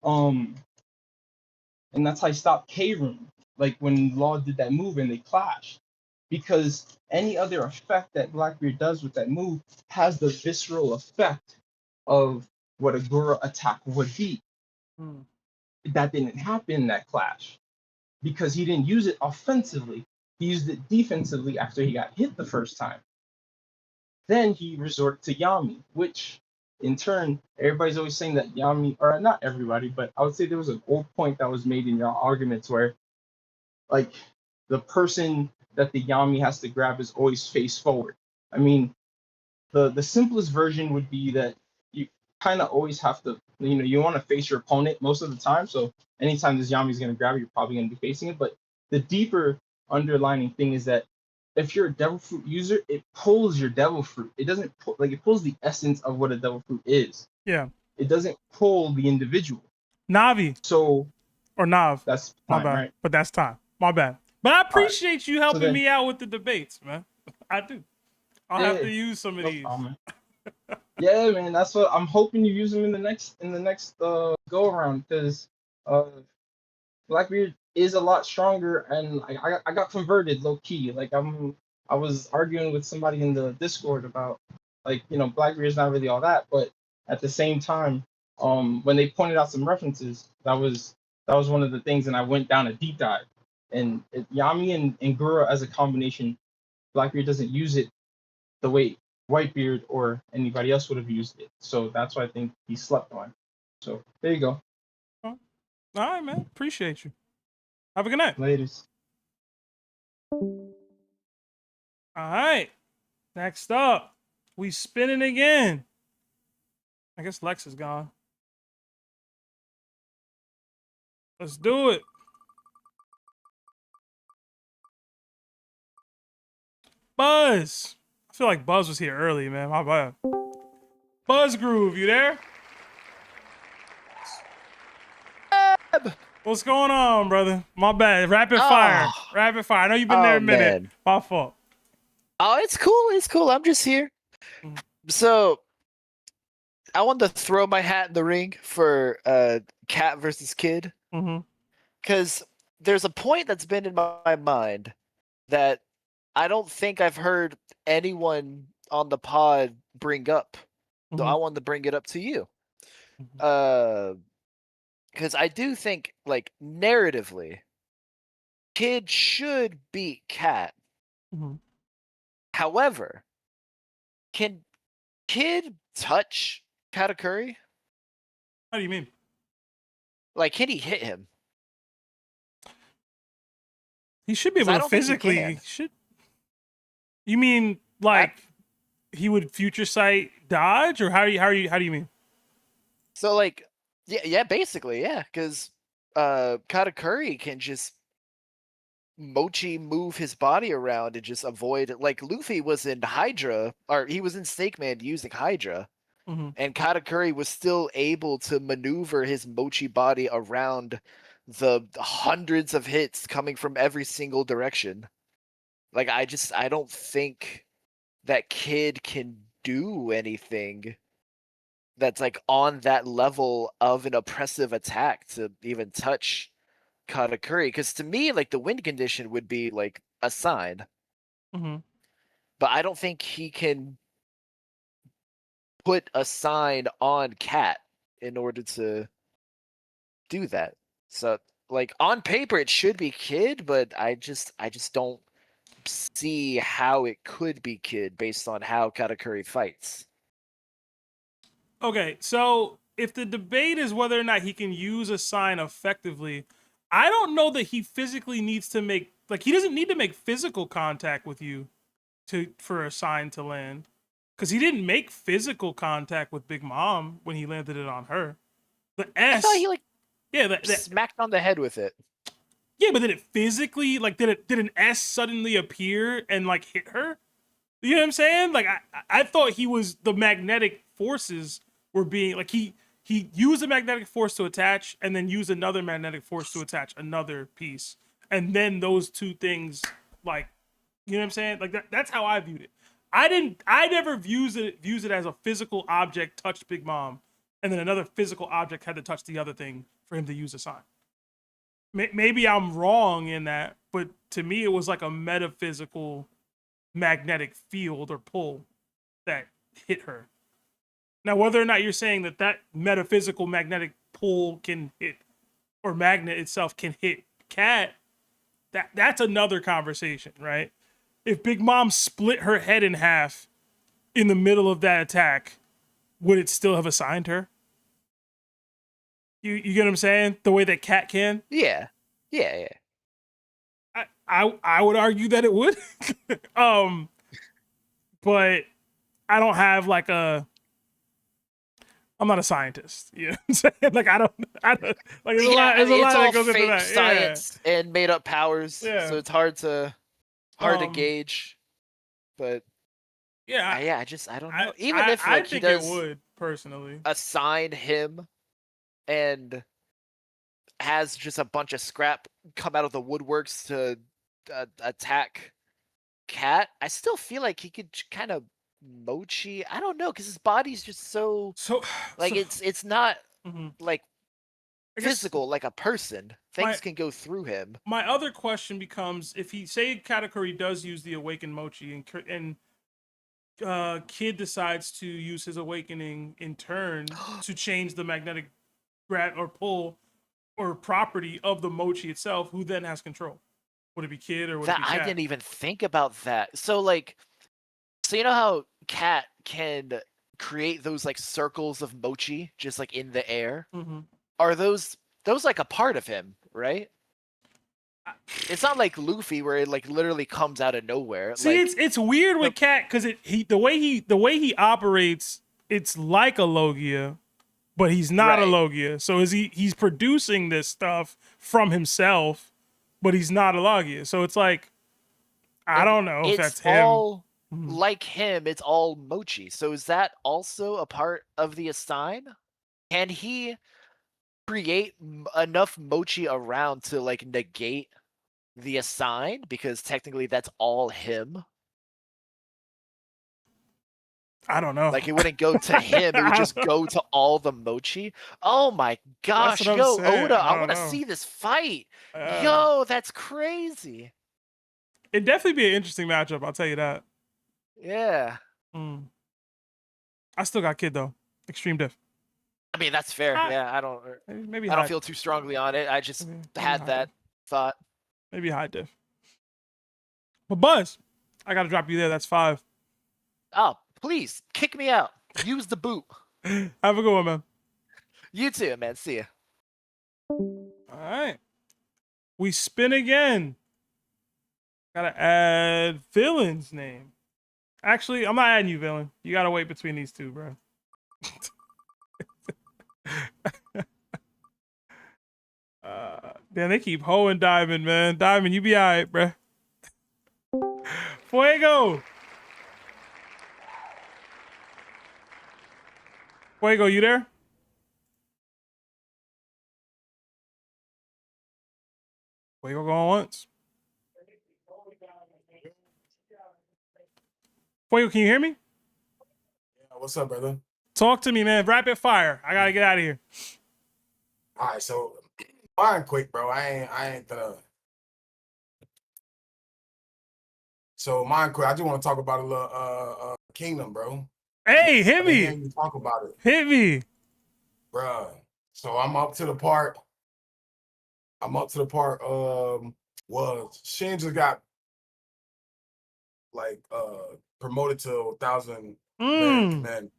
And that's how he stopped K-Room, like when Law did that move and they clashed. Because any other effect that Blackbeard does with that move has the visceral effect of what a Gura attack would be. That didn't happen in that clash because he didn't use it offensively. He used it defensively after he got hit the first time. Then he resorted to Yami, which in turn, everybody's always saying that Yami, or not everybody, but I would say there was an old point that was made in y'all arguments where like the person that the Yami has to grab is always face forward. I mean, the simplest version would be that you kind of always have to, you want to face your opponent most of the time. So anytime this Yami is going to grab you, you're probably going to be facing it. But the deeper underlining thing is that if you're a devil fruit user, it pulls your devil fruit. It doesn't pull, like, it pulls the essence of what a devil fruit is. Yeah. It doesn't pull the individual. Navv. So or Navv. that's My fine, bad. right? But that's time. My bad. But I All right. appreciate you helping then- me out with the debates, man. I do. I'll have to use some of no these. problem. Yeah, man, that's what I'm hoping you use them in the next go around, because Blackbeard is a lot stronger, and I got converted low key. Like I was arguing with somebody in the Discord about, like, you know, Blackbeard's not really all that, but at the same time, when they pointed out some references, that was one of the things, and I went down a deep dive, and Yami and Gura as a combination, Blackbeard doesn't use it the way Whitebeard or anybody else would have used it. So that's why I think he slept on. So there you go. All right, man. Appreciate you. Have a good night. Ladies. All right. Next up, we spinning again. I guess Lex is gone. Let's do it. Buzz. I feel like Buzz was here early, man. My bad. BuzzGroove, you there? What's going on, brother? My bad. Rapid fire. Rapid fire. I know you've been there a minute. Man. My fault. Oh, it's cool. It's cool. I'm just here. So, I wanted to throw my hat in the ring for Cat versus Kid. Because there's a point that's been in my mind that I don't think I've heard anyone on the pod bring up. So I wanted to bring it up to you. Because I do think, like, narratively, Kid should beat Cat. However, can Kid touch Katakuri? How do you mean? Like, can he hit him? He should be 'Cause able I to don't think he physically. can. He should. You mean like he would future sight dodge, or how do you mean? So, like, yeah, basically, yeah, because Katakuri can just Mochi move his body around and just avoid it. Like, Luffy was in Hydra, or he was in Snake Man using Hydra, and Katakuri was still able to maneuver his Mochi body around the hundreds of hits coming from every single direction. Like, I don't think that Kid can do anything that's, like, on that level of an oppressive attack to even touch Katakuri. Because to me, like, the wind condition would be, like, a sign. But I don't think he can put a sign on Cat in order to do that. So, like, on paper it should be Kid, but I just don't see how it could be Kid based on how Katakuri fights. Okay, so if the debate is whether or not he can use a sign effectively, I don't know that he physically needs to make, like, he doesn't need to make physical contact with you for a sign to land. Because he didn't make physical contact with Big Mom when he landed it on her. The S. I thought he, like, yeah, smacked on the head with it. Yeah, but did it physically, like, did an S suddenly appear and, like, hit her? You know what I'm saying? Like, I thought the magnetic forces were being, like, he used a magnetic force to attach and then used another magnetic force to attach another piece. And then those two things, like, you know what I'm saying? Like, that's how I viewed it. I never views it as a physical object touched Big Mom, and then another physical object had to touch the other thing for him to use a sign. Maybe I'm wrong in that, but to me it was like a metaphysical magnetic field or pull that hit her. Now, whether or not you're saying that metaphysical magnetic pull can hit, or magnet itself can hit Cat, that's another conversation, right? If Big Mom split her head in half in the middle of that attack, would it still have assigned her? You get what I'm saying? The way that Cat can? Yeah. I would argue that it would. But I don't have like I'm not a scientist. You know what I'm saying? Like I don't like there's a lot it's all that goes into fake that. science and made up powers. Yeah. So it's hard to hard to gauge, but yeah, I don't know. Even if like I think he does it would personally assign him and has just a bunch of scrap come out of the woodworks to attack Cat, I still feel like he could kind of mochi. I don't know, because his body's just so like it's not like physical like a person. Things can go through him. My other question becomes, if he say Katakuri does use the awakened mochi and Kid decides to use his awakening in turn to change the magnetic or pull or property of the mochi itself, who then has control? Would it be Kid or would it be Cat? I didn't even think about that. So you know how Cat can create those like circles of mochi just like in the air? Are those like a part of him, right? It's not like Luffy where it like literally comes out of nowhere. See, like, it's weird with Cat because the way he operates, it's like a Logia, but he's not a Logia. So he's producing this stuff from himself, but he's not a Logia. So it's like I don't know if that's him. All like him, it's all mochi. So is that also a part of the assign? Can he create enough mochi around to like negate the assign, because technically that's all him? I don't know. Like it wouldn't go to him, it would just go to all the mochi. Oh my gosh, yo, Oda, I want to see this fight. Yo, that's crazy. It'd definitely be an interesting matchup, I'll tell you that. Yeah. I still got Kid though. Extreme Diff. I mean, that's fair. Yeah, I don't feel too strongly on it. I just had that thought. Maybe high diff. But Buzz, I gotta drop you there. That's 5. Oh, please kick me out. Use the boot. Have a good one, man. You too, man. See ya. All right. We spin again. Gotta add Villain's name. Actually, I'm not adding you, Villain. You gotta wait between these two, bro. Damn, they keep hoeing Diamond, man. Diamond, you be alright, bruh. Fuego! Fuego, you there? Fuego going once. Fuego, can you hear me? Yeah, what's up, brother? Talk to me, man. Rapid fire. I gotta get out of here. All right, so mine quick, bro. I ain't gonna. So mine quick. I just want to talk about a little Kingdom, bro. Hey, hit me. You talk about it, hit me, bro. So I'm up to the part. Well, Shin just got like promoted to 1,000 man command.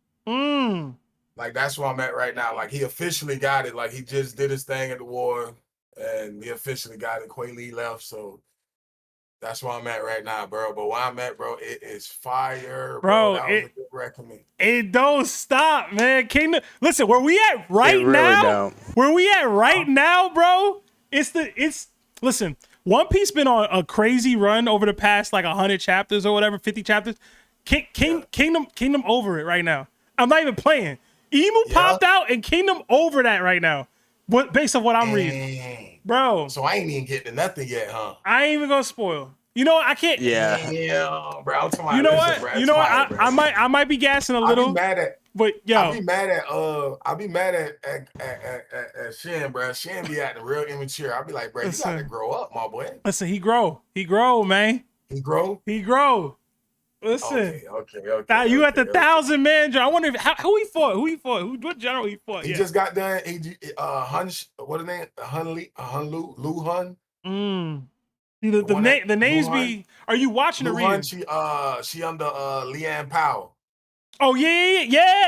Like that's where I'm at right now. Like he officially got it. Like he just did his thing at the war, and he officially got it. Quay Lee left, so that's where I'm at right now, bro. But where I'm at, bro, it is fire, bro. That was a good recommend. It don't stop, man. Kingdom. Listen, where we at right now? Where we at right now, bro? Listen. One Piece been on a crazy run over the past like 100 chapters or whatever, 50 chapters. Kingdom over it right now. I'm not even playing. Imu popped out and Kingdom over that right now. Based on what I'm reading. Bro. So I ain't even getting to nothing yet, huh? I ain't even gonna spoil. You know what? I can't. Yeah, bro. I'm talking you know about, what? You know what? I might be gassing a little. I'll be mad at. But yo, I'll be mad at Shin, bro. Shin be acting real immature. I'll be like, bro, you got to grow up, my boy. Listen, he grow, man. He grow. Listen. Okay. You at the 1,000 man. I wonder who he fought. What general he fought? He just got done. What the name? Lu Hun. The names be. Are you watching the reading? She under Leanne Powell. Oh yeah.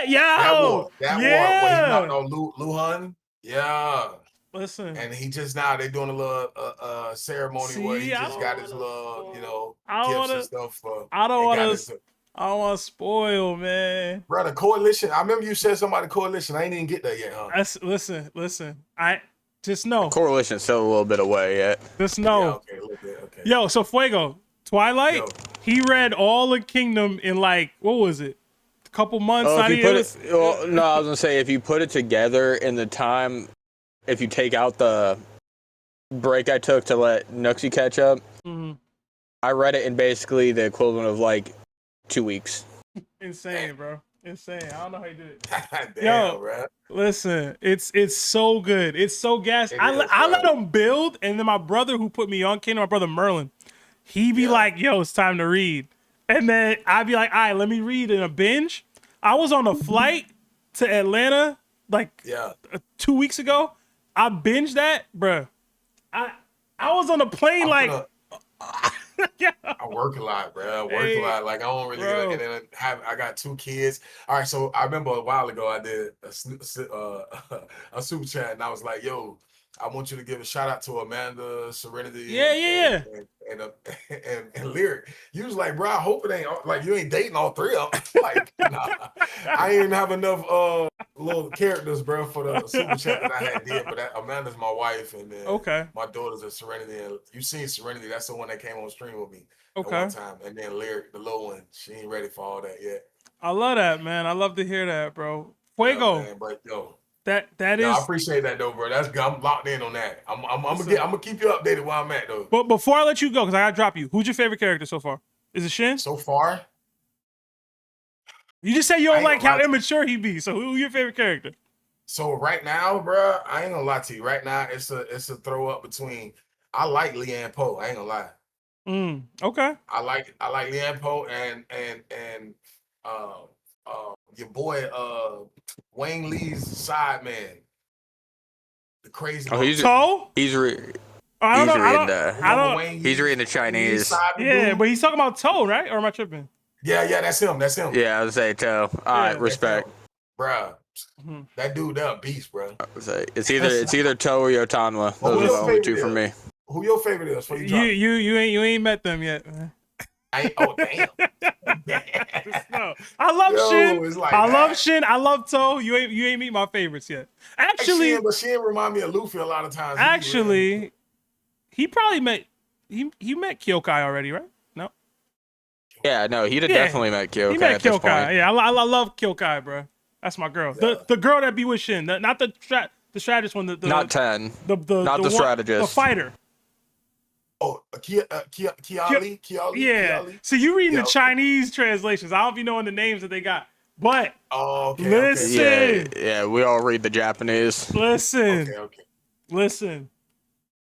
That war when he knocked on Lu Hun. Yeah. Listen. And he just now they doing a little ceremony where he just got his little, gifts and stuff. I don't want to spoil, man. Brother, Coalition. I remember you said something about the Coalition. I ain't even get there yet, huh? Listen. I just know. Coalition's still a little bit away yet. Just know. Yeah, okay. Yo, so Fuego, Twilight. Yo. He read all of Kingdom in like what was it? A couple months. Oh, Not if you even- put it, well, no, I was gonna say if you put it together in the time, if you take out the break I took to let Nooksy catch up, I read it in basically the equivalent of like 2 weeks. Insane, bro. Insane. I don't know how you did it. Damn, Yo, bro. listen, it's so good. It's so gas. I let him build, and then my brother who put me on Kingdom, my brother Merlin, he be like, yo, it's time to read. And then I'd be like, all right, let me read in a binge. I was on a flight to Atlanta like 2 weeks ago. I binged that, bro. I was on a plane I work a lot, bro. I work a lot. Like I don't really get it. And then I got 2 kids. All right, so I remember a while ago I did a super chat, and I was like, "Yo, I want you to give a shout out to Amanda, Serenity, and Lyric." You was like, "Bro, I hope it ain't like you ain't dating all 3 of them." Like, nah, I ain't have enough little characters, bro, for the super chat that I had did. But Amanda's my wife, and then my daughter's a Serenity. And you seen Serenity? That's the one that came on stream with me at one time. And then Lyric, the little one, she ain't ready for all that yet. I love that, man. I love to hear that, bro. Fuego. Yeah, man, but yo, that is. I appreciate that though, bro. That's good. I'm locked in on that. I'm gonna keep you updated where I'm at though. But before I let you go, because I gotta drop you, who's your favorite character so far? Is it Shin? So far. You just say you don't like how immature he be. So who's your favorite character? So right now, bro, I ain't gonna lie to you. Right now, it's a throw up between. I like Leanne Poe. I ain't gonna lie. Okay. I like Leanne Poe and your boy Wayne Lee's side man. The crazy. Oh, he's reading the Chinese. Yeah, but he's talking about Toe, right? Or am I tripping? Yeah, that's him. That's him. Yeah, I would say Toe. All right, respect. Bruh, that dude, that a beast, bro. It's either Toe or Yotanwa. Those are the only 2 for me. Who your favorite is? For you ain't met them yet, man. Oh damn. No. I love Shin. Like I love Shin. I love Toe. You ain't meet my favorites yet. Actually, but Shin remind me of Luffy a lot of times. Actually, he probably met he met Kyokai already, right? No. Yeah, no, he'd have definitely met Kyokai. He met at this Kyokai. point. Yeah, I love Kyokai, bro. That's my girl. Yeah. The girl that be with Shin, not the strategist one. Not 10. Not the strategist. The fighter. Oh, Kiali. Yeah. So you reading the Chinese translations. I don't know if you knowing the names that they got. But listen. Yeah, we all read the Japanese. Listen. Listen.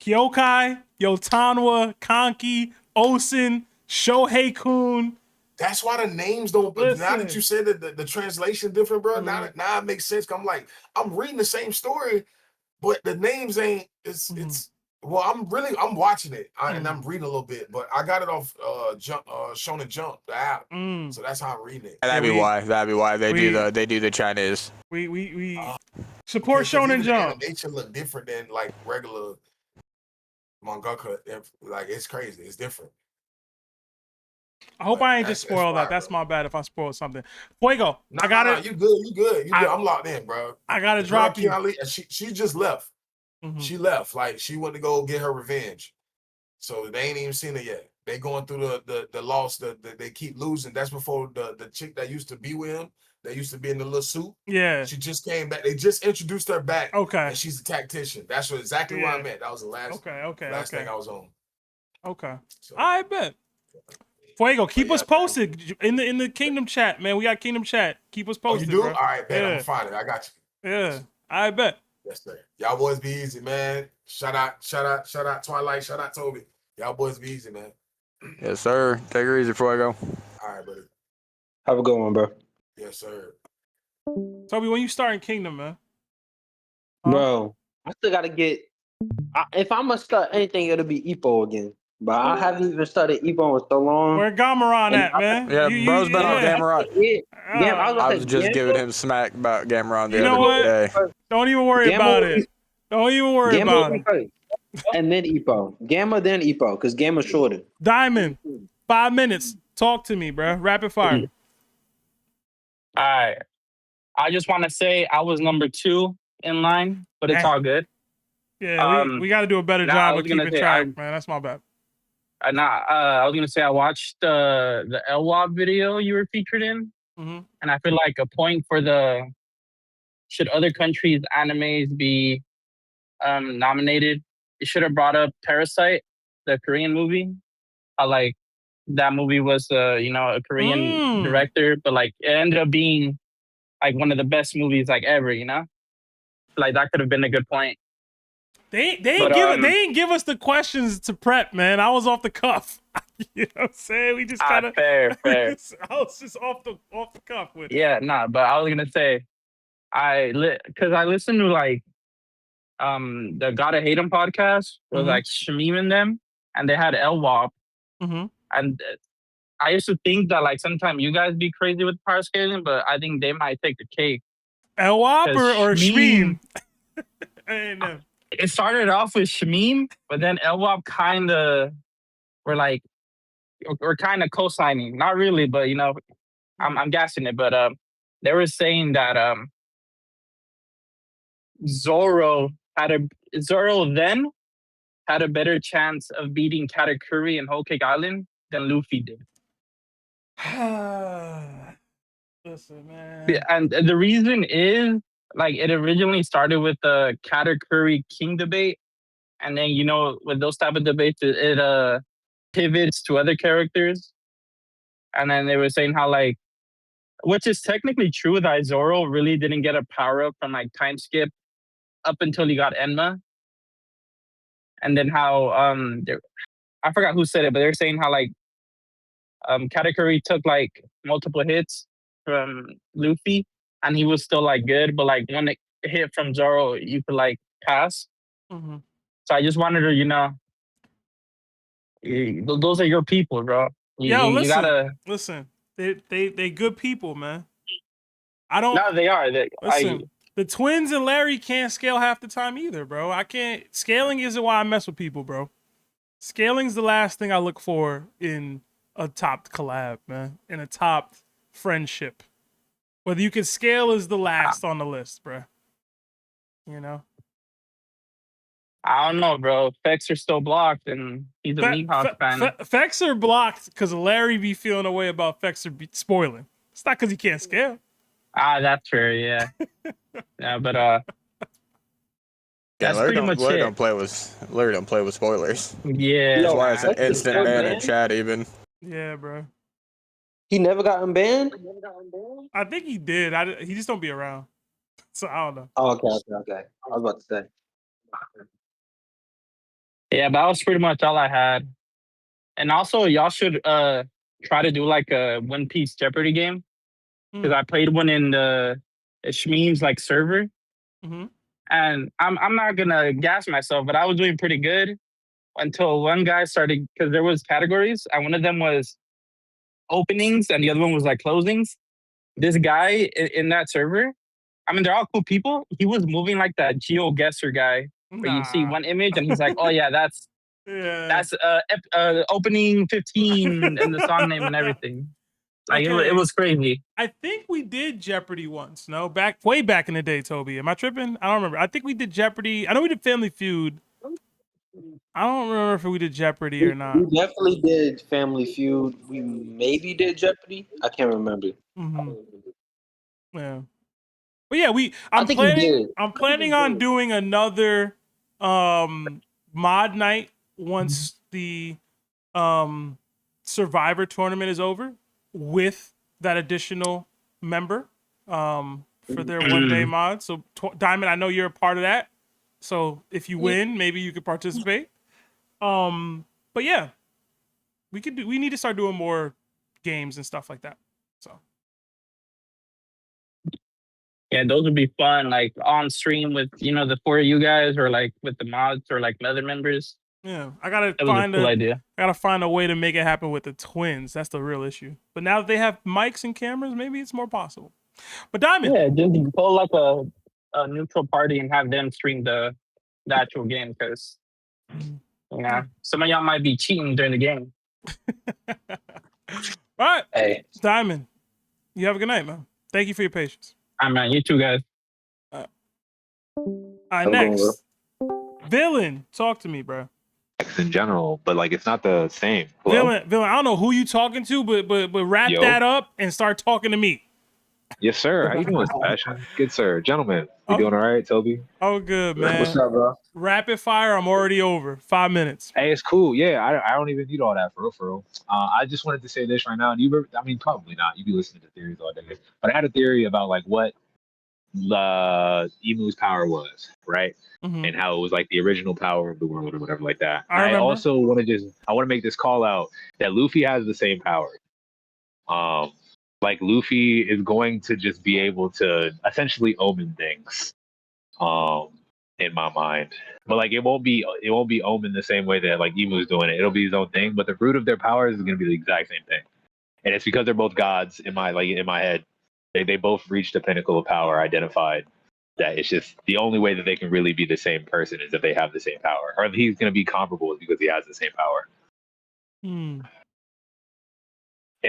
Kyokai, Yotanwa, Kanki, Osen, Shohei-kun. That's why the names don't. But now that you said that the translation different, bro. Now it makes sense. I'm like, I'm reading the same story, but the names ain't. It's. Well, I'm watching it and I'm reading a little bit, but I got it off Shonen Jump, the app. So that's how I'm reading it. That'd be why they do the Chinese. We support Shonen Jump. They should look different than like regular mangaka. Like it's crazy. It's different. I hope I ain't just spoiled that. That's my bad if I spoiled something. Fuego, I got it. You good. I'm locked in, bro. I gotta drop you. She just left. She left. Like she went to go get her revenge. So they ain't even seen it yet. They going through the loss that they keep losing. That's before the chick that used to be with him, that used to be in the little suit. Yeah. She just came back. They just introduced her back. Okay. And she's a tactician. That's exactly where I met. That was the last thing I was on. Okay. So, I bet. Fuego, keep us posted in the Kingdom chat, man. We got Kingdom chat. Keep us posted. Oh, you do? Bro. All right, man. I'm gonna find it. I got you. Yeah. I bet. Yes, sir. Y'all boys be easy, man. Shout out Twilight, shout out Toby. Y'all boys be easy, man. Yes, sir. Take it easy, Fuego. All right, buddy. Have a good one, bro. Yes, sir. Toby, when you starting Kingdom, man? Bro, I still gotta get. If I'm gonna start anything, it'll be Ippo again. But I haven't even started Ippo in so long. Where Gameron at, man? Yeah, bro's been on Gameron. I was just giving him smack about Gameron the other day. Don't even worry about it. Don't even worry about it. And then Ippo. Gamma, then Ippo, because Gamma's shorter. Diamond, 5 minutes. Talk to me, bro. Rapid fire. All right. I just want to say I was number 2 in line, but it's all good. Yeah, we got to do a better job of keeping track, man. That's my bad. I was gonna say I watched the LWAP video you were featured in, and I feel like a point for the should other countries' animes be nominated, it should have brought up Parasite, the Korean movie. Like that movie was a Korean director, but like it ended up being like one of the best movies like ever. Like that could have been a good point. They didn't give us the questions to prep, man. I was off the cuff. You know what I'm saying? We just kind of fair. I was just off the cuff with it. Yeah, nah, but I was gonna say because I listened to like the Gotta Hate 'Em podcast with like Shamim and them, and they had LWAP, and I used to think that like sometimes you guys be crazy with power scaling, but I think they might take the cake. LWAP or Shamim? It started off with Shamim, but then LWAP kind of we're kind of co-signing, not really, but I'm gassing it. But they were saying that Zoro then had a better chance of beating Katakuri and Whole Cake Island than Luffy did. Listen, man. Yeah, and the reason is like it originally started with the Katakuri King debate, and then with those type of debates, it pivots to other characters, and then they were saying how like, which is technically true, that Zoro really didn't get a power up from like time skip up until he got Enma, and then how I forgot who said it, but they're saying how like Katakuri took like multiple hits from Luffy, and he was still like good, but like one hit from Zoro, you could like pass. So I just wanted to, those are your people, bro. Listen, you gotta listen. They good people, man. I don't. No, they are. Listen, the twins and Larry can't scale half the time either, bro. I can't. Scaling isn't why I mess with people, bro. Scaling's the last thing I look for in a top collab, man. In a top friendship. Whether you can scale is the last on the list, bro. I don't know, bro. Fex are still blocked, and he's a Mihawk fan. Fex are blocked because Larry be feeling a way about Fex are spoiling. It's not because he can't scale. That's true, yeah. Yeah, but that's Larry pretty much Larry it. don't play with spoilers. Yeah. That's why it's an instant ban in chat even. Yeah, bro. He never got unbanned? I think he did. He just don't be around. So I don't know. Oh, okay. I was about to say. Yeah, but that was pretty much all I had. And also, y'all should try to do like a One Piece Jeopardy game, because I played one in the Shmeem's like server, and I'm not gonna gas myself, but I was doing pretty good until one guy started, because there was categories, and one of them was openings, and the other one was like closings. This guy in that server, I mean, they're all cool people. He was moving like that GeoGuessr guy, where you see one image and he's like, "Oh yeah, that's opening 15 and the song name and everything." Like it was crazy. I think we did Jeopardy once. No, way back in the day, Toby. Am I tripping? I don't remember. I think we did Jeopardy. I know we did Family Feud. I don't remember if we did Jeopardy or not. We definitely did Family Feud. We maybe did Jeopardy. I can't remember. Yeah. But yeah, I'm planning on doing another mod night once the Survivor tournament is over, with that additional member for their one-day mod. So Diamond, I know you're a part of that. So if you win, maybe you could participate. But yeah, we need to start doing more games and stuff like that. So yeah, those would be fun, like on stream with the four of you guys, or like with the mods, or like other members. Yeah, I gotta find a way to make it happen with the twins. That's the real issue. But now that they have mics and cameras, maybe it's more possible. But Diamond, yeah, just pull like a neutral party and have them stream the actual game, because some of y'all might be cheating during the game. All right, hey Diamond, you have a good night, man. Thank you for your patience. All right, man. You too, guys. All right, next. Villain, talk to me, bro. in general, but like it's not the same. Villain, I don't know who you talking to, but wrap that up and start talking to me. Yes, sir. How you doing, Sebastian? Good, sir. Gentlemen, you doing all right, Toby? Oh, good, man. What's up, bro? Rapid fire, I'm already over. 5 minutes. Hey, it's cool. Yeah, I don't even need all that for real. I just wanted to say this right now. I mean, probably not. You be listening to theories all day, but I had a theory about like what Imu's power was, right? And how it was like the original power of the world or whatever like that. I also want to make this call out that Luffy has the same power. Like Luffy is going to just be able to essentially omen things, in my mind. But like it won't be omen the same way that like Imu's doing it. It'll be his own thing. But the root of their powers is going to be the exact same thing, and it's because they're both gods in my head. They both reached the pinnacle of power, identified that it's just the only way that they can really be the same person is if they have the same power, or if he's going to be comparable is because he has the same power. And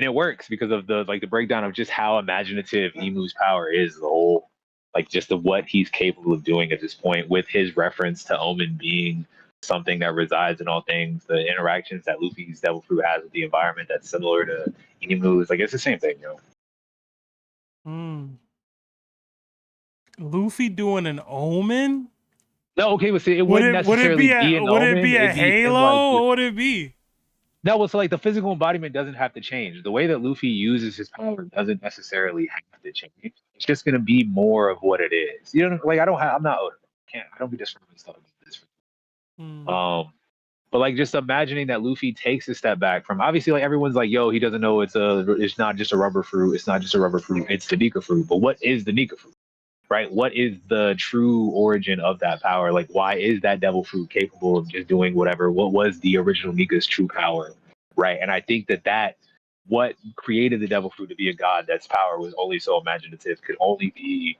it works because of the breakdown of just how imaginative Imu's power is, the whole like just of what he's capable of doing at this point, with his reference to Omen being something that resides in all things, the interactions that Luffy's devil fruit has with the environment that's similar to Imu's, like it's the same thing, Luffy doing an Omen? No, okay, but see, it wouldn't necessarily be an Omen. Would it be a Halo? What would it be? No, it's like the physical embodiment doesn't have to change. The way that Luffy uses his power doesn't necessarily have to change. It's just gonna be more of what it is. You know, like I'm not Oda. I don't be disrespectful stuff about this. But like just imagining that Luffy takes a step back from, obviously like everyone's like, yo, he doesn't know it's not just a rubber fruit. It's not just a rubber fruit. It's the Nika fruit. But what is the Nika fruit? Right? What is the true origin of that power? Like, why is that devil fruit capable of just doing whatever? What was the original Nika's true power? Right? And I think that what created the devil fruit to be a god that's power was only so imaginative, could only be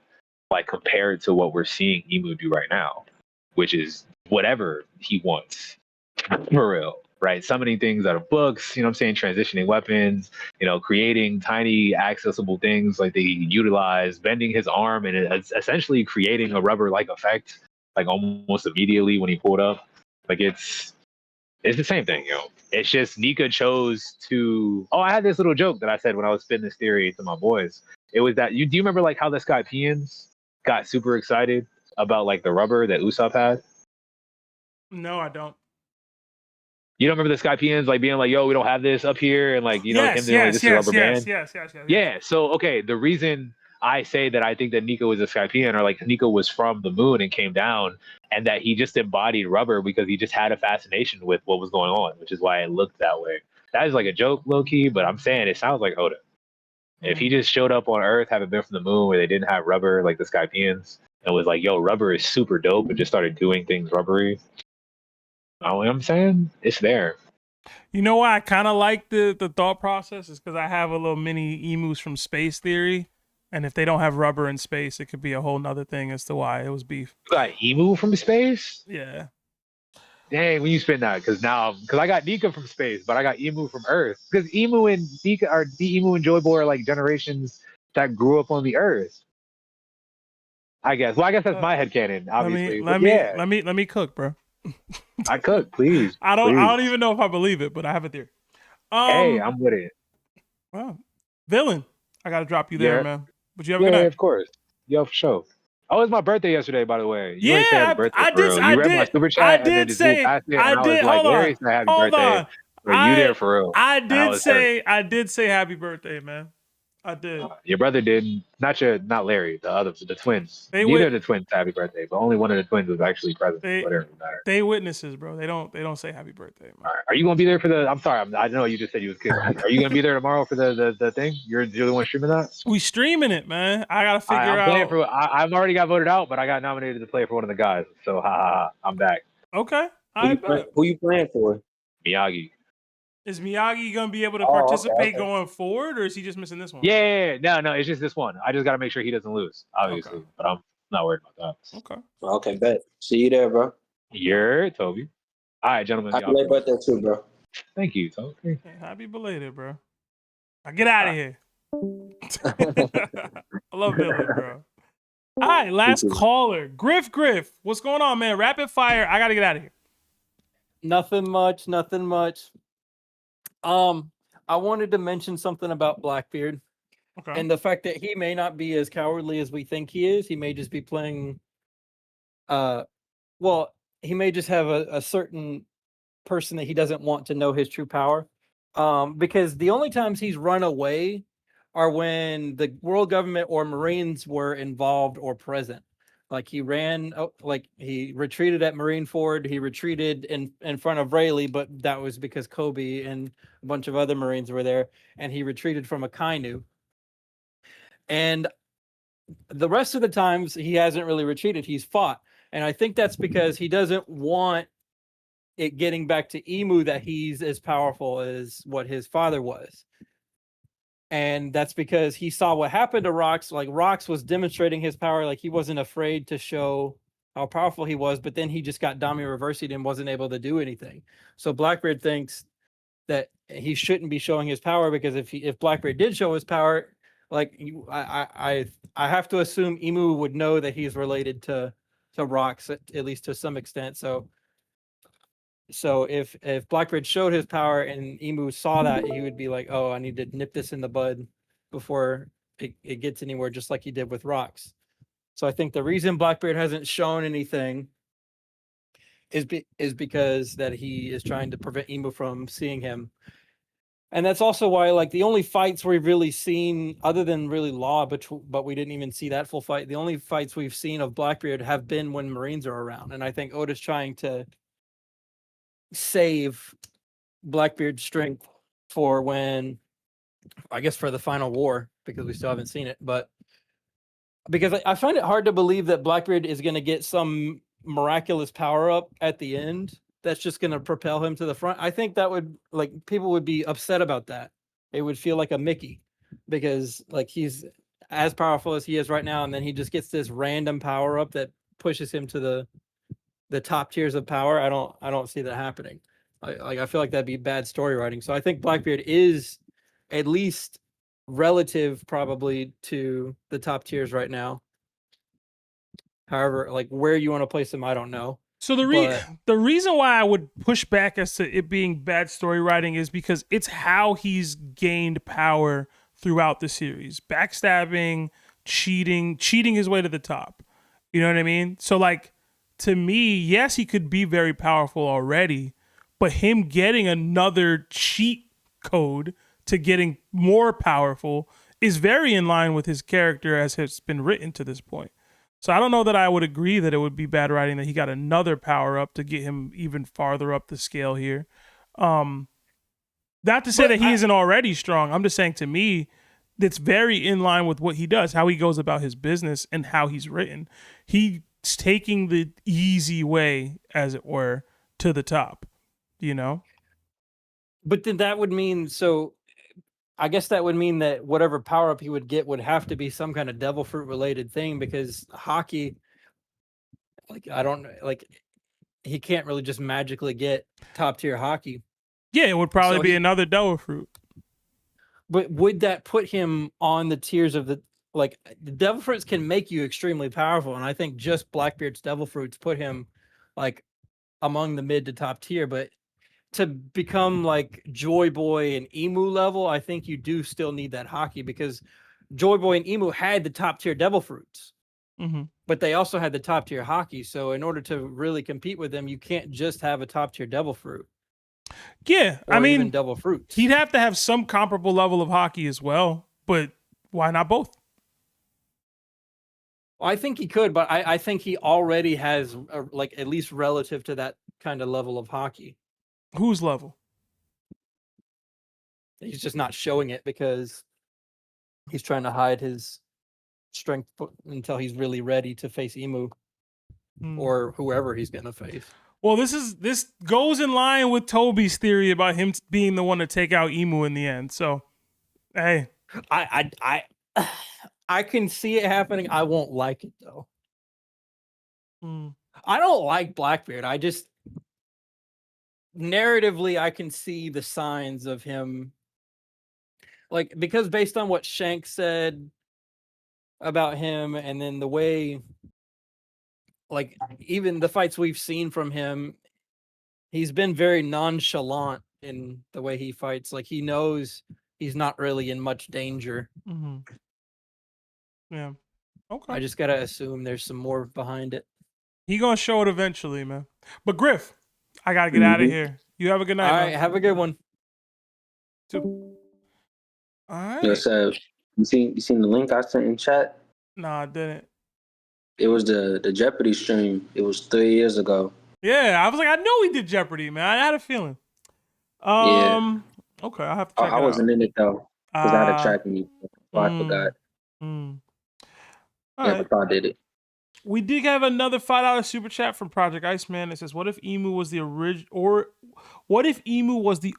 like compared to what we're seeing Imu do right now, which is whatever he wants, for real. Right? Summoning things out of books, you know what I'm saying? Transitioning weapons, creating tiny accessible things like they utilize, bending his arm, and it's essentially creating a rubber-like effect, like almost immediately when he pulled up. Like it's the same thing, It's just Nika chose to. Oh, I had this little joke that I said when I was spitting this theory to my boys. It was that do you remember like how the Skypians got super excited about like the rubber that Usopp had? No, I don't. You don't remember the Skypians like being like, "Yo, we don't have this up here," and like him being like, "This is a rubber band." Yes. Yeah. So okay, the reason I say that I think that Nika was a Skypian, or like Nika was from the moon and came down, and that he just embodied rubber because he just had a fascination with what was going on, which is why it looked that way. That is like a joke, low key, but I'm saying it sounds like Oda. If he just showed up on Earth, having been from the moon where they didn't have rubber like the Skypians, and was like, "Yo, rubber is super dope," and just started doing things rubbery. You know what I'm saying? It's there. You know why I kind of like the thought process is because I have a little mini emus from space theory, and if they don't have rubber in space, it could be a whole nother thing as to why it was beef. You got emu from space? Yeah. Dang, when you spin that, because I got Nika from space, but I got emu from Earth. Because emu and Nika are emu and Joy Boy are like generations that grew up on the Earth. I guess. Well, I guess that's my headcanon, obviously. Let me cook, bro. I cook, please. I don't even know if I believe it, but I have a theory. Hey, I'm with it. Wow. Villain, I gotta drop you there, man. But you have a good night. night. Of course. Yo, for sure. Oh, it was my birthday yesterday, by the way. You yeah, happy birthday, I did. You read my super chat, I did say. I did. Hold on. Hold on. You there for real? I did say happy birthday, man. I did. Your brother did. Not Larry. The twins. Neither of the twins happy birthday, but only one of the twins was actually present. They witnesses, bro. They don't say happy birthday, man. All right. Are you gonna be there for the? I'm sorry. I know you just said you was kidding. Are you gonna be there tomorrow for the thing? You're the one streaming that. We streaming it, man. I gotta figure out. I've already got voted out, but I got nominated to play for one of the guys. So I'm back. Okay. Who you playing for? Miyagi. Is Miyagi gonna be able to participate going forward, or is he just missing this one? Yeah. No, it's just this one. I just gotta make sure he doesn't lose, obviously. But I'm not worried about that. Okay, bet. See you there, bro. You're Toby. All right, gentlemen. Happy late birthday too, bro. Thank you, Toby. Okay, happy belated, bro. Now get out of here. I love Billy, bro. All right, last caller. GrifGrif. What's going on, man? Rapid fire. I gotta get out of here. Nothing much. Nothing much. I wanted to mention something about Blackbeard. Okay. And the fact that he may not be as cowardly as we think he is. He may just be playing well, he may just have a certain person that he doesn't want to know his true power. Because the only times he's run away are when the world government or Marines were involved or present. Like he ran, like he retreated at Marineford. He retreated in front of Rayleigh, but that was because Kobe and a bunch of other Marines were there, and he retreated from a Kainu. And the rest of the times he hasn't really retreated. He's fought, and I think that's because he doesn't want it getting back to Imu that he's as powerful as what his father was. And that's because he saw what happened to Rox. Like Rox was demonstrating his power, like he wasn't afraid to show how powerful he was, but then he just got Dami reversing and wasn't able to do anything. So Blackbeard thinks that he shouldn't be showing his power, because if Blackbeard did show his power, like I have to assume Imu would know that he's related to Rox at least to some extent. So if Blackbeard showed his power and Imu saw that, he would be like, oh, I need to nip this in the bud before it gets anywhere, just like he did with Rox. So I think the reason Blackbeard hasn't shown anything is because that he is trying to prevent Imu from seeing him. And that's also why, like, the only fights we've really seen, other than really Law, but we didn't even see that full fight. The only fights we've seen of Blackbeard have been when Marines are around. And I think Oda's trying to save Blackbeard's strength for when, I guess, for the final war, because we still haven't seen it. But because I find it hard to believe that Blackbeard is going to get some miraculous power up at the end that's just going to propel him to the front. I think that would, like, people would be upset about that. It would feel like a Mickey, because like he's as powerful as he is right now, and then he just gets this random power up that pushes him to the top tiers of power. I don't see that happening. I feel like that'd be bad story writing. So I think Blackbeard is at least relative probably to the top tiers right now. However, like where you want to place him, I don't know. So the reason why I would push back as to it being bad story writing is because it's how he's gained power throughout the series. Backstabbing, cheating his way to the top. You know what I mean? So like, to me, yes, he could be very powerful already, but him getting another cheat code to getting more powerful is very in line with his character as has been written to this point. So I don't know that I would agree that it would be bad writing that he got another power up to get him even farther up the scale here. Not to say that he isn't already strong. I'm just saying, to me, it's very in line with what he does, how he goes about his business and how he's written. He's taking the easy way, as it were, to the top, you know? But then that would mean, so I guess that would mean that whatever power up he would get would have to be some kind of devil fruit related thing, because hockey, like, I don't like, he can't really just magically get top tier hockey. Yeah, it would probably be another devil fruit. But would that put him on the tiers of the, like, the devil fruits can make you extremely powerful, and I think just Blackbeard's devil fruits put him like among the mid to top tier. But to become like Joy Boy and Emu level, I think you do still need that hockey, because Joy Boy and Emu had the top tier devil fruits, but they also had the top tier hockey. So in order to really compete with them, you can't just have a top tier devil fruit. Yeah, I mean, even devil fruits. He'd have to have some comparable level of hockey as well, but why not both? I think he could, but I think he already has like at least relative to that kind of level of hockey. Whose level? He's just not showing it because he's trying to hide his strength until he's really ready to face Emu or whoever he's going to face. Well, this goes in line with Toby's theory about him being the one to take out Emu in the end. So, hey, I can see it happening. I won't like it though. I don't like Blackbeard. I just narratively I can see the signs of him, like, because based on what Shank said about him, and then the way, like, even the fights we've seen from him, He's been very nonchalant in the way he fights. Like he knows he's not really in much danger. Mm-hmm. Yeah. Okay. I just gotta assume there's some more behind it. He gonna show it eventually, man. But Griff, I gotta get out of here. You have a good night. All right, man. have a good one. All right. Yo, so you seen the link I sent in chat? Nah, I didn't. It was the Jeopardy stream. It was 3 years ago. Yeah, I was like, I know he did Jeopardy, man. I had a feeling. Yeah. Okay, I have to check it I out. wasn't in it though, because I had a track meet. So I forgot. All right. I did it. We did have another $5 super chat from Project Iceman. It says, "What if Imu was the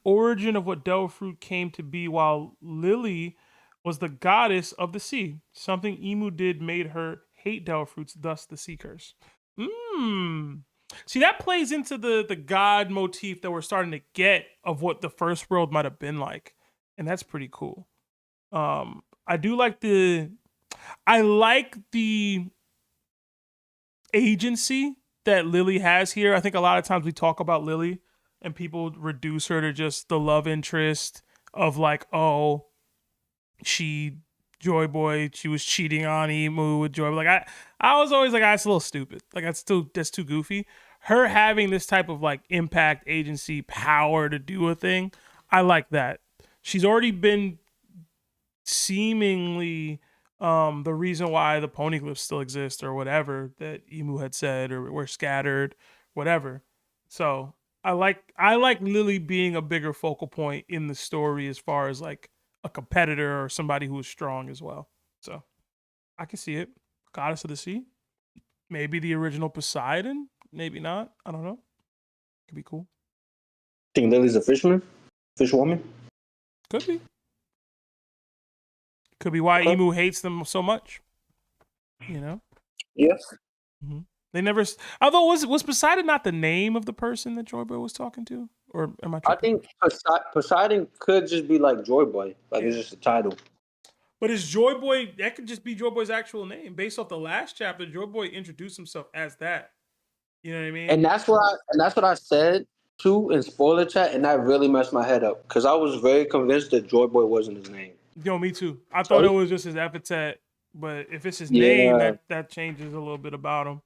origin of what Devil Fruit came to be, while Lily was the goddess of the sea? Something Imu did made her hate Devil Fruits, thus the sea curse." See, that plays into the god motif that we're starting to get of what the first world might have been like, and that's pretty cool. I like the agency that Lily has here. I think a lot of times we talk about Lily and people reduce her to just the love interest of like, oh, Joy Boy, she was cheating on Imu with Joy. Like I was always like, that's a little stupid. Like that's too goofy. Her having this type of like impact, agency, power to do a thing, I like that. She's already been seemingly the reason why the poneglyphs still exist or whatever that Imu had said, or were scattered, whatever. So I like Lily being a bigger focal point in the story as far as like a competitor or somebody who is strong as well. So I can see it. Goddess of the Sea. Maybe the original Poseidon. Maybe not. I don't know. Could be cool. Think Lily's a fisherman? Fishwoman? Could be. Could be why Imu hates them so much. You know? Yes. Mm-hmm. They never. Although was Poseidon not the name of the person that Joy Boy was talking to, or am I? Tripping? I think Poseidon could just be like Joy Boy, like it's just a title. But is Joy Boy, that could just be Joy Boy's actual name. Based off the last chapter, Joy Boy introduced himself as that. You know what I mean? And that's what I said too in spoiler chat, and that really messed my head up because I was very convinced that Joy Boy wasn't his name. Yo, me too. I thought it was just his epithet, but if it's his name, that changes a little bit about him.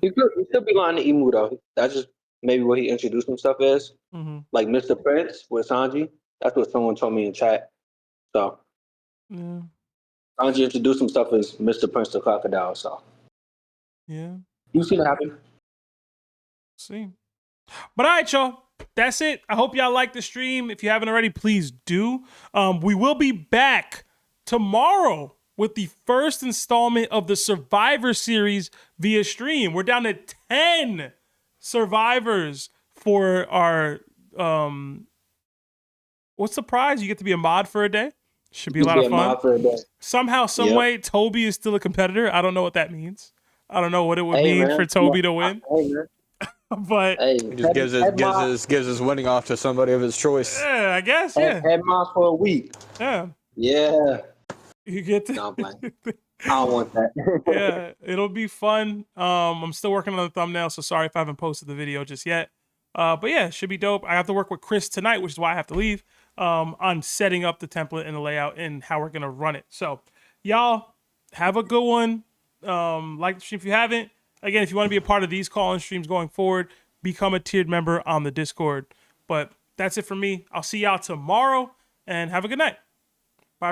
He could be lying to Imu though. That's just maybe what he introduced himself as, like Mr. Prince with Sanji. That's what someone told me in chat. So Sanji introduced himself as Mr. Prince the Crocodile. So you see what happened. See, but all right, y'all. That's it. I hope y'all like the stream. If you haven't already, please do. We will be back tomorrow with the first installment of the Survivor series via stream. We're down to 10 survivors for our what's the prize? You get to be a mod for a day. Should be a lot of fun. Somehow, some way, Toby is still a competitor. I don't know what that means. I don't know what it would mean for Toby to win. But he just gives his winning off to somebody of his choice. Yeah, I guess. Yeah. Head mouse for a week. Yeah. Yeah. You get to. No, I don't want that. Yeah, it'll be fun. I'm still working on the thumbnail, so sorry if I haven't posted the video just yet. But yeah, it should be dope. I have to work with Chris tonight, which is why I have to leave. On setting up the template and the layout and how we're gonna run it. So, y'all have a good one. Like the stream if you haven't. Again, if you want to be a part of these call-in streams going forward, become a tiered member on the Discord. But that's it for me. I'll see y'all tomorrow, and have a good night.